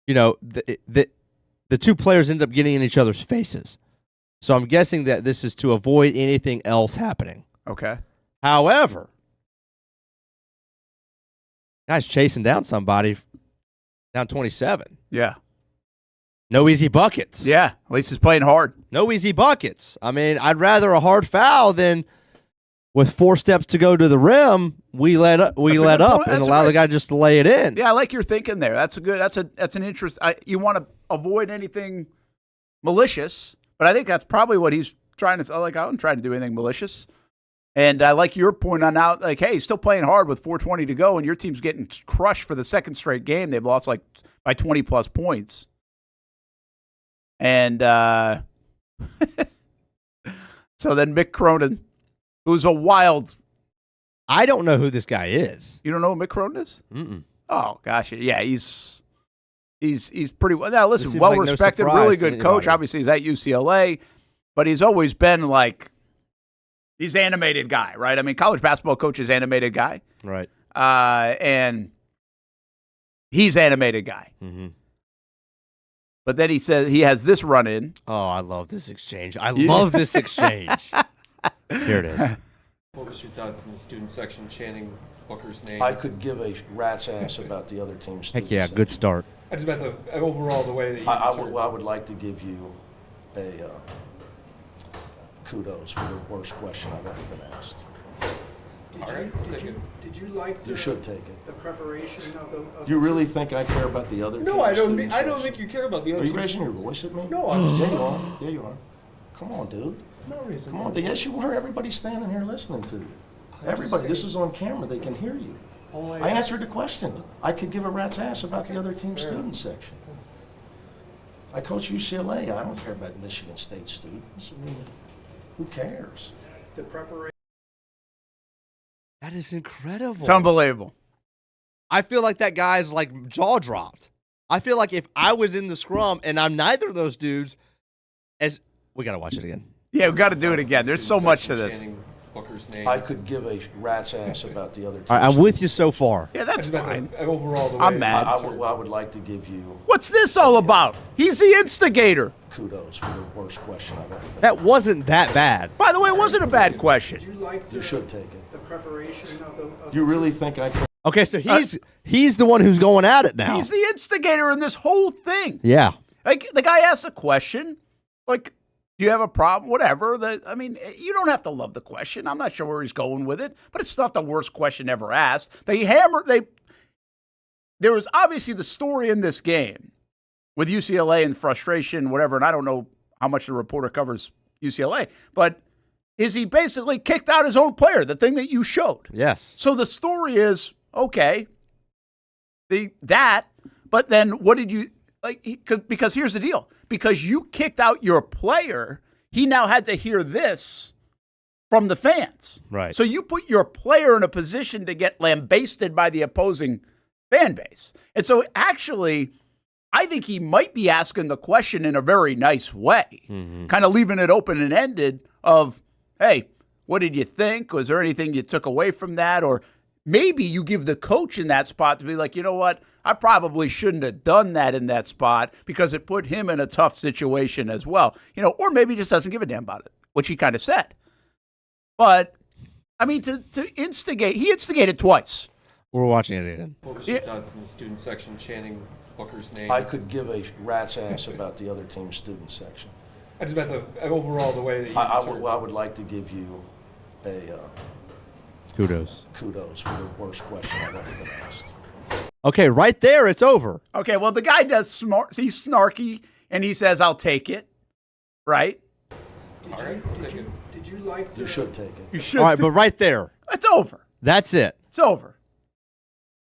[SPEAKER 3] the 2 players end up getting in each other's faces. So I'm guessing that this is to avoid anything else happening.
[SPEAKER 2] Okay.
[SPEAKER 3] However, guy's chasing down somebody down 27.
[SPEAKER 2] Yeah.
[SPEAKER 3] No easy buckets.
[SPEAKER 2] Yeah, at least he's playing hard.
[SPEAKER 3] No easy buckets. I mean, I'd rather a hard foul than with 4 steps to go to the rim, we let up and allow the guy just to lay it in.
[SPEAKER 2] Yeah, I like your thinking there. That's an interest. You want to avoid anything malicious, but I think that's probably what he's trying to say. Like, I wasn't trying to do anything malicious. And I like your point on out, like, hey, he's still playing hard with 4:20 to go, and your team's getting crushed for the second straight game. They've lost like by 20-plus points. And so then Mick Cronin, who's a wild.
[SPEAKER 3] I don't know who this guy is.
[SPEAKER 2] You don't know who Mick Cronin is?
[SPEAKER 3] Mm-mm.
[SPEAKER 2] Oh, gosh. Yeah, he's pretty well. Now, listen, well-respected, really good coach. Obviously, he's at UCLA, but he's always been like, he's animated guy, right? I mean, college basketball coach is animated guy.
[SPEAKER 3] Right.
[SPEAKER 2] And he's animated guy.
[SPEAKER 3] Mm-hmm.
[SPEAKER 2] But then he says he has this run-in.
[SPEAKER 3] Oh, I love this exchange. Love this exchange. Here it is.
[SPEAKER 5] What was your thought in the student section chanting Booker's name?
[SPEAKER 7] I could give a rat's ass about the other team's student
[SPEAKER 3] Heck yeah,
[SPEAKER 7] section.
[SPEAKER 3] good start.
[SPEAKER 5] I just meant overall the way that you
[SPEAKER 7] I would like to give you a kudos for the worst question I've ever been asked.
[SPEAKER 9] Did you like
[SPEAKER 7] you should take it.
[SPEAKER 9] The preparation of the...
[SPEAKER 7] Do you really think I care about the other team's
[SPEAKER 5] No, I don't
[SPEAKER 7] student
[SPEAKER 5] think you care about the other
[SPEAKER 7] Are you
[SPEAKER 5] team's
[SPEAKER 7] raising your voice at me?
[SPEAKER 5] No, I'm
[SPEAKER 7] Yeah, you are. Yeah, you are. Come on, dude.
[SPEAKER 5] not raising
[SPEAKER 7] Come on. Yes, you are. Everybody's standing here listening to you. Everybody. This is on camera. They can hear you. I answered the question. I could give a rat's ass about the other team's student section. I coach UCLA. I don't care about Michigan State students. I mean, who cares?
[SPEAKER 9] The preparation...
[SPEAKER 3] That is incredible.
[SPEAKER 2] It's unbelievable.
[SPEAKER 3] I feel like that guy's like jaw dropped. I feel like if I was in the scrum and I'm neither of those dudes, we got to watch it again.
[SPEAKER 2] Yeah, we got to do it again. There's so much to this.
[SPEAKER 5] Booker's name.
[SPEAKER 7] I could give a rat's ass about the other team.
[SPEAKER 3] All right, I'm with you so far.
[SPEAKER 2] Yeah, that's fine.
[SPEAKER 5] Overall, the way
[SPEAKER 2] I'm mad.
[SPEAKER 7] I would like to give you
[SPEAKER 2] What's this all about? He's the instigator.
[SPEAKER 7] kudos for the worst question I've ever been.
[SPEAKER 3] That wasn't that bad.
[SPEAKER 2] By the way, it wasn't a bad question.
[SPEAKER 9] Do you like
[SPEAKER 7] You should take it.
[SPEAKER 9] the preparation of the
[SPEAKER 7] You really think I can?
[SPEAKER 3] Okay, so he's the one who's going at it now.
[SPEAKER 2] He's the instigator in this whole thing.
[SPEAKER 3] Yeah.
[SPEAKER 2] Like, the guy asks a question, like, do you have a problem? Whatever. I mean, you don't have to love the question. I'm not sure where he's going with it, but it's not the worst question ever asked. There was obviously the story in this game with UCLA and frustration, whatever, and I don't know how much the reporter covers UCLA, but is he basically kicked out his own player, the thing that you showed?
[SPEAKER 3] Yes.
[SPEAKER 2] So the story is, okay, but then what did you, because here's the deal. Because you kicked out your player, he now had to hear this from the fans.
[SPEAKER 3] Right.
[SPEAKER 2] So you put your player in a position to get lambasted by the opposing fan base. And so actually, I think he might be asking the question in a very nice way, kind of leaving it open and ended of, hey, what did you think? Was there anything you took away from that? Or maybe you give the coach in that spot to be like, you know what? I probably shouldn't have done that in that spot because it put him in a tough situation as well. Or maybe he just doesn't give a damn about it, which he kind of said. But, I mean, to instigate, he instigated twice.
[SPEAKER 3] We're watching it again.
[SPEAKER 5] What was your thoughts in the student section chanting Booker's name?
[SPEAKER 7] I could give a rat's ass about the other team's student section.
[SPEAKER 5] I just meant overall the way that you
[SPEAKER 7] I would like to give you a
[SPEAKER 3] Kudos.
[SPEAKER 7] kudos for the worst question I've ever been asked.
[SPEAKER 3] Okay, right there, it's over.
[SPEAKER 2] Okay, well, the guy does smart. He's snarky, and he says, I'll take it. Right?
[SPEAKER 5] All right, I'll take it.
[SPEAKER 9] Did you like the
[SPEAKER 7] You should take it.
[SPEAKER 2] You should.
[SPEAKER 3] All right, but right there,
[SPEAKER 2] It's over.
[SPEAKER 3] that's it.
[SPEAKER 2] It's over.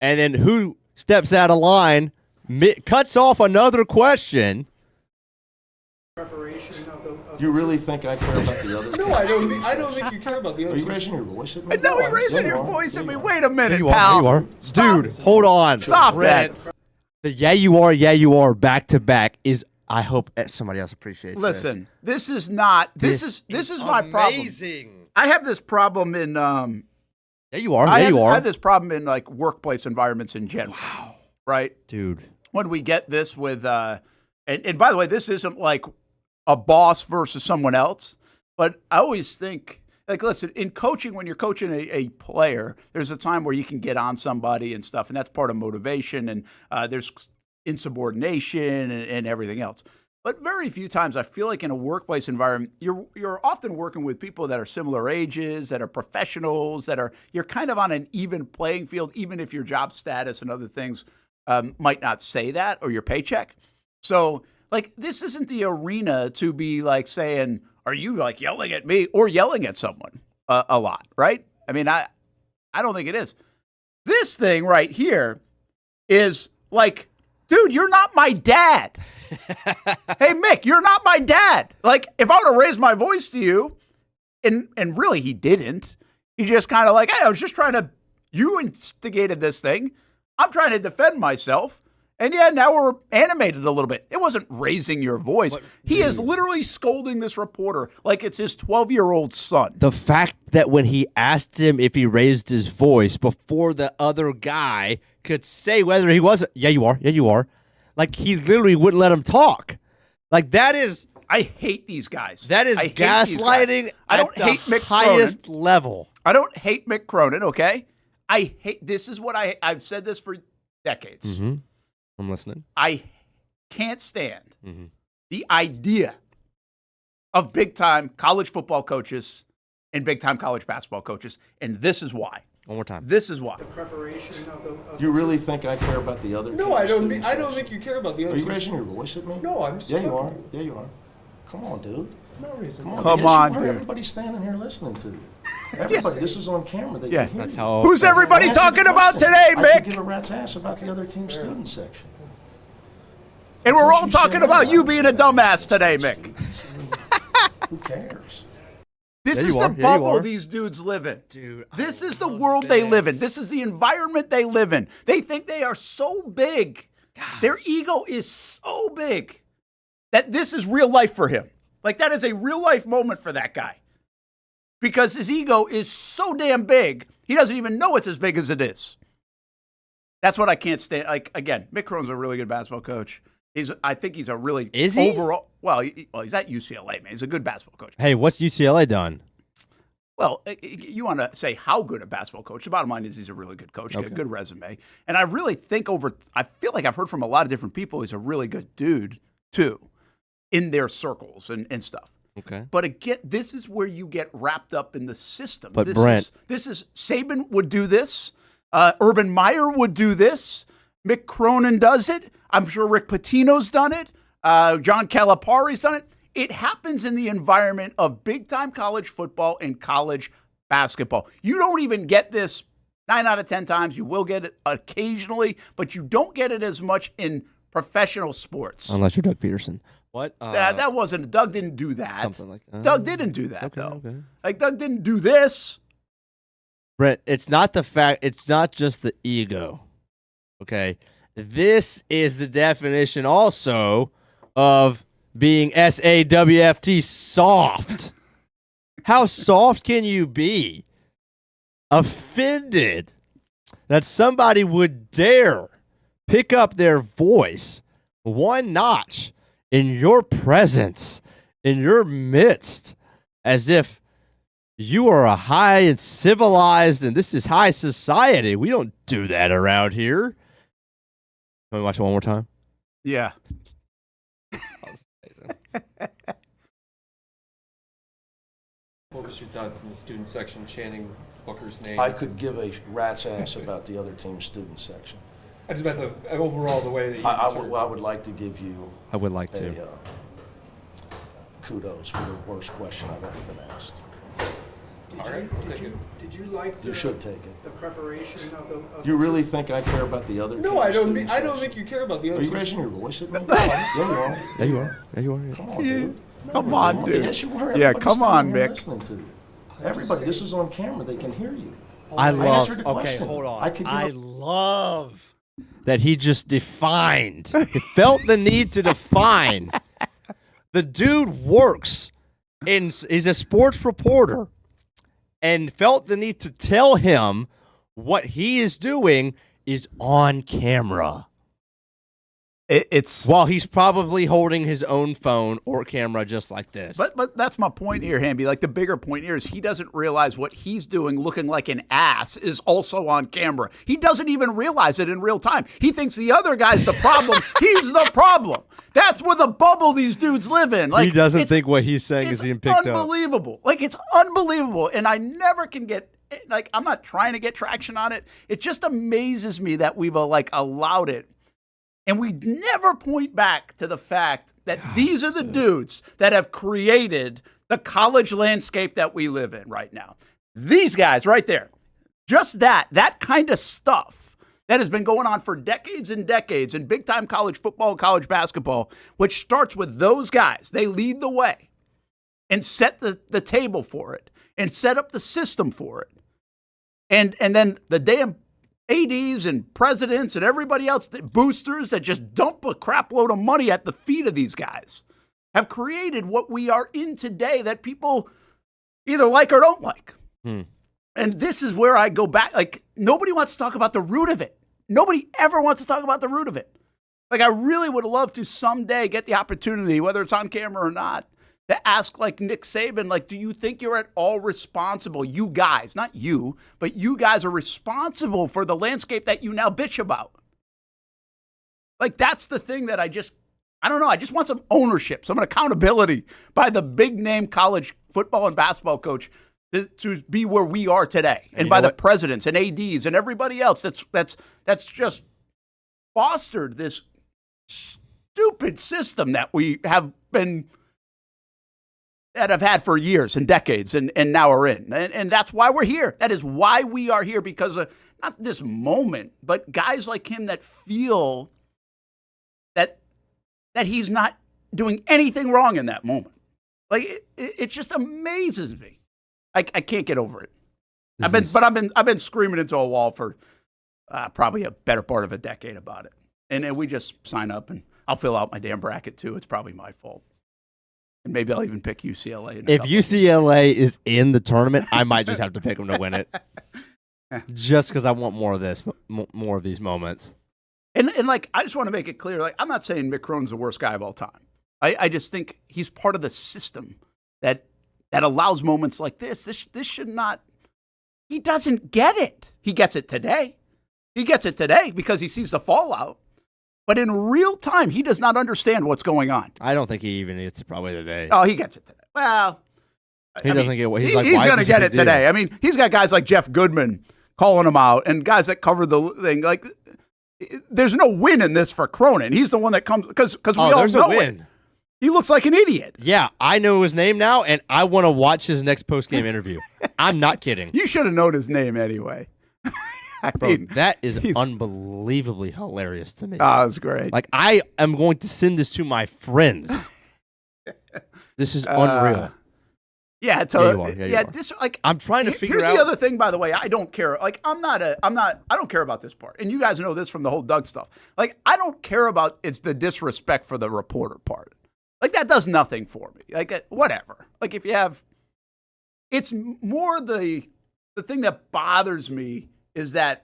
[SPEAKER 3] And then who steps out of line, cuts off another question.
[SPEAKER 9] preparation of the
[SPEAKER 7] You really think I care about the other team?
[SPEAKER 5] No, I don't think you care about the other
[SPEAKER 7] Are you
[SPEAKER 5] team.
[SPEAKER 7] raising your voice at me?
[SPEAKER 2] No, you're raising
[SPEAKER 7] Yeah,
[SPEAKER 2] your
[SPEAKER 7] you are.
[SPEAKER 2] voice at
[SPEAKER 7] Yeah,
[SPEAKER 2] me.
[SPEAKER 7] you are.
[SPEAKER 2] Wait a minute,
[SPEAKER 3] You
[SPEAKER 2] pal.
[SPEAKER 3] are.
[SPEAKER 2] Stop.
[SPEAKER 3] Dude, hold on.
[SPEAKER 2] Stop
[SPEAKER 3] Brent.
[SPEAKER 2] that.
[SPEAKER 3] The yeah you are back to back is. I hope somebody else appreciates.
[SPEAKER 2] Listen, this is not. This is my problem.
[SPEAKER 3] Amazing.
[SPEAKER 2] I have this problem in.
[SPEAKER 3] Yeah, you are.
[SPEAKER 2] I
[SPEAKER 3] Yeah, you are.
[SPEAKER 2] have this problem in like workplace environments in general. Wow. Right,
[SPEAKER 3] dude.
[SPEAKER 2] When we get this with, and by the way, this isn't like a boss versus someone else, but I always think, like, listen, in coaching, when you're coaching a player, there's a time where you can get on somebody and stuff, and that's part of motivation, and there's insubordination and everything else. But very few times, I feel like in a workplace environment, you're often working with people that are similar ages, that are professionals, you're kind of on an even playing field, even if your job status and other things might not say that, or your paycheck. So, like, this isn't the arena to be like saying, are you like yelling at me or yelling at someone a lot, right? I mean, I don't think it is. This thing right here is like, dude, you're not my dad. Hey, Mick, you're not my dad. Like, if I were to raise my voice to you, and really he didn't, he just kind of like, hey, I was just trying to, you instigated this thing. I'm trying to defend myself. And yeah, now we're animated a little bit. It wasn't raising your voice. He is literally scolding this reporter like it's his 12-year-old son.
[SPEAKER 3] The fact that when he asked him if he raised his voice before the other guy could say whether he was, yeah, you are. Like, he literally wouldn't let him talk. Like, that is.
[SPEAKER 2] I hate these guys.
[SPEAKER 3] That is gaslighting
[SPEAKER 2] I don't
[SPEAKER 3] at
[SPEAKER 2] hate
[SPEAKER 3] the
[SPEAKER 2] Mick
[SPEAKER 3] highest
[SPEAKER 2] Cronin.
[SPEAKER 3] level.
[SPEAKER 2] I don't hate Mick Cronin, okay? I hate, this is what I've said this for decades.
[SPEAKER 3] Mm-hmm. I'm listening.
[SPEAKER 2] I can't stand the idea of big-time college football coaches and big-time college basketball coaches, and this is why.
[SPEAKER 3] One more time.
[SPEAKER 2] This is why.
[SPEAKER 9] the preparation of the
[SPEAKER 7] You really think I care about the other team?
[SPEAKER 5] No, I don't think you care about the other
[SPEAKER 7] Are you
[SPEAKER 5] team.
[SPEAKER 7] raising your voice at me?
[SPEAKER 5] No, I'm just
[SPEAKER 7] Yeah, you are.
[SPEAKER 5] talking.
[SPEAKER 7] Yeah, you are. Come on, dude.
[SPEAKER 5] No reason.
[SPEAKER 7] Come on,
[SPEAKER 2] Come
[SPEAKER 7] yes,
[SPEAKER 2] on,
[SPEAKER 7] you are.
[SPEAKER 2] dude.
[SPEAKER 7] Everybody's standing here listening to you. Everybody, this is on camera. They
[SPEAKER 2] Yeah.
[SPEAKER 7] can hear
[SPEAKER 3] That's
[SPEAKER 7] you.
[SPEAKER 3] how.
[SPEAKER 2] Who's everybody
[SPEAKER 7] Answer the
[SPEAKER 2] talking about
[SPEAKER 7] question.
[SPEAKER 2] today,
[SPEAKER 7] I could
[SPEAKER 2] Mick?
[SPEAKER 7] give a rat's ass about the other team's student section.
[SPEAKER 2] And we're all
[SPEAKER 7] Because you
[SPEAKER 2] talking
[SPEAKER 7] said
[SPEAKER 2] about
[SPEAKER 7] that.
[SPEAKER 2] you being a dumbass today, Mick.
[SPEAKER 7] Who cares?
[SPEAKER 2] This
[SPEAKER 3] Yeah,
[SPEAKER 2] is
[SPEAKER 3] you
[SPEAKER 2] the
[SPEAKER 3] are. Yeah, you
[SPEAKER 2] bubble
[SPEAKER 3] are.
[SPEAKER 2] these dudes live in.
[SPEAKER 3] Dude,
[SPEAKER 2] This is the world they live in. This is the environment they live in. They think they are so big. Their ego is so big that this is real life for him. Like, that is a real life moment for that guy. because his ego is so damn big, he doesn't even know it's as big as it is. That's what I can't stand. Like, again, Mick Cronin's a really good basketball coach. I think he's a really
[SPEAKER 3] Is he?
[SPEAKER 2] overall. Well, he's at UCLA, man. He's a good basketball coach.
[SPEAKER 3] Hey, what's UCLA done?
[SPEAKER 2] Well, you want to say how good a basketball coach. The bottom line is he's a really good coach, got a good resume. And I really think I feel like I've heard from a lot of different people he's a really good dude, too, in their circles and stuff.
[SPEAKER 3] Okay.
[SPEAKER 2] But again, this is where you get wrapped up in the system.
[SPEAKER 3] But
[SPEAKER 2] this is Saban would do this. Urban Meyer would do this. Mick Cronin does it. I'm sure Rick Pitino's done it. John Calipari's done it. It happens in the environment of big-time college football and college basketball. You don't even get this 9 out of 10 times. You will get it occasionally, but you don't get it as much in professional sports.
[SPEAKER 3] Unless you're Doug Peterson. What?
[SPEAKER 2] That wasn't. Doug didn't do that.
[SPEAKER 3] Something like that.
[SPEAKER 2] Doug didn't do that, though.
[SPEAKER 3] Okay.
[SPEAKER 2] Like, Doug didn't do this.
[SPEAKER 3] Brent, it's not just the ego. Okay? This is the definition also of being SAWFT soft. How soft can you be? Offended that somebody would dare pick up their voice one notch in your presence, in your midst, as if you are a high and civilized, and this is high society. We don't do that around here. Can we watch it one more time?
[SPEAKER 2] Yeah.
[SPEAKER 5] What was your thought in the student section chanting Booker's name?
[SPEAKER 7] I could give a rat's ass about the other team's student section.
[SPEAKER 5] I just meant the overall the way that you.
[SPEAKER 7] I would like to give you.
[SPEAKER 3] I would like to.
[SPEAKER 7] Kudos for the worst question I've ever been asked.
[SPEAKER 5] All right, I'll take it.
[SPEAKER 9] Did you like
[SPEAKER 7] You should take it.
[SPEAKER 9] the preparation of the?
[SPEAKER 7] Do you really think I care about the other team's
[SPEAKER 5] No, I don't.
[SPEAKER 7] student
[SPEAKER 5] I don't
[SPEAKER 7] section?
[SPEAKER 5] think you care about the other.
[SPEAKER 7] Are you raising your voice at me? Yeah, you are.
[SPEAKER 3] Yeah, you are. Yeah, you are.
[SPEAKER 7] Come on, dude.
[SPEAKER 2] Come on, dude.
[SPEAKER 7] Yes, you are.
[SPEAKER 2] Yeah,
[SPEAKER 7] Everybody's
[SPEAKER 2] come on,
[SPEAKER 7] standing here
[SPEAKER 2] Mick.
[SPEAKER 7] listening to you. Everybody, this is on camera. They can hear you.
[SPEAKER 3] I love.
[SPEAKER 7] answered the question.
[SPEAKER 3] Hold on.
[SPEAKER 7] I could give
[SPEAKER 3] I
[SPEAKER 7] a-
[SPEAKER 3] love that he just defined. He felt the need to define. The dude works he's a sports reporter, and felt the need to tell him what he is doing is on camera.
[SPEAKER 2] It's
[SPEAKER 3] while he's probably holding his own phone or camera just like this.
[SPEAKER 2] But that's my point here, Hamby. Like, the bigger point here is he doesn't realize what he's doing looking like an ass is also on camera. He doesn't even realize it in real time. He thinks the other guy's the problem. He's the problem. That's where the bubble these dudes live in. Like,
[SPEAKER 3] he doesn't think what he's saying is being picked up.
[SPEAKER 2] Unbelievable. Like, it's unbelievable. And I never can get, like, I'm not trying to get traction on it. It just amazes me that we've, allowed it. And we never point back to the fact that these are the dudes that have created the college landscape that we live in right now. These guys right there, just that kind of stuff that has been going on for decades and decades in big-time college football and college basketball, which starts with those guys. They lead the way and set the table for it and set up the system for it. And then the damn ADs and presidents and everybody else, boosters that just dump a crap load of money at the feet of these guys, have created what we are in today that people either like or don't like. And this is where I go back. Like, nobody wants to talk about the root of it. Nobody ever wants to talk about the root of it. Like, I really would love to someday get the opportunity, whether it's on camera or not, to ask, like, Nick Saban, like, do you think you're at all responsible? You guys, not you, but you guys are responsible for the landscape that you now bitch about. Like, that's the thing that I don't know. I just want some ownership, some accountability by the big name college football and basketball coach to be where we are today, and by the presidents and ADs and everybody else that's just fostered this stupid system that we have had for years and decades and now are in. And that's why we're here. That is why we are here, because of not this moment, but guys like him that feel that he's not doing anything wrong in that moment. Like, it just amazes me. I can't get over it. I've been screaming into a wall for probably a better part of a decade about it. And we just sign up, and I'll fill out my damn bracket too. It's probably my fault. And maybe I'll even pick UCLA.
[SPEAKER 3] If UCLA is in the tournament, I might just have to pick them to win it. Just because I want more of this, more of these moments.
[SPEAKER 2] And like, I just want to make it clear, like, I'm not saying Mick Cronin's the worst guy of all time. I just think he's part of the system that allows moments like this. This should not. He doesn't get it. He gets it today. He gets it today because he sees the fallout. But in real time, he does not understand what's going on.
[SPEAKER 3] I don't think he even gets it probably today.
[SPEAKER 2] Oh, he gets it today. Well,
[SPEAKER 3] he doesn't get what he's like.
[SPEAKER 2] He's going to get it today. I mean, he's got guys like Jeff Goodman calling him out and guys that cover the thing. Like, there's no win in this for Cronin. He's the one that comes because we all know it. He looks like an idiot.
[SPEAKER 3] Yeah, I know his name now, and I want to watch his next post-game interview. I'm not kidding.
[SPEAKER 2] You should have known his name anyway.
[SPEAKER 3] Bro, that is unbelievably hilarious to me.
[SPEAKER 2] Oh, it's great.
[SPEAKER 3] Like, I am going to send this to my friends. This is unreal.
[SPEAKER 2] Yeah,
[SPEAKER 3] I'm trying to figure out.
[SPEAKER 2] Here's the other thing, by the way. I don't care. Like, I don't care about this part. And you guys know this from the whole Doug stuff. Like, I don't care about it's the disrespect for the reporter part. Like, that does nothing for me. Like, whatever. Like, if you have, it's more the thing that bothers me is that,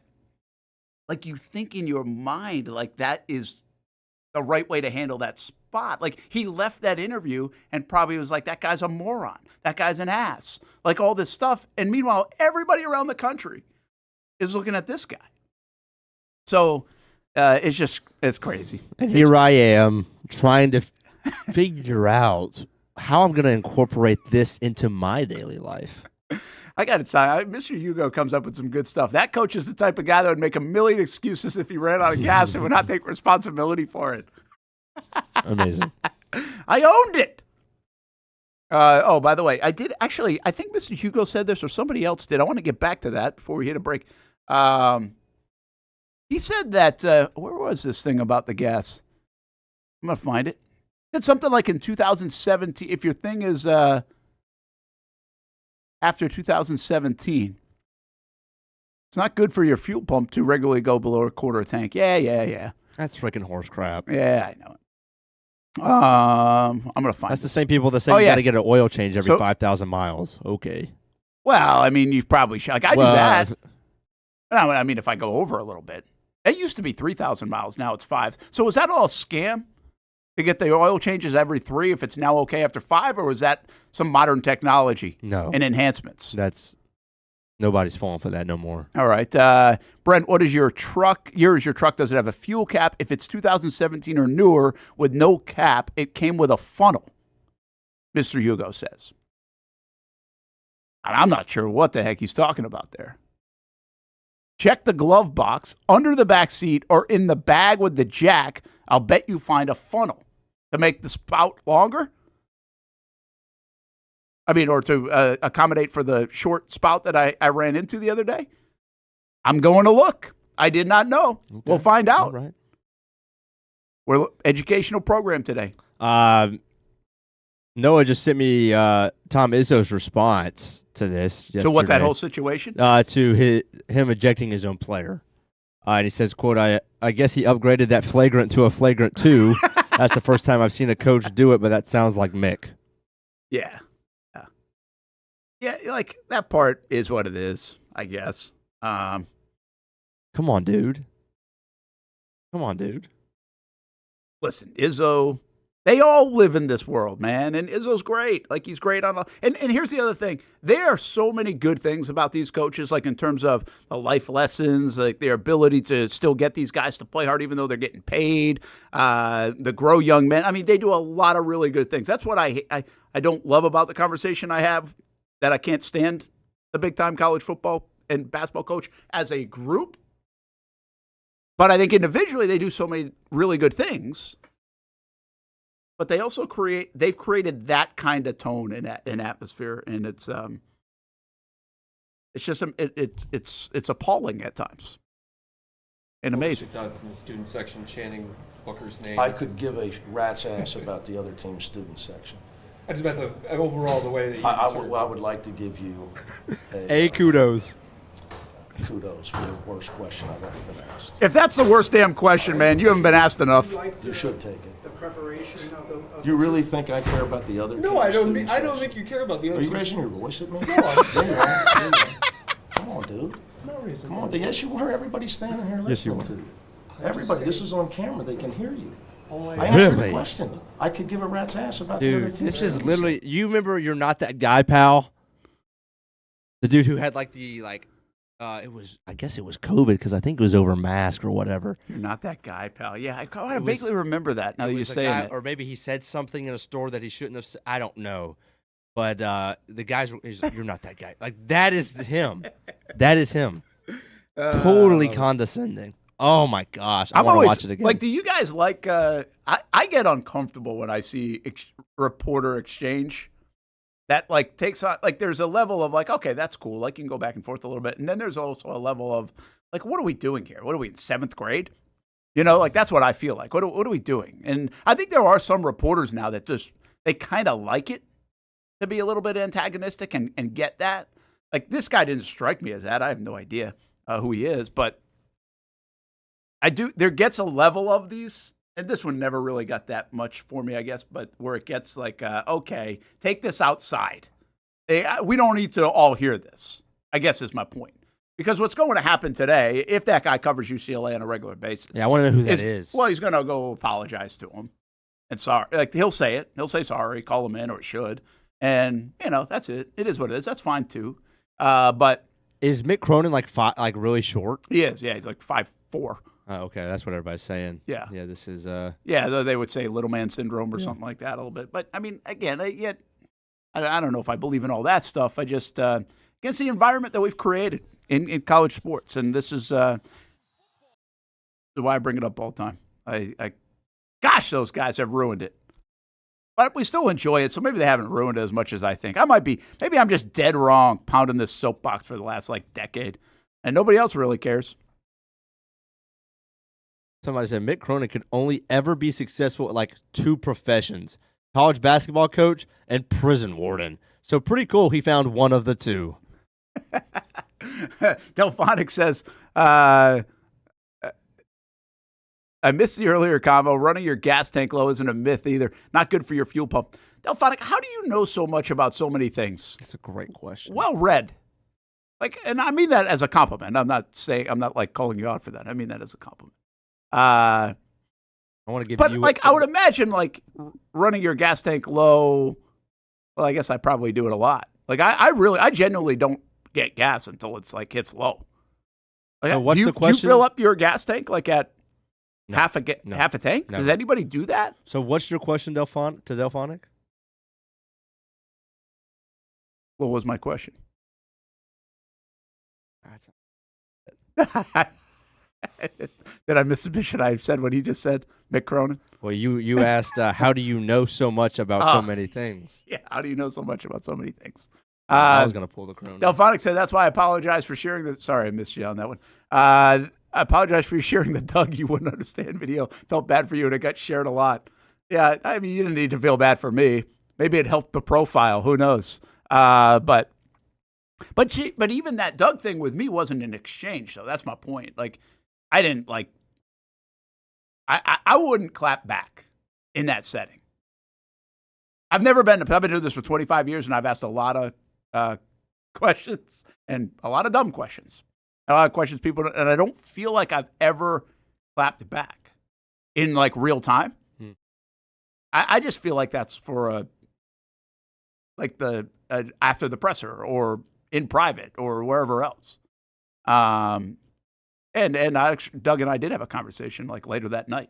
[SPEAKER 2] like, you think in your mind, like, that is the right way to handle that spot. Like, he left that interview and probably was like, that guy's a moron. That guy's an ass. Like, all this stuff. And meanwhile, everybody around the country is looking at this guy. So, it's crazy.
[SPEAKER 3] And here I am trying to figure out how I'm going to incorporate this into my daily life.
[SPEAKER 2] I got to say, Mr. Hugo comes up with some good stuff. That coach is the type of guy that would make a million excuses if he ran out of gas and would not take responsibility for it.
[SPEAKER 3] Amazing.
[SPEAKER 2] I owned it. By the way, I think Mr. Hugo said this or somebody else did. I want to get back to that before we hit a break. He said that, where was this thing about the gas? I'm going to find it. It's something like in 2017, if your thing is after 2017, it's not good for your fuel pump to regularly go below a quarter tank. Yeah.
[SPEAKER 3] That's freaking horse crap.
[SPEAKER 2] Yeah, I know it. I'm going to find
[SPEAKER 3] That's the same people that say you got to get an oil change every 5,000 miles. Okay.
[SPEAKER 2] Well, I mean, you probably should. Like, I do that. I mean, if I go over a little bit. It used to be 3,000 miles. Now it's 5. So was that all a scam? To get the oil changes every 3 if it's now okay after 5, or was that some modern technology and enhancements?
[SPEAKER 3] Nobody's falling for that no more.
[SPEAKER 2] All right. Brent, what is your truck? Your truck doesn't have a fuel cap. If it's 2017 or newer with no cap, it came with a funnel, Mr. Hugo says. And I'm not sure what the heck he's talking about there. Check the glove box under the back seat or in the bag with the jack. I'll bet you find a funnel to make the spout longer. I mean, or to accommodate for the short spout that I ran into the other day. I'm going to look. I did not know. Okay. We'll find out.
[SPEAKER 3] All right.
[SPEAKER 2] We're educational program today.
[SPEAKER 3] Noah just sent me Tom Izzo's response to this yesterday.
[SPEAKER 2] So what, that whole situation?
[SPEAKER 3] To him ejecting his own player. And he says, quote, I guess he upgraded that flagrant to a flagrant 2. That's the first time I've seen a coach do it, but that sounds like Mick.
[SPEAKER 2] Yeah. Yeah, like, that part is what it is, I guess.
[SPEAKER 3] Come on, dude.
[SPEAKER 2] Listen, Izzo, they all live in this world, man, and Izzo's great. Like, he's great on and here's the other thing. There are so many good things about these coaches, like in terms of the life lessons, like their ability to still get these guys to play hard even though they're getting paid, the grow young men. I mean, they do a lot of really good things. That's what I don't love about the conversation I have, that I can't stand the big-time college football and basketball coach as a group. But I think individually they do so many really good things. But they also they've created that kind of tone and atmosphere, and it's just it's appalling at times, and amazing.
[SPEAKER 5] In the student section chanting Booker's name.
[SPEAKER 7] I could give a rat's ass about the other team's student section.
[SPEAKER 5] I just meant overall the way that you.
[SPEAKER 7] I would like to give you
[SPEAKER 3] a kudos.
[SPEAKER 7] kudos for the worst question I've ever been asked.
[SPEAKER 2] If that's the worst damn question, man, you haven't been asked enough.
[SPEAKER 7] You should take it.
[SPEAKER 9] The preparation of the.
[SPEAKER 7] Do you really think I care about the other?
[SPEAKER 5] No, I don't. I don't think you care about the other.
[SPEAKER 7] Are you raising your voice at me? No, there you are. Come on, dude.
[SPEAKER 5] No reason.
[SPEAKER 7] Come on. Yes, you were. Everybody's standing here listening to you. Everybody. This is on camera. They can hear you. I answered the question. I could give a rat's ass about the other
[SPEAKER 3] Dude,
[SPEAKER 7] team.
[SPEAKER 3] this is literally. You remember You're Not That Guy, pal? The dude who had it was, I guess it was COVID because I think it was over mask or whatever.
[SPEAKER 2] You're not that guy, pal. Yeah, I vaguely remember that now that you're saying it.
[SPEAKER 3] Or maybe he said something in a store that he shouldn't have said. I don't know. But the guy's, you're not that guy. Like, that is him. That is him. Totally condescending. Oh, my gosh. I want to watch it again.
[SPEAKER 2] Like, do you guys like, I get uncomfortable when I see reporter exchange. That, like, takes on, like, there's a level of, like, okay, that's cool. Like, you can go back and forth a little bit. And then there's also a level of, like, what are we doing here? What are we, in 7th grade? You know, like, that's what I feel like. What are we doing? And I think there are some reporters now that just, they kind of like it to be a little bit antagonistic and get that. Like, this guy didn't strike me as that. I have no idea who he is. But there gets a level of these. And this one never really got that much for me, I guess, but where it gets like, okay, take this outside. We don't need to all hear this, I guess is my point. Because what's going to happen today, if that guy covers UCLA on a regular basis.
[SPEAKER 3] Yeah, I want to know who that is.
[SPEAKER 2] Well, he's going to go apologize to him. And sorry. Like, he'll say it. He'll say sorry, call him in, or he should. And, you know, that's it. It is what it is. That's fine, too. But
[SPEAKER 3] is Mick Cronin like really short?
[SPEAKER 2] He is, yeah. He's like 5'4".
[SPEAKER 3] Oh, okay, that's what everybody's saying.
[SPEAKER 2] Yeah.
[SPEAKER 3] Yeah, this is
[SPEAKER 2] Yeah, though they would say little man syndrome or something like that a little bit. But I mean, again, I don't know if I believe in all that stuff. I just against the environment that we've created in college sports, and this is why I bring it up all the time. Gosh, those guys have ruined it. But we still enjoy it, so maybe they haven't ruined it as much as I think. Maybe I'm just dead wrong pounding this soapbox for the last decade, and nobody else really cares.
[SPEAKER 3] Somebody said Mick Cronin could only ever be successful at 2 professions: college basketball coach and prison warden. So pretty cool he found one of the 2.
[SPEAKER 2] Delphonic says, I missed the earlier combo. Running your gas tank low isn't a myth either. Not good for your fuel pump. Delphonic, how do you know so much about so many things?
[SPEAKER 3] That's a great question.
[SPEAKER 2] Well read. And I mean that as a compliment. I'm not calling you out for that. I mean that as a compliment.
[SPEAKER 3] I want to give you.
[SPEAKER 2] But I would imagine running your gas tank low. Well, I guess I probably do it a lot. I genuinely don't get gas until it's hits low.
[SPEAKER 3] So what's the question?
[SPEAKER 2] Do you fill up your gas tank at
[SPEAKER 3] No.
[SPEAKER 2] half a tank?
[SPEAKER 3] Never.
[SPEAKER 2] Does anybody do that?
[SPEAKER 3] So what's your question, Delphonic?
[SPEAKER 2] What was my question? Did I miss the mission I said what he just said, Mick Cronin?
[SPEAKER 3] Well, you asked, how do you know so much about so many things?
[SPEAKER 2] Yeah, how do you know so much about so many things?
[SPEAKER 3] I was going to pull the Cronin.
[SPEAKER 2] Delphonic said, that's why I apologize for sharing the... Sorry, I missed you on that one. I apologize for sharing the Doug You Wouldn't Understand video. Felt bad for you, and it got shared a lot. Yeah, I mean, you didn't need to feel bad for me. Maybe it helped the profile. Who knows? But even that Doug thing with me wasn't an exchange, though. That's my point. I didn't I wouldn't clap back in that setting. I've been doing this for 25 years, and I've asked a lot of questions and a lot of dumb questions. A lot of questions people, and I don't feel like I've ever clapped back in real time. I just feel like that's for after the presser or in private or wherever else. And Doug and I did have a conversation later that night.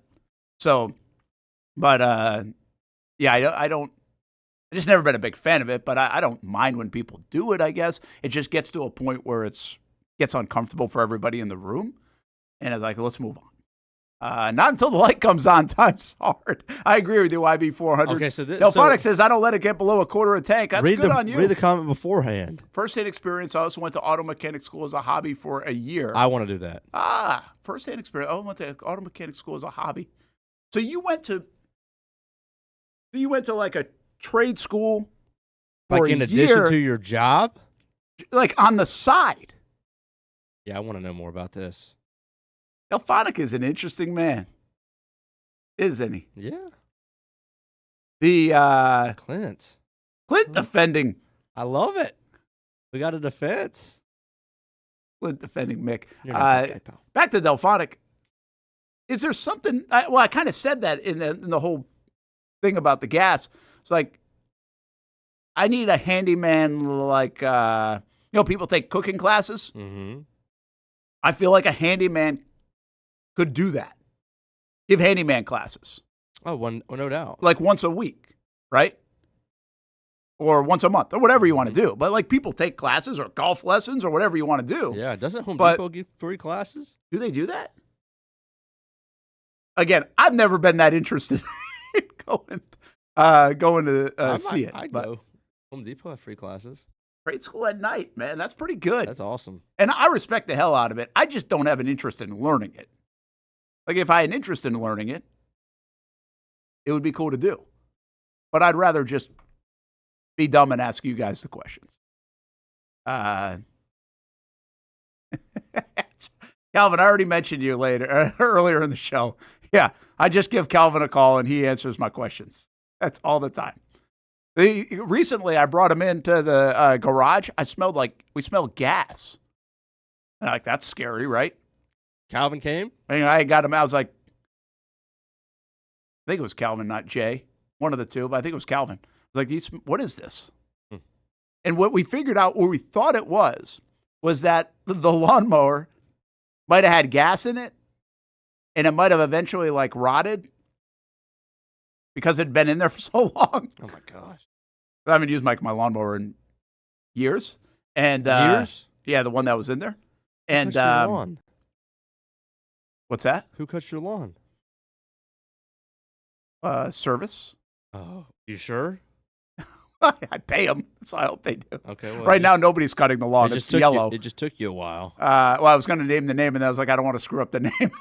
[SPEAKER 2] So, but yeah, I just never been a big fan of it, but I don't mind when people do it, I guess. It just gets to a point where it gets uncomfortable for everybody in the room. And it's let's move on. Not until the light comes on, time's hard. I agree with you, YB400.
[SPEAKER 3] Okay, so
[SPEAKER 2] Delphonic says, I don't let it get below a quarter of a tank. That's good on you.
[SPEAKER 3] Read the comment beforehand.
[SPEAKER 2] First-hand experience. I also went to auto mechanic school as a hobby for a year.
[SPEAKER 3] I want to do that.
[SPEAKER 2] First-hand experience. I went to auto mechanic school as a hobby. So you went to a trade school for
[SPEAKER 3] in addition to your job?
[SPEAKER 2] On the side.
[SPEAKER 3] Yeah, I want to know more about this.
[SPEAKER 2] Delphonic is an interesting man, isn't he?
[SPEAKER 3] Yeah.
[SPEAKER 2] The
[SPEAKER 3] Clint
[SPEAKER 2] defending.
[SPEAKER 3] I love it. We got a defense.
[SPEAKER 2] Clint defending Mick.
[SPEAKER 3] You're not that guy, pal.
[SPEAKER 2] Back to Delphonic. Is there something? I kind of said that in the whole thing about the gas. It's like I need a handyman. Like people take cooking classes.
[SPEAKER 3] Mm-hmm.
[SPEAKER 2] I feel like a handyman could do that. Give handyman classes.
[SPEAKER 3] Oh, no doubt.
[SPEAKER 2] Like once a week, right? Or once a month, or whatever you want to do. But like people take classes or golf lessons or whatever you want to do.
[SPEAKER 3] Yeah, doesn't Home Depot give free classes?
[SPEAKER 2] Do they do that? Again, I've never been that interested in going to see it.
[SPEAKER 3] I'd go. Home Depot have free classes.
[SPEAKER 2] Trade school at night, man. That's pretty good.
[SPEAKER 3] That's awesome.
[SPEAKER 2] And I respect the hell out of it. I just don't have an interest in learning it. Like if I had an interest in learning it, it would be cool to do. But I'd rather just be dumb and ask you guys the questions. Calvin, I already mentioned you earlier in the show. Yeah, I just give Calvin a call and he answers my questions. That's all the time. Recently, I brought him into the garage. We smelled gas. And I'm like, that's scary, right?
[SPEAKER 3] Calvin came?
[SPEAKER 2] And I got him. I was like, I think it was Calvin, not Jay. One of the two, but I think it was Calvin. I was like, what is this? And what we figured out, what we thought it was that the lawnmower might have had gas in it, and it might have eventually like rotted because it had been in there for so long.
[SPEAKER 3] Oh my gosh!
[SPEAKER 2] I haven't used my lawnmower in years. And
[SPEAKER 3] years?
[SPEAKER 2] Yeah, the one that was in there.
[SPEAKER 3] Who cut your lawn?
[SPEAKER 2] What's that?
[SPEAKER 3] Who cut your lawn?
[SPEAKER 2] Service.
[SPEAKER 3] Oh, you sure?
[SPEAKER 2] I pay them, so I hope they do.
[SPEAKER 3] Okay. Well,
[SPEAKER 2] right now, nobody's cutting the lawn. It's yellow.
[SPEAKER 3] It just took you a while.
[SPEAKER 2] Well, I was going to name the name, and I was like, I don't want to screw up the name.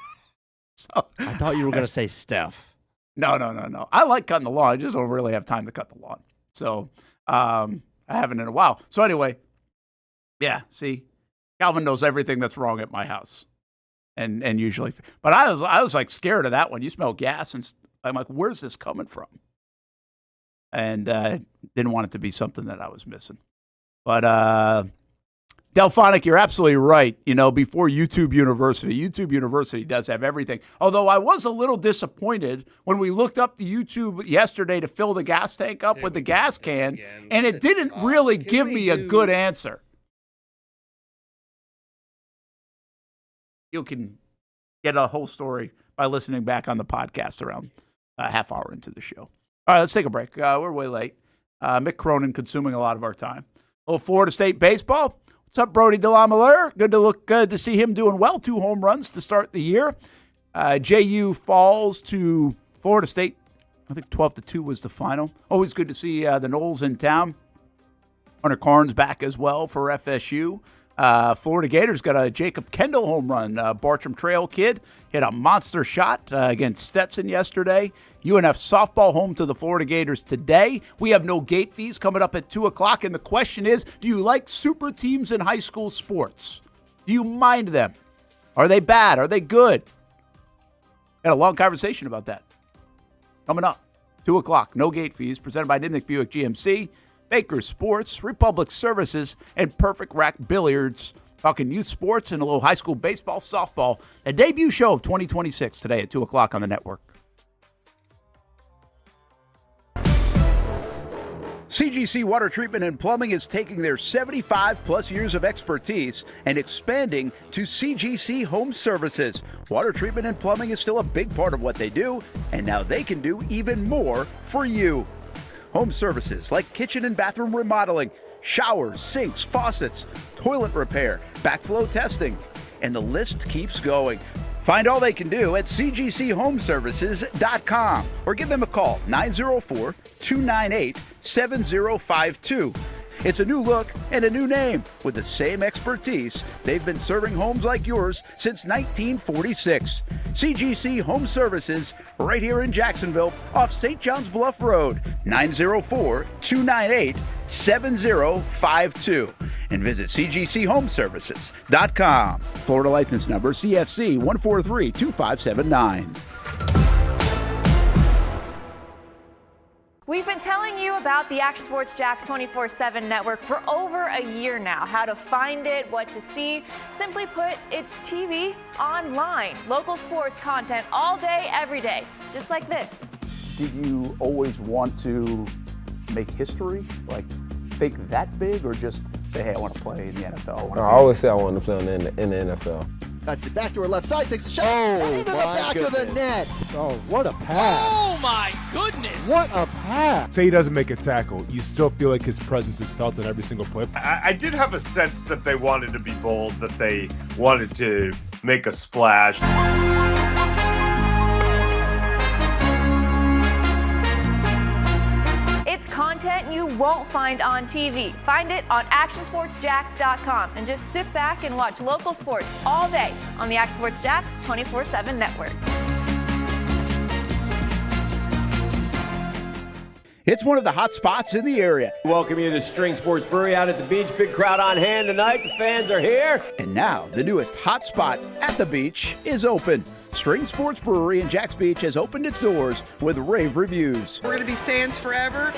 [SPEAKER 2] So
[SPEAKER 3] I thought you were going to say Steph.
[SPEAKER 2] No. I like cutting the lawn. I just don't really have time to cut the lawn. So I haven't in a while. So anyway, yeah, see, Calvin knows everything that's wrong at my house. And usually, but I was like scared of that one. You smell gas, and I'm like, where's this coming from? And didn't want it to be something that I was missing. But Delphonic, you're absolutely right. Before YouTube University does have everything. Although I was a little disappointed when we looked up the YouTube yesterday to fill the gas tank up with the gas can, and it didn't really give me a good answer. You can get a whole story by listening back on the podcast around a half hour into the show. All right, let's take a break. We're way late. Mick Cronin consuming a lot of our time. A little Florida State baseball. What's up, Brody DeLamalure? Good to see him doing well. 2 home runs to start the year. JU falls to Florida State. I think 12-2 was the final. Always good to see the Noles in town. Hunter Karn's back as well for FSU. Florida Gators got a Jacob Kendall home run. Bartram Trail kid hit a monster shot against Stetson yesterday. UNF softball home to the Florida Gators today. We have no gate fees coming up at 2 o'clock. And the question is, do you like super teams in high school sports? Do you mind them? Are they bad? Are they good? Had a long conversation about that. Coming up, 2 o'clock, no gate fees, presented by Nimnick Buick GMC, Baker Sports, Republic Services, and Perfect Rack Billiards. Talking youth sports and a little high school baseball, softball. A debut show of 2026 today at 2 o'clock on the network. CGC Water Treatment and Plumbing is taking their 75-plus years of expertise and expanding to CGC Home Services. Water treatment and plumbing is still a big part of what they do, and now they can do even more for you. Home services like kitchen and bathroom remodeling, showers, sinks, faucets, toilet repair, backflow testing, and the list keeps going. Find all they can do at cgchomeservices.com or give them a call, 904-298-7052. It's a new look and a new name with the same expertise. They've been serving homes like yours since 1946. CGC Home Services, right here in Jacksonville, off St. John's Bluff Road, 904-298-7052. and visit cgchomeservices.com. Florida license number CFC 1432579.
[SPEAKER 6] We've been telling you about the Action Sports Jacks 24/7 network for over a year now. How to find it, what to see. Simply put, it's TV online. Local sports content all day, every day. Just like this.
[SPEAKER 2] Did you always want to make history? Like, think that big, or just say, hey, I want to play in the NFL?
[SPEAKER 19] I always say I wanted to play in the NFL.
[SPEAKER 8] Cuts it back to her left side, takes a shot, and into the back of the net.
[SPEAKER 4] Oh, what a pass.
[SPEAKER 10] Oh, my goodness.
[SPEAKER 4] What a pass. Say he doesn't make a tackle. You still feel like his presence is felt in every single play.
[SPEAKER 24] I did have a sense that they wanted to be bold, that they wanted to make a splash.
[SPEAKER 6] It's content you won't find on TV. Find it on actionsportsjacks.com and just sit back and watch local sports all day on the Action Sports Jacks 24/7 network.
[SPEAKER 2] It's one of the hot spots in the area.
[SPEAKER 25] Welcome you to String Sports Brewery out at the beach. Big crowd on hand tonight. The fans are here.
[SPEAKER 2] And now, the newest hot spot at the beach is open. String Sports Brewery in Jax Beach has opened its doors with rave reviews.
[SPEAKER 10] We're going to be fans forever.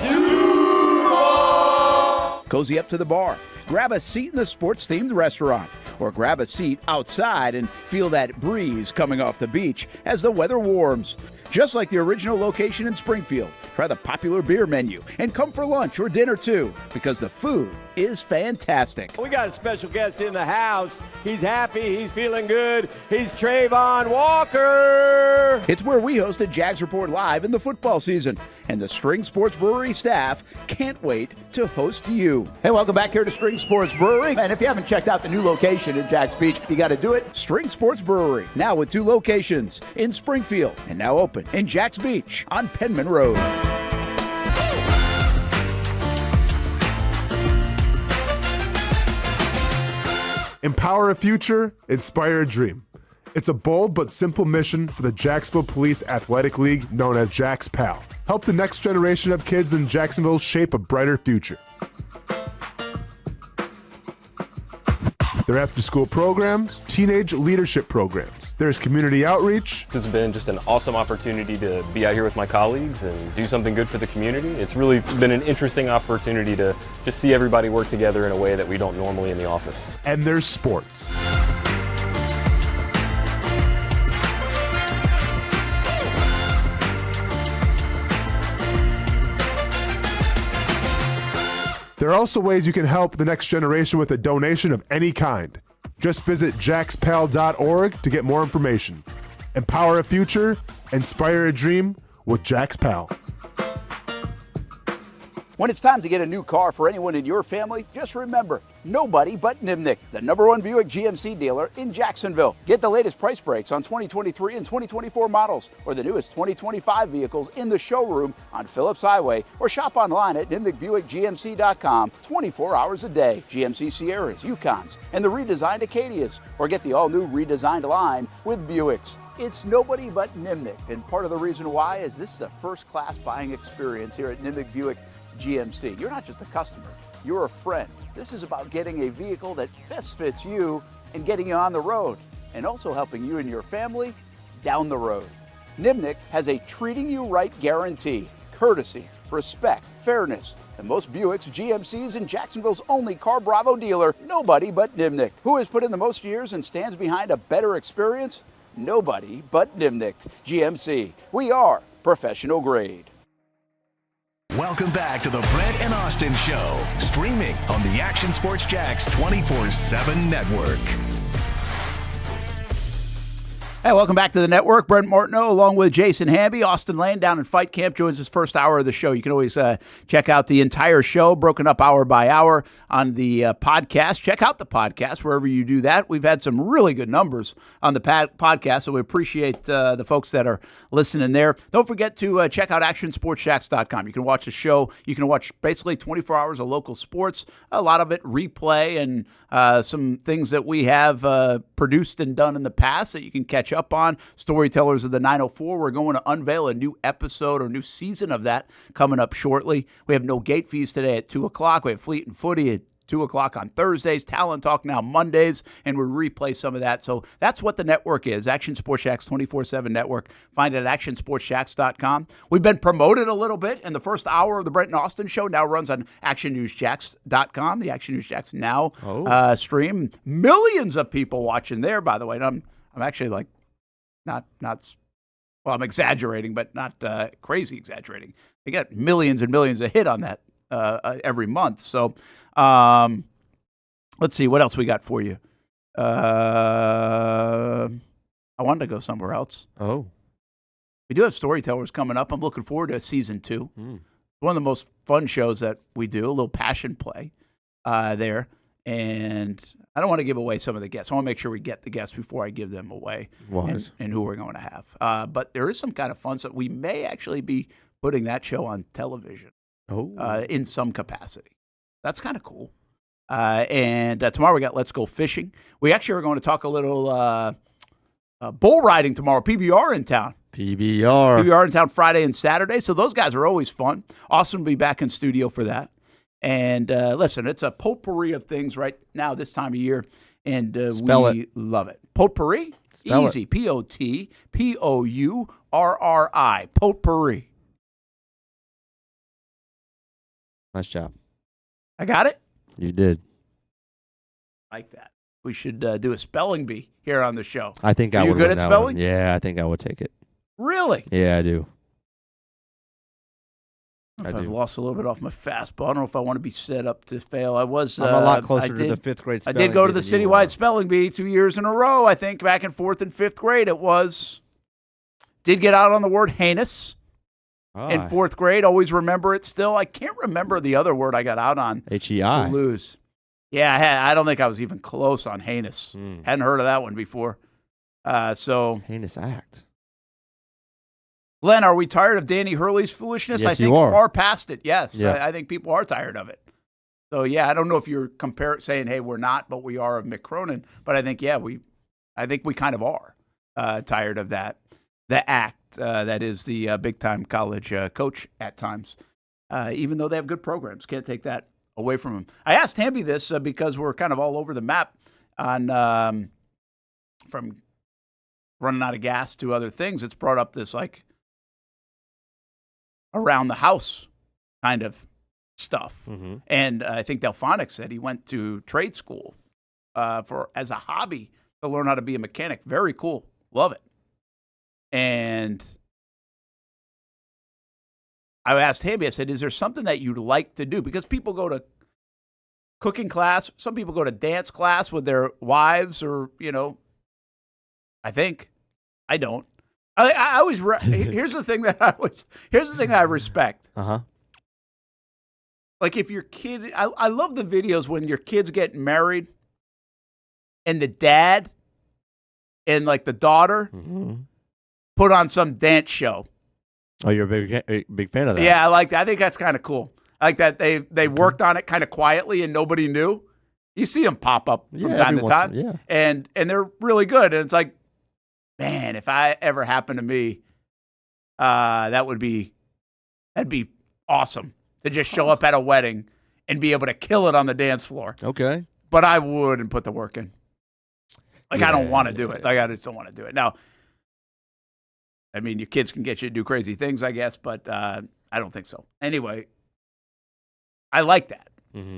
[SPEAKER 2] Cozy up to the bar, grab a seat in the sports-themed restaurant, or grab a seat outside and feel that breeze coming off the beach as the weather warms. Just like the original location in Springfield, try the popular beer menu and come for lunch or dinner too, because the food is fantastic.
[SPEAKER 25] We got a special guest in the house. He's happy. He's feeling good. He's Trayvon Walker.
[SPEAKER 2] It's where we hosted Jags Report Live in the football season, and the String Sports Brewery staff can't wait to host you. Hey, welcome back here to String Sports Brewery. And if you haven't checked out the new location in Jax Beach, you got to do it. String Sports Brewery, now with 2 locations in Springfield and now open in Jax Beach on Penman Road.
[SPEAKER 4] Empower a future, inspire a dream. It's a bold but simple mission for the Jacksonville Police Athletic League known as Jax PAL. Help the next generation of kids in Jacksonville shape a brighter future. Their after-school programs, teenage leadership programs. There's community outreach.
[SPEAKER 27] This has been just an awesome opportunity to be out here with my colleagues and do something good for the community. It's really been an interesting opportunity to just see everybody work together in a way that we don't normally in the office.
[SPEAKER 4] And there's sports. There are also ways you can help the next generation with a donation of any kind. Just visit jaxpal.org to get more information. Empower a future, inspire a dream with Jax PAL.
[SPEAKER 2] When it's time to get a new car for anyone in your family, just remember, nobody but Nimnick, the #1 Buick GMC dealer in Jacksonville. Get the latest price breaks on 2023 and 2024 models, or the newest 2025 vehicles in the showroom on Phillips Highway, or shop online at nimnickbuickgmc.com 24 hours a day. GMC Sierras, Yukons, and the redesigned Acadias, or get the all-new redesigned line with Buicks. It's nobody but Nimnick, and part of the reason why is this is a first-class buying experience here at Nimnick Buick GMC. You're not just a customer, you're a friend. This is about getting a vehicle that best fits you and getting you on the road, and also helping you and your family down the road. Nimnick has a treating you right guarantee, courtesy, respect, fairness. And most Buicks, GMCs, and Jacksonville's only Car Bravo dealer, nobody but Nimnick. Who has put in the most years and stands behind a better experience? Nobody but Nimnick. GMC. We are professional grade.
[SPEAKER 1] Welcome back to the Brent and Austen Show, streaming on the Action Sports Jacks 24/7 network.
[SPEAKER 2] Hey, welcome back to the network. Brent Martineau along with Jason Hamby. Austen Lane down in Fight Camp joins us first hour of the show. You can always check out the entire show, broken up hour by hour on the podcast. Check out the podcast wherever you do that. We've had some really good numbers on the podcast, so we appreciate the folks that are listening there. Don't forget to check out actionsportsjacks.com. You can watch the show. You can watch basically 24 hours of local sports, a lot of it replay, and some things that we have produced and done in the past that you can catch up on. Storytellers of the 904, we're going to unveil a new episode or new season of that coming up shortly. We have no gate fees today at 2 o'clock. We have Fleet and Footy at 2 o'clock on Thursdays, Talent Talk now Mondays, and we replay some of that. So that's what the network is, Action Sports Jax 24/7 network. Find it at actionsportsjax.com. We've been promoted a little bit, and the first hour of the Brent and Austen show now runs on actionnewsjax.com, the Action News Jax Now stream. Millions of people watching there, by the way. And I'm actually like not well, I'm exaggerating, but not crazy exaggerating. They get millions and millions of hit on that every month. So let's see what else we got for you. I wanted to go somewhere else.
[SPEAKER 3] Oh.
[SPEAKER 2] We do have Storytellers coming up. I'm looking forward to season 2. One of the most fun shows that we do, a little passion play there. And I don't want to give away some of the guests. I want to make sure we get the guests before I give them away and who we're going to have. But there is some kind of fun stuff. We may actually be putting that show on television in some capacity. That's kind of cool. And tomorrow we got Let's Go Fishing. We actually are going to talk a little bull riding tomorrow. PBR in town. PBR in town Friday and Saturday. So those guys are always fun. Austin will be back in studio for that. And listen, it's a potpourri of things right now this time of year, and we love it. Potpourri? Easy. Potpourri. Potpourri.
[SPEAKER 3] Nice job.
[SPEAKER 2] I got it?
[SPEAKER 3] You did.
[SPEAKER 2] Like that. We should do a spelling bee here on the show.
[SPEAKER 3] I think I would.
[SPEAKER 2] You good at spelling?
[SPEAKER 3] Yeah, I think I would take it.
[SPEAKER 2] Really?
[SPEAKER 3] Yeah, I do.
[SPEAKER 2] I've lost a little bit off my fastball. I don't know if I want to be set up to fail. I'm
[SPEAKER 3] a lot closer to the fifth grade spelling
[SPEAKER 2] I did go to the
[SPEAKER 3] bee than you
[SPEAKER 2] citywide
[SPEAKER 3] are.
[SPEAKER 2] spelling bee 2 years in a row, I think, back in 4th and 5th grade it was. Did get out on the word heinous in 4th grade. Always remember it still. I can't remember the other word I got out on.
[SPEAKER 3] H-E-I.
[SPEAKER 2] To lose. Yeah, I don't think I was even close on heinous. Hadn't heard of that one before.
[SPEAKER 3] Heinous act.
[SPEAKER 2] Glenn, are we tired of Danny Hurley's foolishness?
[SPEAKER 3] Yes,
[SPEAKER 2] I think
[SPEAKER 3] you are.
[SPEAKER 2] far past it, yes.
[SPEAKER 3] Yeah.
[SPEAKER 2] I think people are tired of it. So, yeah, I don't know if you're saying, hey, we're not, but we are of Mick Cronin. But I think, we kind of are tired of that. The act that is the big-time college coach at times, even though they have good programs. Can't take that away from him. I asked Hamby this because we're kind of all over the map on from running out of gas to other things. It's brought up this, around the house kind of stuff. And I think Delphonic said he went to trade school as a hobby to learn how to be a mechanic. Very cool. Love it. And I asked Hamby, I said, is there something that you'd like to do? Because people go to cooking class. Some people go to dance class with their wives or, I think. I don't. I always here's the thing that I respect. Like if your kid, I love the videos when your kids get married, and the dad and the daughter put on some dance show.
[SPEAKER 3] Oh, you're a big fan of that?
[SPEAKER 2] Yeah, I like that. I think that's kind of cool. I like that they worked on it kind of quietly and nobody knew. You see them pop up from time to time, and they're really good. And it's like, man, if I ever happened to me, that'd be awesome to just show up at a wedding and be able to kill it on the dance floor.
[SPEAKER 3] Okay.
[SPEAKER 2] But I wouldn't put the work in. I don't want to do it. I just don't want to do it. Now, I mean, your kids can get you to do crazy things, I guess, but I don't think so. Anyway, I like that.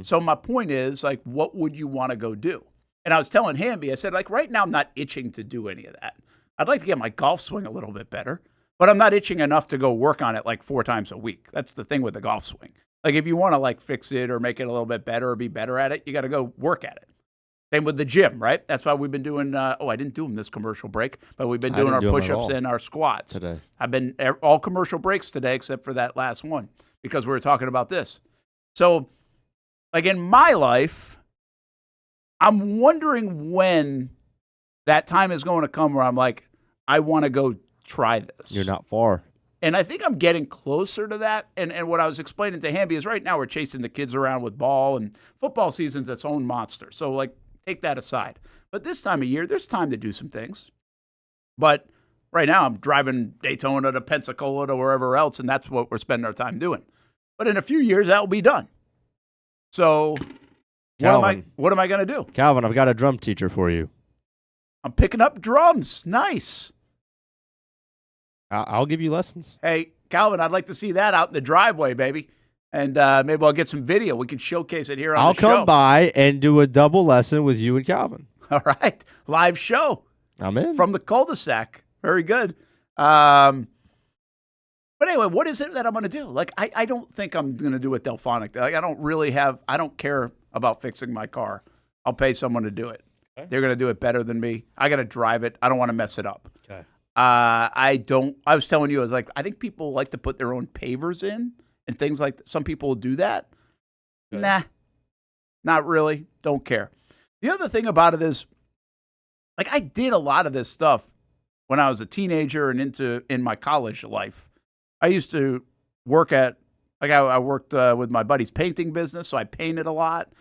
[SPEAKER 2] So my point is, what would you want to go do? And I was telling Hamby, I said, right now I'm not itching to do any of that. I'd like to get my golf swing a little bit better, but I'm not itching enough to go work on it 4 times a week. That's the thing with the golf swing. If you want to fix it or make it a little bit better or be better at it, you got to go work at it. Same with the gym, right? That's why we've been doing, I didn't do them this commercial break, but we've been doing our push-ups and our squats.
[SPEAKER 3] Today.
[SPEAKER 2] I've been all commercial breaks today except for that last one because we were talking about this. So, in my life, I'm wondering when that time is going to come where I'm I want to go try this.
[SPEAKER 3] You're not far.
[SPEAKER 2] And I think I'm getting closer to that. And what I was explaining to Hamby is right now we're chasing the kids around with ball, and football season's its own monster. So, take that aside. But this time of year, there's time to do some things. But right now I'm driving Daytona to Pensacola to wherever else, and that's what we're spending our time doing. But in a few years, that will be done. So
[SPEAKER 3] Calvin.
[SPEAKER 2] What am I going to do?
[SPEAKER 3] Calvin, I've got a drum teacher for you.
[SPEAKER 2] I'm picking up drums. Nice.
[SPEAKER 3] I'll give you lessons.
[SPEAKER 2] Hey, Calvin, I'd like to see that out in the driveway, baby. And maybe I'll get some video. We can showcase it here on the show.
[SPEAKER 3] I'll come by and do a double lesson with you and Calvin.
[SPEAKER 2] All right. Live show.
[SPEAKER 3] I'm in.
[SPEAKER 2] From the cul-de-sac. Very good. But anyway, what is it that I'm going to do? Like, I don't think I'm going to do it Delphonic. Like, I don't care about fixing my car. I'll pay someone to do it. Okay. They're going to do it better than me. I got to drive it. I don't want to mess it up.
[SPEAKER 3] Okay.
[SPEAKER 2] I was telling you, I think people like to put their own pavers in and things like that. Some people will do that. Okay. Nah, not really. Don't care. The other thing about it is, like, I did a lot of this stuff when I was a teenager and in my college life. I used to work I worked with my buddy's painting business, so I painted a lot,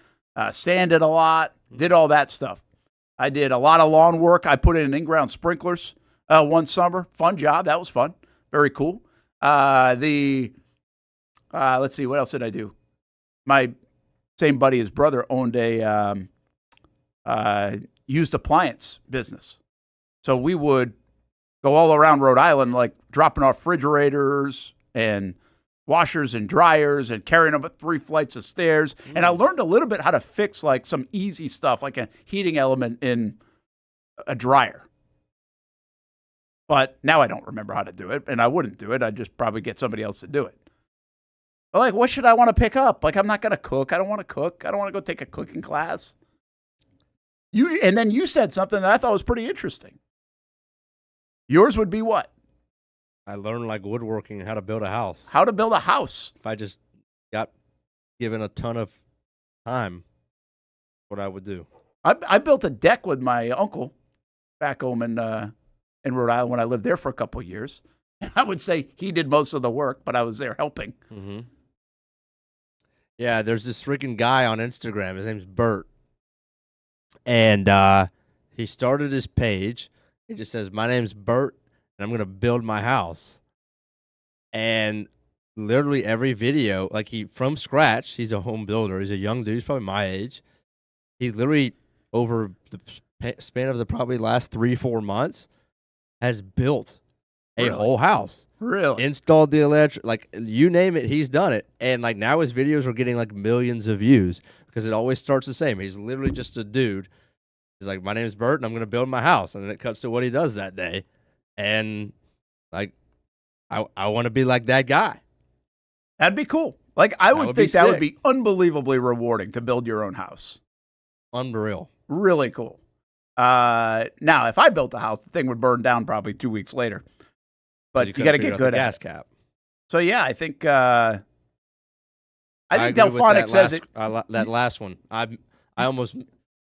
[SPEAKER 2] sanded a lot, did all that stuff. I did a lot of lawn work. I put in in-ground sprinklers one summer. Fun job. That was fun. Very cool. Let's see, what else did I do? My same buddy, his brother, owned a used appliance business. So we would go all around Rhode Island, like dropping off refrigerators and washers and dryers and carrying them up 3 flights of stairs. And I learned a little bit how to fix like some easy stuff, like a heating element in a dryer. But now I don't remember how to do it, and I wouldn't do it. I'd just probably get somebody else to do it. But like, what should I want to pick up? Like, I'm not going to cook. I don't want to cook. I don't want to go take a cooking class. And then you said something that I thought was pretty interesting. Yours would be what?
[SPEAKER 3] I learned like woodworking, how to build a house.
[SPEAKER 2] How to build a house.
[SPEAKER 3] If I just got given a ton of time, what I would do.
[SPEAKER 2] I built a deck with my uncle back home in Rhode Island when I lived there for a couple of years. And I would say he did most of the work, but I was there helping.
[SPEAKER 3] Mm-hmm. Yeah, there's this freaking guy on Instagram. His name's Bert. And he started his page. He just says, "My name's Bert, and I'm going to build my house." And literally every video, like from scratch, he's a home builder. He's a young dude. He's probably my age. He literally, over the span of the probably last 3-4 months, has built a whole house.
[SPEAKER 2] Really?
[SPEAKER 3] Installed the electric, like you name it, he's done it. And like now his videos are getting like millions of views because it always starts the same. He's literally just a dude. He's like, "My name's Bert, and I'm going to build my house." And then it cuts to what he does that day. And like, I want to be like that guy.
[SPEAKER 2] That'd be cool. Like, I would think that would be unbelievably rewarding to build your own house.
[SPEAKER 3] Unreal.
[SPEAKER 2] Really cool. Now, if I built a house, the thing would burn down probably 2 weeks later. But you got to get good at
[SPEAKER 3] gas
[SPEAKER 2] it.
[SPEAKER 3] cap.
[SPEAKER 2] So yeah, I think Delphonic says it.
[SPEAKER 3] That last one, I almost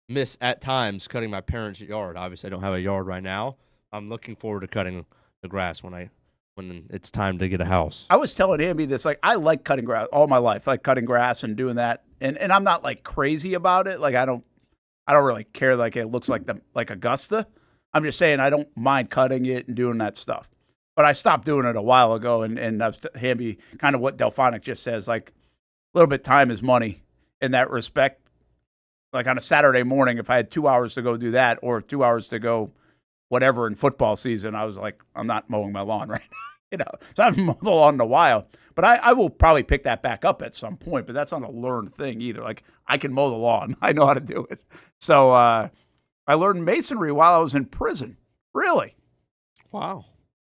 [SPEAKER 3] miss at times cutting my parents' yard. Obviously, I don't have a yard right now. I'm looking forward to cutting the grass when it's time to get a house.
[SPEAKER 2] I was telling Hamby this, like, I like cutting grass all my life. I like cutting grass and doing that, and I'm not like crazy about it. Like I don't really care. Like it looks like Augusta. I'm just saying I don't mind cutting it and doing that stuff. But I stopped doing it a while ago, and I was Hamby, kind of what Delphonic just says, like a little bit time is money in that respect. Like on a Saturday morning, if I had 2 hours to go do that or 2 hours to go whatever in football season, I was like, I'm not mowing my lawn right now. So I haven't mowed the lawn in a while. But I will probably pick that back up at some point, but that's not a learned thing either. Like I can mow the lawn. I know how to do it. So I learned masonry while I was in prison. Really?
[SPEAKER 3] Wow.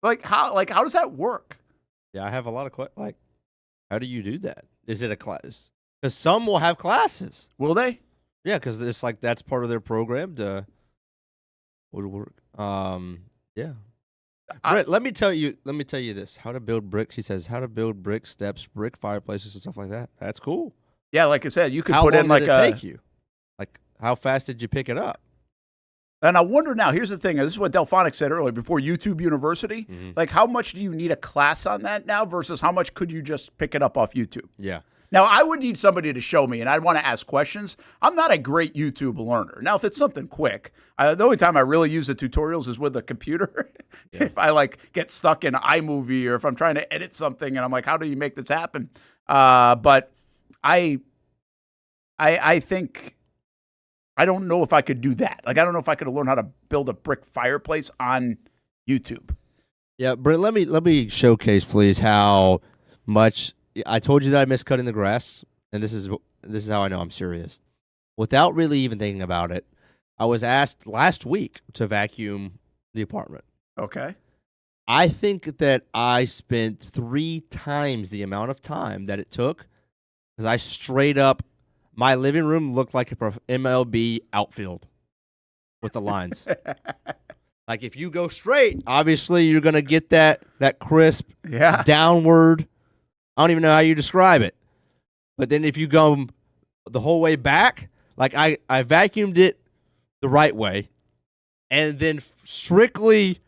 [SPEAKER 2] Like how does that work?
[SPEAKER 3] Yeah, I have a lot of questions. Like, how do you do that? Is it a class? Because some will have classes.
[SPEAKER 2] Will they?
[SPEAKER 3] Yeah, because it's like that's part of their program to woodwork. Yeah. Brent, let me tell you this. How to build bricks. He says how to build brick steps, brick fireplaces, and stuff like that. That's cool.
[SPEAKER 2] Yeah, like I said, you could
[SPEAKER 3] how
[SPEAKER 2] put
[SPEAKER 3] long
[SPEAKER 2] in like
[SPEAKER 3] did it take you? Like, how fast did you pick it up?
[SPEAKER 2] And I wonder now, here's the thing. This is what Delphonic said earlier, before YouTube University. Mm-hmm. Like, how much do you need a class on that now versus how much could you just pick it up off YouTube?
[SPEAKER 3] Yeah.
[SPEAKER 2] Now, I would need somebody to show me, and I'd want to ask questions. I'm not a great YouTube learner. Now, if it's something quick, the only time I really use the tutorials is with the computer. Yeah. If I, like, get stuck in iMovie or if I'm trying to edit something and I'm like, how do you make this happen? But I think I don't know if I could do that. Like, I don't know if I could learn how to build a brick fireplace on YouTube.
[SPEAKER 3] Yeah, Brent, let me showcase, please, how much I told you that I miss cutting the grass, and this is how I know I'm serious. Without really even thinking about it, I was asked last week to vacuum the apartment.
[SPEAKER 2] Okay.
[SPEAKER 3] I think that I spent 3 times the amount of time that it took because I straight up, my living room looked like a MLB outfield with the lines. Like if you go straight, obviously you're going to get that crisp downward. I don't even know how you describe it. But then if you go the whole way back, like I vacuumed it the right way, and then strictly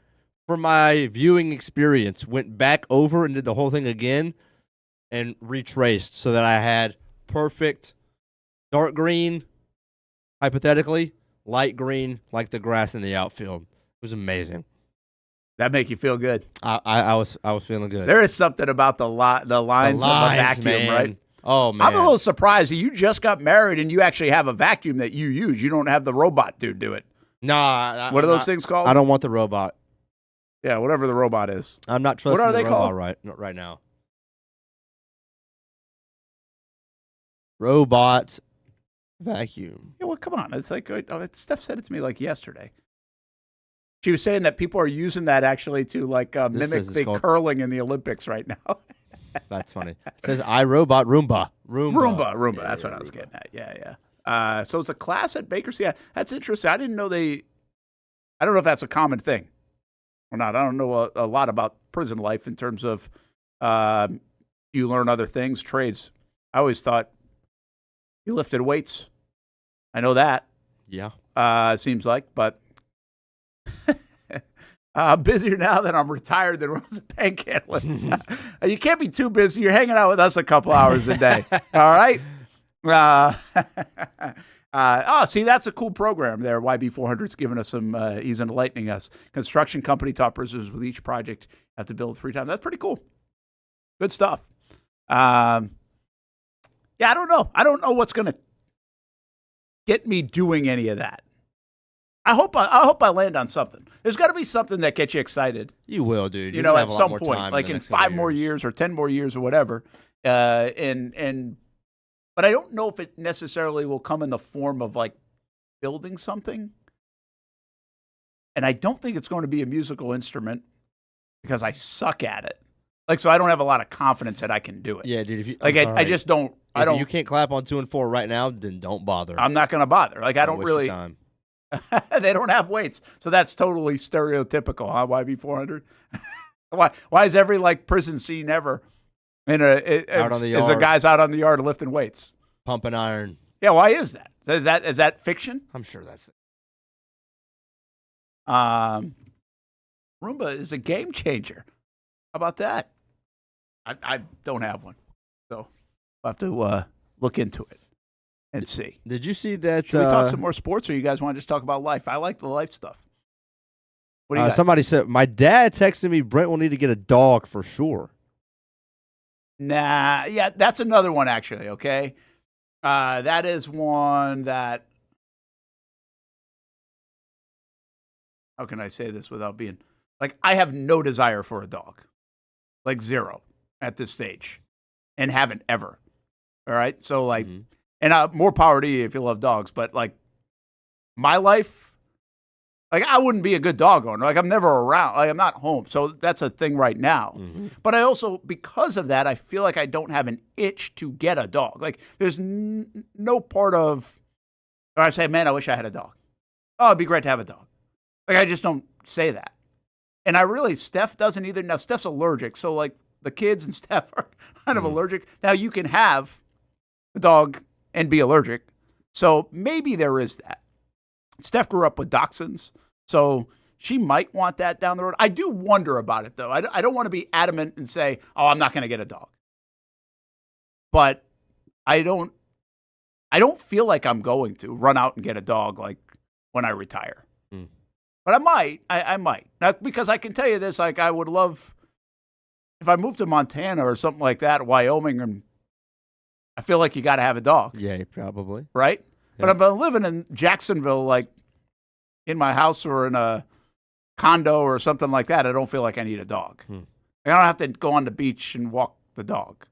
[SPEAKER 3] for my viewing experience, went back over and did the whole thing again and retraced so that I had perfect dark green, hypothetically, light green, like the grass in the outfield. It was amazing.
[SPEAKER 2] That make you feel good?
[SPEAKER 3] I was feeling good.
[SPEAKER 2] There is something about the lines of a vacuum,
[SPEAKER 3] man.
[SPEAKER 2] right?
[SPEAKER 3] Oh, man.
[SPEAKER 2] I'm a little surprised that you just got married and you actually have a vacuum that you use. You don't have the robot dude do it.
[SPEAKER 3] No.
[SPEAKER 2] What are those things called?
[SPEAKER 3] I don't want the robot.
[SPEAKER 2] Yeah, whatever the robot is.
[SPEAKER 3] I'm not trusting
[SPEAKER 2] what are
[SPEAKER 3] the
[SPEAKER 2] they
[SPEAKER 3] robot
[SPEAKER 2] called?
[SPEAKER 3] right now. Robot vacuum.
[SPEAKER 2] Yeah, well, come on. It's like Steph said it to me like yesterday. She was saying that people are using that actually to like mimic the curling in the Olympics right now.
[SPEAKER 3] That's funny. It says iRobot Roomba.
[SPEAKER 2] Roomba. That's what I was getting at. Yeah. So it's a class at Bakersfield. Yeah, that's interesting. I didn't know I don't know if that's a common thing or not. I don't know a lot about prison life in terms of you learn other things, trades. I always thought you lifted weights. I know that.
[SPEAKER 3] Yeah.
[SPEAKER 2] Seems like, but I'm busier now that I'm retired than when I was a bank analyst. You can't be too busy. You're hanging out with us a couple hours a day. All right? See, that's a cool program there. YB400's giving us some, he's enlightening us. Construction company top prisoners with each project have to build 3 times. That's pretty cool. Good stuff. Yeah, I don't know. I don't know what's going to get me doing any of that. I hope I land on something. There's got to be something that gets you excited.
[SPEAKER 3] You will, dude.
[SPEAKER 2] You know, at some point, like in 5 more years or 10 more years or whatever. But I don't know if it necessarily will come in the form of like building something. And I don't think it's going to be a musical instrument because I suck at it. Like, so I don't have a lot of confidence that I can do it.
[SPEAKER 3] Yeah, dude. If you,
[SPEAKER 2] I just don't.
[SPEAKER 3] If you can't clap on 2 and 4 right now, then don't bother.
[SPEAKER 2] I'm not going to bother. Like, I don't really.
[SPEAKER 3] Time.
[SPEAKER 2] They don't have weights, so that's totally stereotypical, huh? YB400. Why is every like prison scene ever in
[SPEAKER 3] out on the yard.
[SPEAKER 2] Is a guy's out on the yard lifting weights,
[SPEAKER 3] pumping iron?
[SPEAKER 2] Yeah, why is that? Is that fiction?
[SPEAKER 3] I'm sure that's it.
[SPEAKER 2] Roomba is a game changer. How about that? I don't have one, so I'll have to look into it and see.
[SPEAKER 3] Did you see that?
[SPEAKER 2] Should we talk some more sports, or you guys want to just talk about life? I like the life stuff. What do you got?
[SPEAKER 3] Somebody said, my dad texted me, Brent will need to get a dog for sure.
[SPEAKER 2] Nah, yeah, that's another one, actually, okay? That is one that, how can I say this without being, like, I have no desire for a dog. Like, zero at this stage. And haven't ever. All right? So, like, and more power to you if you love dogs, but, like, my life, like, I wouldn't be a good dog owner. Like, I'm never around. Like, I'm not home. So that's a thing right now. But I also, because of that, I feel like I don't have an itch to get a dog. Like, there's no part of, or I say, man, I wish I had a dog. Oh, it'd be great to have a dog. Like, I just don't say that. And Steph doesn't either. Now, Steph's allergic. So, like, the kids and Steph are kind of allergic. Now, you can have a dog and be allergic. So maybe there is that. Steph grew up with dachshunds, so she might want that down the road. I do wonder about it, though. I don't want to be adamant and say, oh, I'm not going to get a dog. But I don't feel like I'm going to run out and get a dog like when I retire. But I might. I might. Now, because I can tell you this, like, I would love, if I moved to Montana or something like that, Wyoming, and I feel like you got to have a dog.
[SPEAKER 3] Yeah, probably.
[SPEAKER 2] Right? But if I'm living in Jacksonville, like in my house or in a condo or something like that, I don't feel like I need a dog. I don't have to go on the beach and walk the dog.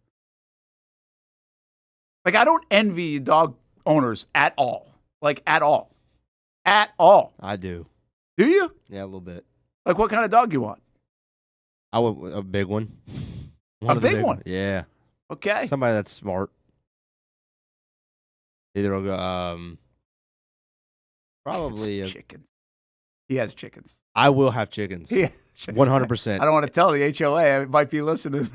[SPEAKER 2] Like, I don't envy dog owners at all. Like, at all. At all.
[SPEAKER 3] I do.
[SPEAKER 2] Do you?
[SPEAKER 3] Yeah, a little bit.
[SPEAKER 2] Like, what kind of dog you want?
[SPEAKER 3] I want a big one.
[SPEAKER 2] A big one?
[SPEAKER 3] Yeah.
[SPEAKER 2] Okay.
[SPEAKER 3] Somebody that's smart. Either probably
[SPEAKER 2] chickens. He has chickens.
[SPEAKER 3] I will have chickens. 100%.
[SPEAKER 2] I don't want to tell the HOA. I might be listening.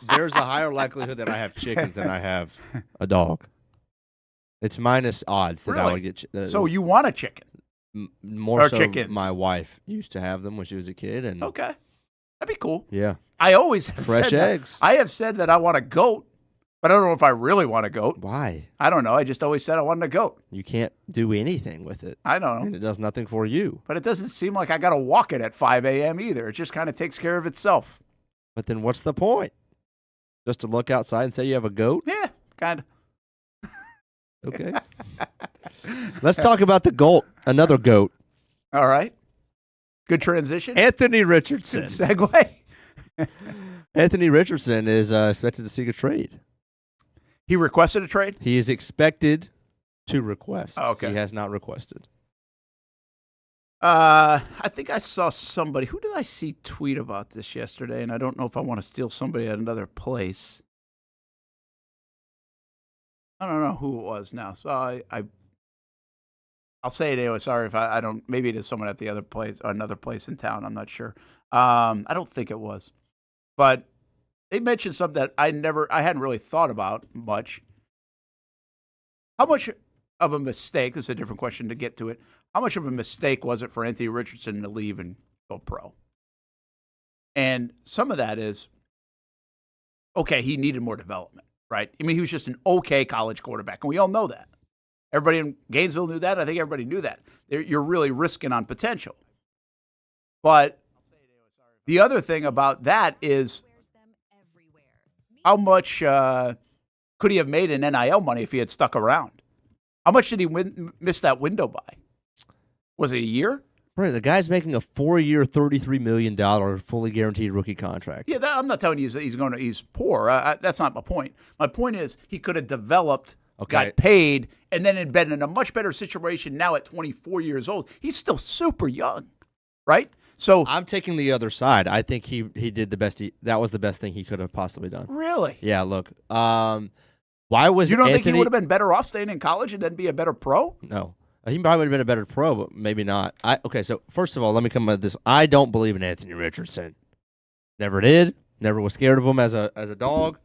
[SPEAKER 3] There's a higher likelihood that I have chickens than I have a dog. It's minus odds that I would get.
[SPEAKER 2] So you want a chicken?
[SPEAKER 3] More
[SPEAKER 2] or
[SPEAKER 3] so,
[SPEAKER 2] chickens.
[SPEAKER 3] my wife used to have them when she was a kid, and
[SPEAKER 2] okay, that'd be cool.
[SPEAKER 3] Yeah,
[SPEAKER 2] I always have
[SPEAKER 3] fresh
[SPEAKER 2] said
[SPEAKER 3] eggs.
[SPEAKER 2] That. I have said that I want a goat, but I don't know if I really want a goat.
[SPEAKER 3] Why?
[SPEAKER 2] I don't know. I just always said I wanted a goat.
[SPEAKER 3] You can't do anything with it.
[SPEAKER 2] I don't know.
[SPEAKER 3] And it does nothing for you.
[SPEAKER 2] But it doesn't seem like I got to walk it at 5 a.m. either. It just kind of takes care of itself.
[SPEAKER 3] But then what's the point? Just to look outside and say you have a goat?
[SPEAKER 2] Yeah, kind of.
[SPEAKER 3] Okay. Let's talk about the goat. Another goat.
[SPEAKER 2] All right. Good transition.
[SPEAKER 3] Anthony Richardson.
[SPEAKER 2] Good segue.
[SPEAKER 3] Anthony Richardson is expected to seek a trade.
[SPEAKER 2] He requested a trade?
[SPEAKER 3] He is expected to request.
[SPEAKER 2] Oh, okay.
[SPEAKER 3] He has not requested.
[SPEAKER 2] I think I saw somebody. Who did I see tweet about this yesterday? And I don't know if I want to steal somebody at another place. I don't know who it was now. So I'll say it anyway. Sorry if I don't. Maybe it is someone at the other place, or another place in town. I'm not sure. I don't think it was, but they mentioned something that I hadn't really thought about much. How much of a mistake? This is a different question to get to it. How much of a mistake was it for Anthony Richardson to leave and go pro? And some of that is, okay, he needed more development, right? I mean, he was just an okay college quarterback, and we all know that. Everybody in Gainesville knew that. I think everybody knew that. You're really risking on potential. But the other thing about that is how much could he have made in NIL money if he had stuck around? How much did he miss that window by? Was it a year?
[SPEAKER 3] Right, the guy's making a 4-year, $33 million fully guaranteed rookie contract.
[SPEAKER 2] Yeah, I'm not telling you he's poor. That's not my point. My point is he could have developed, got paid, and then had been in a much better situation now at 24 years old. He's still super young, right? So
[SPEAKER 3] I'm taking the other side. I think he did the best. That was the best thing he could have possibly done.
[SPEAKER 2] Really?
[SPEAKER 3] Yeah. Look, why was
[SPEAKER 2] you don't
[SPEAKER 3] Anthony,
[SPEAKER 2] think he would have been better off staying in college and then be a better pro?
[SPEAKER 3] No. He probably would have been a better pro, but maybe not. Okay, so first of all, let me come with this. I don't believe in Anthony Richardson. Never did. Never was scared of him as a dog.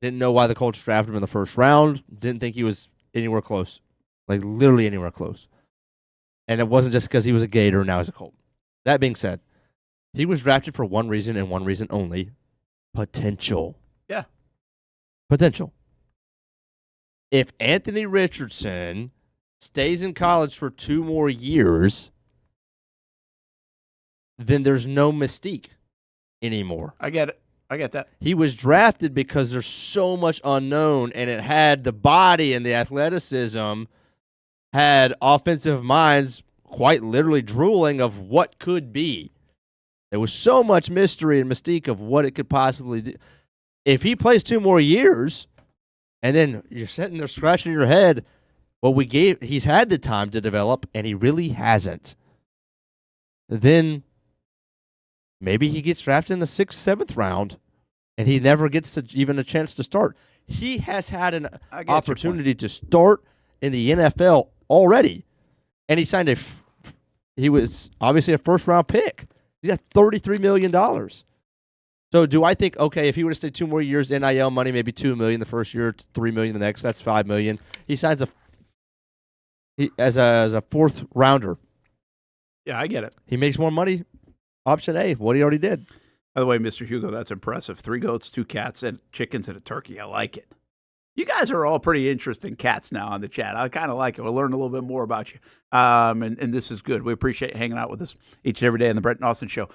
[SPEAKER 3] Didn't know why the Colts drafted him in the first round. Didn't think he was anywhere close. Like, literally anywhere close. And it wasn't just because he was a Gator and now he's a Colt. That being said, he was drafted for one reason and one reason only. Potential.
[SPEAKER 2] Yeah.
[SPEAKER 3] Potential. If Anthony Richardson stays in college for 2 more years, then there's no mystique anymore.
[SPEAKER 2] I get it. I get that.
[SPEAKER 3] He was drafted because there's so much unknown, and it had the body and the athleticism, had offensive minds quite literally drooling of what could be. There was so much mystery and mystique of what it could possibly do. If he plays 2 more years, and then you're sitting there scratching your head, well, he's had the time to develop, and he really hasn't. Then maybe he gets drafted in the 6th, 7th round, and he never gets even a chance to start. He has had an opportunity to start in the NFL already, and he signed he was obviously a first-round pick. He's got $33 million. So do I think, okay, if he were to stay 2 more years, NIL money, maybe $2 million the first year, $3 million the next, that's $5 million. He signs as a 4th rounder.
[SPEAKER 2] Yeah, I get it.
[SPEAKER 3] He makes more money. Option A, what he already did.
[SPEAKER 2] By the way, Mr. Hugo, that's impressive. 3 goats, 2 cats, and chickens and a turkey. I like it. You guys are all pretty interesting cats now on the chat. I kind of like it. We'll learn a little bit more about you. And this is good. We appreciate hanging out with us each and every day on the Brent and Austen Show.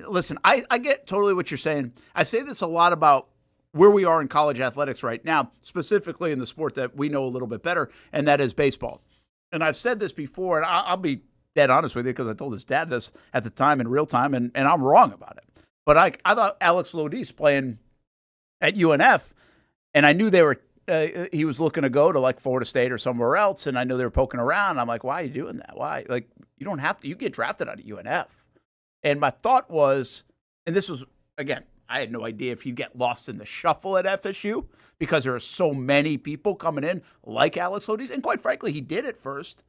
[SPEAKER 2] Listen, I get totally what you're saying. I say this a lot about where we are in college athletics right now, specifically in the sport that we know a little bit better, and that is baseball. And I've said this before, and I'll be dead honest with you because I told his dad this at the time in real time, and I'm wrong about it. But I thought Alex Lodis playing at UNF, and I knew he was looking to go to like Florida State or somewhere else, and I knew they were poking around. I'm like, why are you doing that? Why? Like, you don't have to. You get drafted out of UNF. And my thought was, and this was, again, I had no idea if he'd get lost in the shuffle at FSU because there are so many people coming in like Alex Lodis. And quite frankly, he did at first.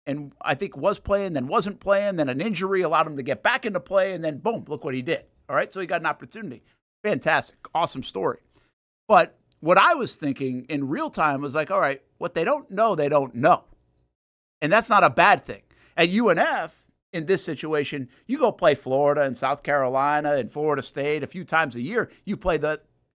[SPEAKER 2] And I think was playing, then wasn't playing, then an injury allowed him to get back into play, and then boom, look what he did. All right, so he got an opportunity. Fantastic. Awesome story. But what I was thinking in real time was like, all right, what they don't know, they don't know. And that's not a bad thing. At UNF, in this situation, you go play Florida and South Carolina and Florida State a few times a year. You play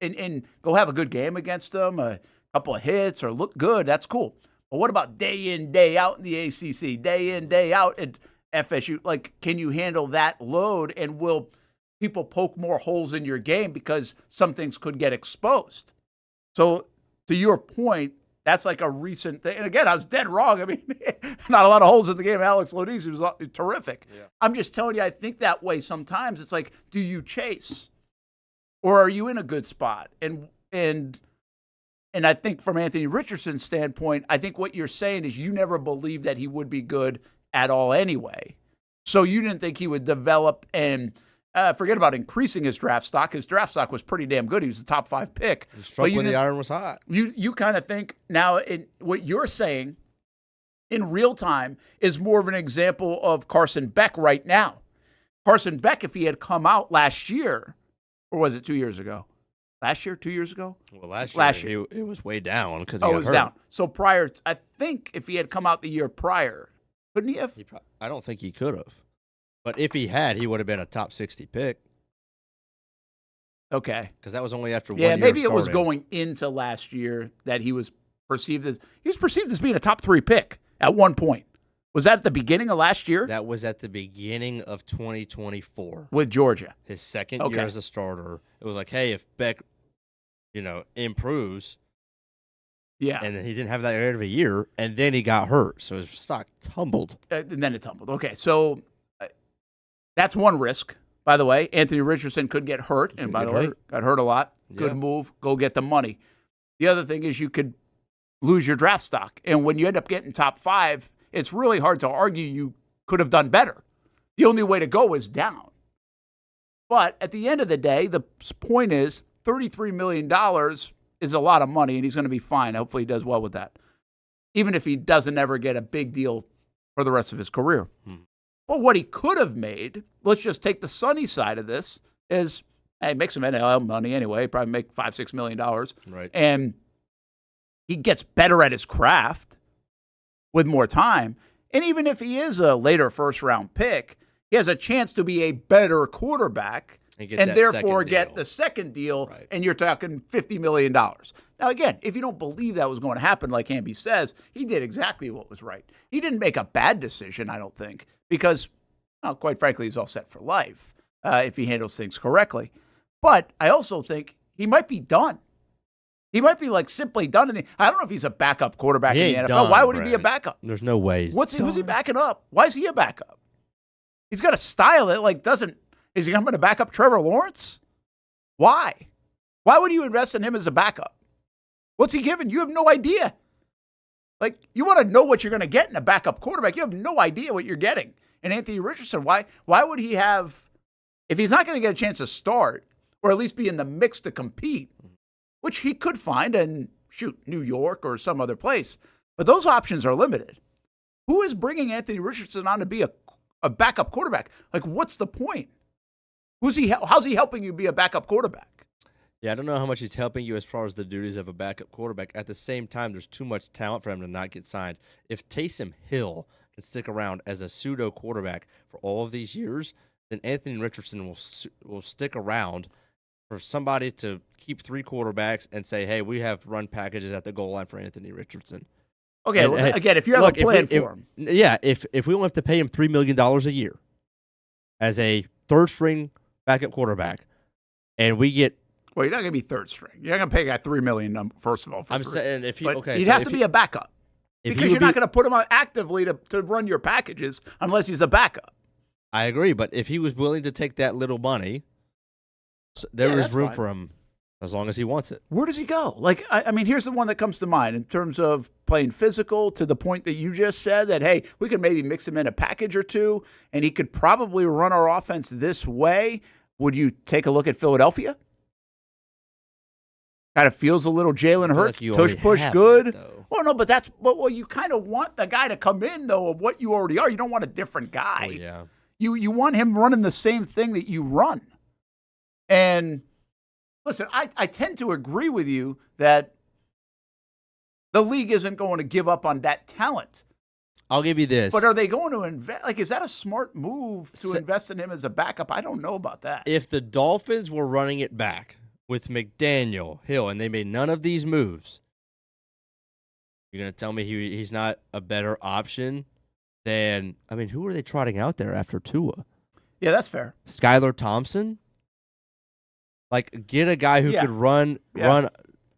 [SPEAKER 2] and go have a good game against them, a couple of hits or look good. That's cool. But what about day in, day out in the ACC, day in, day out at FSU? Like, can you handle that load? And will people poke more holes in your game because some things could get exposed? So to your point, that's like a recent thing. And again, I was dead wrong. I mean, not a lot of holes in the game. Alex Lodis was terrific. Yeah. I'm just telling you, I think that way sometimes. It's like, do you chase? Or are you in a good spot? And I think from Anthony Richardson's standpoint, I think what you're saying is you never believed that he would be good at all anyway. So you didn't think he would develop and forget about increasing his draft stock. His draft stock was pretty damn good. He was the top 5 pick.
[SPEAKER 3] He struck when the iron was hot.
[SPEAKER 2] You kind of think now what you're saying in real time is more of an example of Carson Beck right now. Carson Beck, if he had come out last year, or was it 2 years ago? Last year, 2 years ago?
[SPEAKER 3] Well, last year. It was way down because he got
[SPEAKER 2] it was
[SPEAKER 3] hurt.
[SPEAKER 2] Down. So prior, I think if he had come out the year prior, couldn't he have?
[SPEAKER 3] I don't think he could have. But if he had, he would have been a top 60 pick.
[SPEAKER 2] Okay.
[SPEAKER 3] Because that was only after 1 year.
[SPEAKER 2] Yeah, maybe
[SPEAKER 3] it
[SPEAKER 2] was going into last year that he was perceived as being a top 3 pick at one point. Was that at the beginning of last year?
[SPEAKER 3] That was at the beginning of 2024
[SPEAKER 2] with Georgia.
[SPEAKER 3] His second year as a starter. It was like, hey, if Beck, improves.
[SPEAKER 2] Yeah.
[SPEAKER 3] And then he didn't have that area of a year, and then he got hurt, so his stock tumbled.
[SPEAKER 2] And then it tumbled. Okay, so that's one risk. By the way, Anthony Richardson could get hurt, and by the way, got hurt a lot. Good move. Go get the money. The other thing is you could lose your draft stock, and when you end up getting top 5, it's really hard to argue you could have done better. The only way to go is down. But at the end of the day, the point is $33 million is a lot of money, and he's going to be fine. Hopefully he does well with that, even if he doesn't ever get a big deal for the rest of his career. Well, what he could have made, let's just take the sunny side of this, is, hey, make some NIL money anyway, probably make $5-6 million.
[SPEAKER 3] Right.
[SPEAKER 2] And he gets better at his craft with more time. And even if he is a later first-round pick, he has a chance to be a better quarterback and therefore get the second deal, and you're talking $50 million. Now, again, if you don't believe that was going to happen, like Hamby says, he did exactly what was right. He didn't make a bad decision, I don't think, because, well, quite frankly, he's all set for life if he handles things correctly. But I also think he might be done. He might be simply done. I don't know if he's a backup quarterback in the NFL.
[SPEAKER 3] Done,
[SPEAKER 2] Why would he be a backup?
[SPEAKER 3] There's no way.
[SPEAKER 2] Who's he backing up? Why is he a backup? He's got to style it. Is he going to back up Trevor Lawrence? Why? Why would you invest in him as a backup? What's he giving? You have no idea. You want to know what you're going to get in a backup quarterback. You have no idea what you're getting. And Anthony Richardson, why would he have, if he's not going to get a chance to start, or at least be in the mix to compete, which he could find in, New York or some other place. But those options are limited. Who is bringing Anthony Richardson on to be a backup quarterback? What's the point? How's he helping you be a backup quarterback?
[SPEAKER 3] Yeah, I don't know how much he's helping you as far as the duties of a backup quarterback. At the same time, there's too much talent for him to not get signed. If Taysom Hill can stick around as a pseudo quarterback for all of these years, then Anthony Richardson will stick around for somebody to keep 3 quarterbacks and say, hey, we have run packages at the goal line for Anthony Richardson.
[SPEAKER 2] Okay, again, if you have a plan for him.
[SPEAKER 3] Yeah, if we don't have to pay him $3 million a year as a third-string backup quarterback, and we get
[SPEAKER 2] Well, you're not going to be third string. You're not going to pay a guy $3 million, first of all.
[SPEAKER 3] I'm saying if he,
[SPEAKER 2] you'd have to be a backup because you're not going to put him on actively to run your packages unless he's a backup.
[SPEAKER 3] I agree, but if he was willing to take that little money, there is room for him as long as he wants it.
[SPEAKER 2] Where does he go? Like, I mean, here's the one that comes to mind in terms of playing physical to the point that you just said that, hey, we could maybe mix him in a package or two, and he could probably run our offense this way. Would you take a look at Philadelphia? Kind of feels a little Jalen Hurts, tush push good. Well, no, but you kind of want the guy to come in, though, of what you already are. You don't want a different guy.
[SPEAKER 3] Oh, yeah.
[SPEAKER 2] You want him running the same thing that you run. And listen, I tend to agree with you that the league isn't going to give up on that talent.
[SPEAKER 3] I'll give you this.
[SPEAKER 2] But are they going to invest? Like, is that a smart move to invest in him as a backup? I don't know about that.
[SPEAKER 3] If the Dolphins were running it back with McDaniel, Hill, and they made none of these moves, you're going to tell me he's not a better option than, I mean, who are they trotting out there after Tua?
[SPEAKER 2] Yeah, that's fair.
[SPEAKER 3] Skylar Thompson? Like, get a guy who could run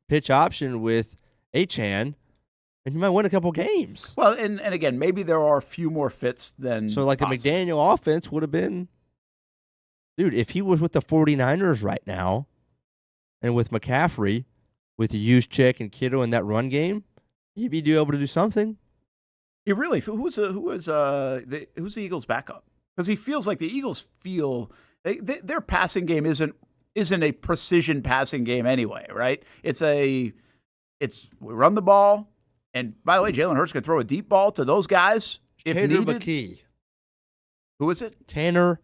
[SPEAKER 3] pitch option with Achane, and you might win a couple games.
[SPEAKER 2] Well, and again, maybe there are a few more fits than
[SPEAKER 3] So, like,
[SPEAKER 2] possible.
[SPEAKER 3] the McDaniel offense would have been, dude, if he was with the 49ers right now, and with McCaffrey, with Juszczyk and Kittle in that run game, he'd be able to do something.
[SPEAKER 2] He really, who's the Eagles' backup? Because he feels like the Eagles feel their passing game isn't a precision passing game anyway, right? We run the ball, and by the way, Jalen Hurts could throw a deep ball to those guys if
[SPEAKER 3] Tanner
[SPEAKER 2] needed.
[SPEAKER 3] McKee.
[SPEAKER 2] Who is it?
[SPEAKER 3] Tanner.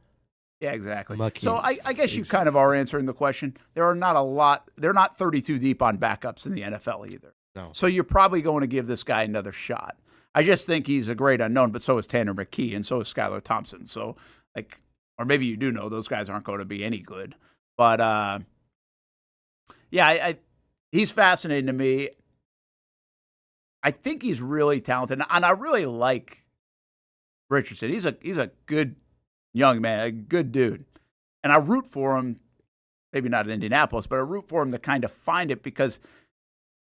[SPEAKER 2] Yeah, exactly.
[SPEAKER 3] McKee.
[SPEAKER 2] So I guess you kind of are answering the question. There are not a lot. They're not 32 deep on backups in the NFL either.
[SPEAKER 3] No.
[SPEAKER 2] So you're probably going to give this guy another shot. I just think he's a great unknown, but so is Tanner McKee, and so is Skylar Thompson. So, like, or maybe you do know those guys aren't going to be any good. But, he's fascinating to me. I think he's really talented, and I really like Richardson. He's a good young man, a good dude. And I root for him, maybe not in Indianapolis, but I root for him to kind of find it because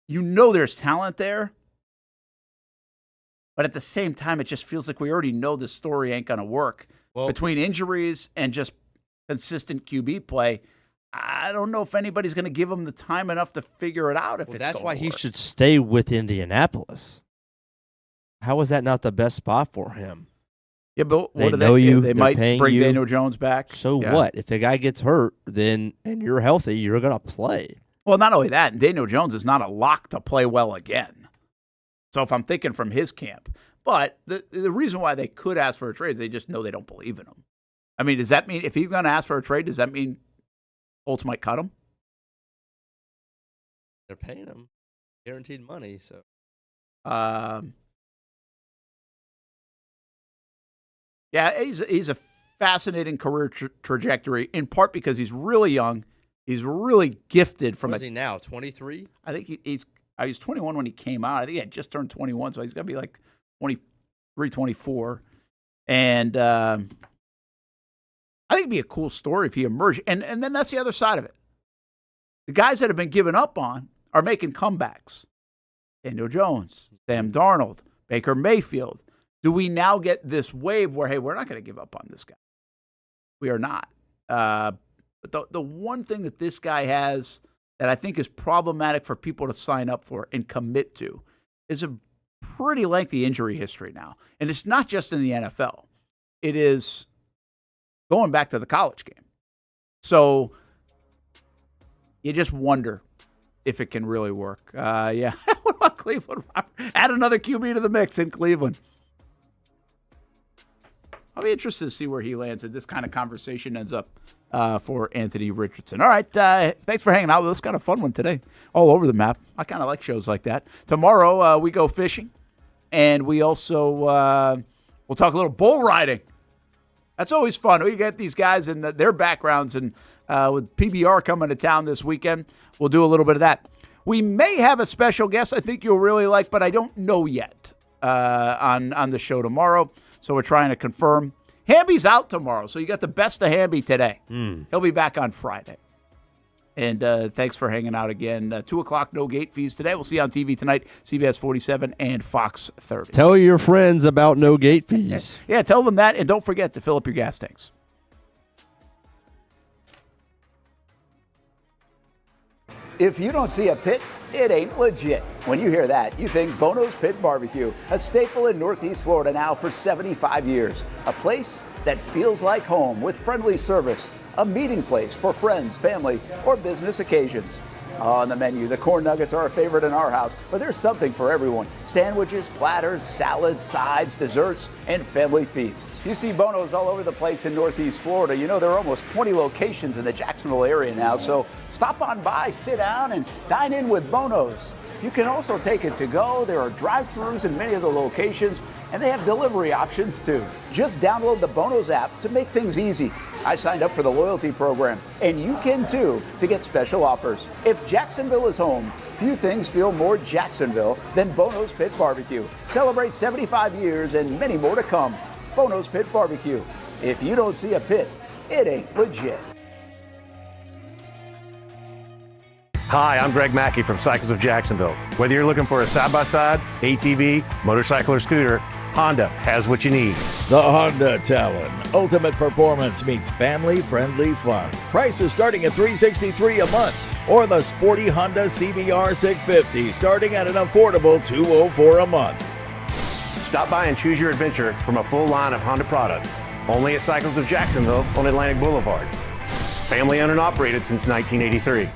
[SPEAKER 2] you know there's talent there. But at the same time, it just feels like we already know this story ain't going to work.
[SPEAKER 3] Well,
[SPEAKER 2] between injuries and just consistent QB play, I don't know if anybody's going to give him the time enough to figure it out.
[SPEAKER 3] That's why he should stay with Indianapolis. How is that not the best spot for him?
[SPEAKER 2] Yeah, but
[SPEAKER 3] they know you.
[SPEAKER 2] They might bring Daniel Jones back.
[SPEAKER 3] So what? If the guy gets hurt, then and you're healthy, you're going to play.
[SPEAKER 2] Well, not only that, Daniel Jones is not a lock to play well again. So if I'm thinking from his camp, but the reason why they could ask for a trade is they just know they don't believe in him. I mean, does that mean if he's going to ask for a trade, does that mean Colts might cut him?
[SPEAKER 3] They're paying him guaranteed money, so.
[SPEAKER 2] Yeah, he's a fascinating career trajectory, in part because he's really young. He's really gifted.
[SPEAKER 3] What is he now, 23?
[SPEAKER 2] I think he was 21 when he came out. I think he had just turned 21, so he's going to be like 23, 24. And I think it'd be a cool story if he emerged. And then that's the other side of it. The guys that have been given up on are making comebacks. Daniel Jones, Sam Darnold, Baker Mayfield. Do we now get this wave where, hey, we're not going to give up on this guy? We are not. But the one thing that this guy has that I think is problematic for people to sign up for and commit to is a pretty lengthy injury history now. And it's not just in the NFL. It is going back to the college game. So you just wonder if it can really work. Yeah. What about Cleveland? Add another QB to the mix in Cleveland. I'll be interested to see where he lands and this kind of conversation ends up for Anthony Richardson. All right, thanks for hanging out with us. Got a fun one today, all over the map. I kind of like shows like that. Tomorrow we go fishing, and we also we'll talk a little bull riding. That's always fun. We get these guys and their backgrounds, and with PBR coming to town this weekend, we'll do a little bit of that. We may have a special guest I think you'll really like, but I don't know yet on the show tomorrow. So we're trying to confirm. Hamby's out tomorrow, so you got the best of Hamby today. He'll be back on Friday. And thanks for hanging out again. 2 o'clock, no gate fees today. We'll see you on TV tonight, CBS 47 and Fox 30.
[SPEAKER 3] Tell your friends about no gate fees.
[SPEAKER 2] Yeah, tell them that, and don't forget to fill up your gas tanks.
[SPEAKER 11] If you don't see a pit, it ain't legit. When you hear that, you think Bono's Pit Barbecue, a staple in Northeast Florida now for 75 years. A place that feels like home with friendly service. A meeting place for friends, family, or business occasions. On the menu, the corn nuggets are a favorite in our house, but there's something for everyone. Sandwiches, platters, salads, sides, desserts, and family feasts. You see Bono's all over the place in Northeast Florida. You know, there are almost 20 locations in the Jacksonville area now, so stop on by, sit down, and dine in with Bono's. You can also take it to go. There are drive-thrus in many of the locations, and they have delivery options too. Just download the Bono's app to make things easy. I signed up for the loyalty program, and you can too, to get special offers. If Jacksonville is home, few things feel more Jacksonville than Bono's Pit Barbecue. Celebrate 75 years and many more to come. Bono's Pit Barbecue. If you don't see a pit, it ain't legit.
[SPEAKER 12] Hi, I'm Greg Mackey from Cycles of Jacksonville. Whether you're looking for a side-by-side, ATV, motorcycle, or scooter, Honda has what you need.
[SPEAKER 13] The Honda Talon. Ultimate performance meets family-friendly fun. Prices starting at $363 a month. Or the sporty Honda CBR 650 starting at an affordable $204 a month.
[SPEAKER 12] Stop by and choose your adventure from a full line of Honda products. Only at Cycles of Jacksonville on Atlantic Boulevard. Family owned and operated since 1983.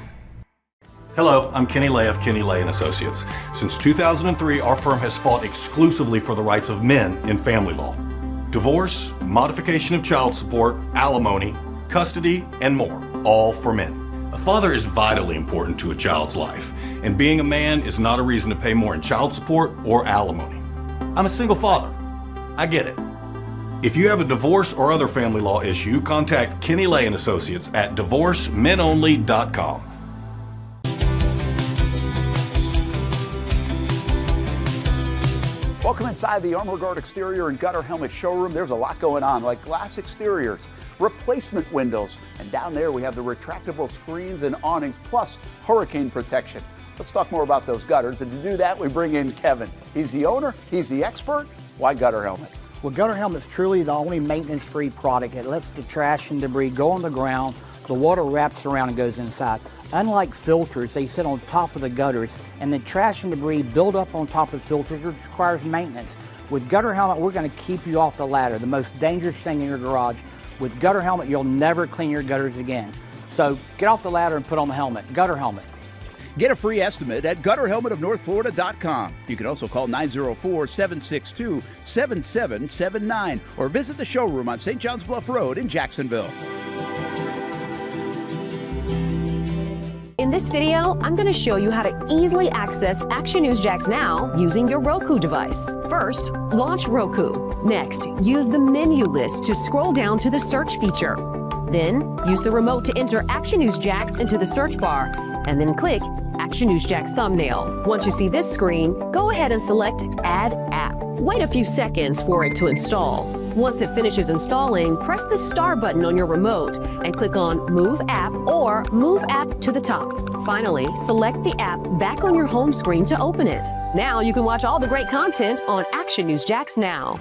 [SPEAKER 14] Hello, I'm Kenny Lay of Kenny Lay & Associates. Since 2003, our firm has fought exclusively for the rights of men in family law. Divorce, modification of child support, alimony, custody, and more, all for men. A father is vitally important to a child's life, and being a man is not a reason to pay more in child support or alimony. I'm a single father. I get it. If you have a divorce or other family law issue, contact Kenny Lay & Associates at divorcemenonly.com.
[SPEAKER 11] Welcome inside the Armor Guard exterior and gutter helmet showroom. There's a lot going on, like glass exteriors, replacement windows, and down there we have the retractable screens and awnings, plus hurricane protection. Let's talk more about those gutters, and to do that, we bring in Kevin. He's the owner, he's the expert. Why Gutter Helmet?
[SPEAKER 15] Well, Gutter Helmet's truly the only maintenance-free product. It lets the trash and debris go on the ground, the water wraps around and goes inside. Unlike filters, they sit on top of the gutters, and the trash and debris build up on top of filters, which requires maintenance. With Gutter Helmet, we're going to keep you off the ladder, the most dangerous thing in your garage. With Gutter Helmet, you'll never clean your gutters again. So get off the ladder and put on the helmet. Gutter Helmet.
[SPEAKER 11] Get a free estimate at gutterhelmetofnorthflorida.com. You can also call 904-762-7779 or visit the showroom on St. John's Bluff Road in Jacksonville.
[SPEAKER 23] In this video, I'm going to show you how to easily access Action News Jax Now using your Roku device. First, launch Roku. Next, use the menu list to scroll down to the search feature. Then, use the remote to enter Action News Jax into the search bar, and then click Action News Jax thumbnail. Once you see this screen, go ahead and select Add App. Wait a few seconds for it to install. Once it finishes installing, press the star button on your remote and click on Move App or Move App to the top. Finally, select the app back on your home screen to open it. Now you can watch all the great content on Action News Jax Now.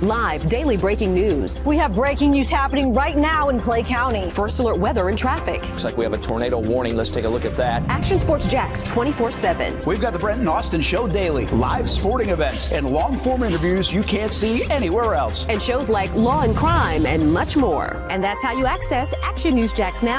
[SPEAKER 23] Live daily breaking news.
[SPEAKER 26] We have breaking news happening right now in Clay County.
[SPEAKER 23] First alert weather and traffic.
[SPEAKER 28] Looks like we have a tornado warning. Let's take a look at that.
[SPEAKER 23] Action Sports Jax 24/7.
[SPEAKER 11] We've got the Brent and Austen Show daily, live sporting events, and long-form interviews you can't see anywhere else.
[SPEAKER 23] And shows like Law and Crime and much more. And that's how you access Action News Jax Now.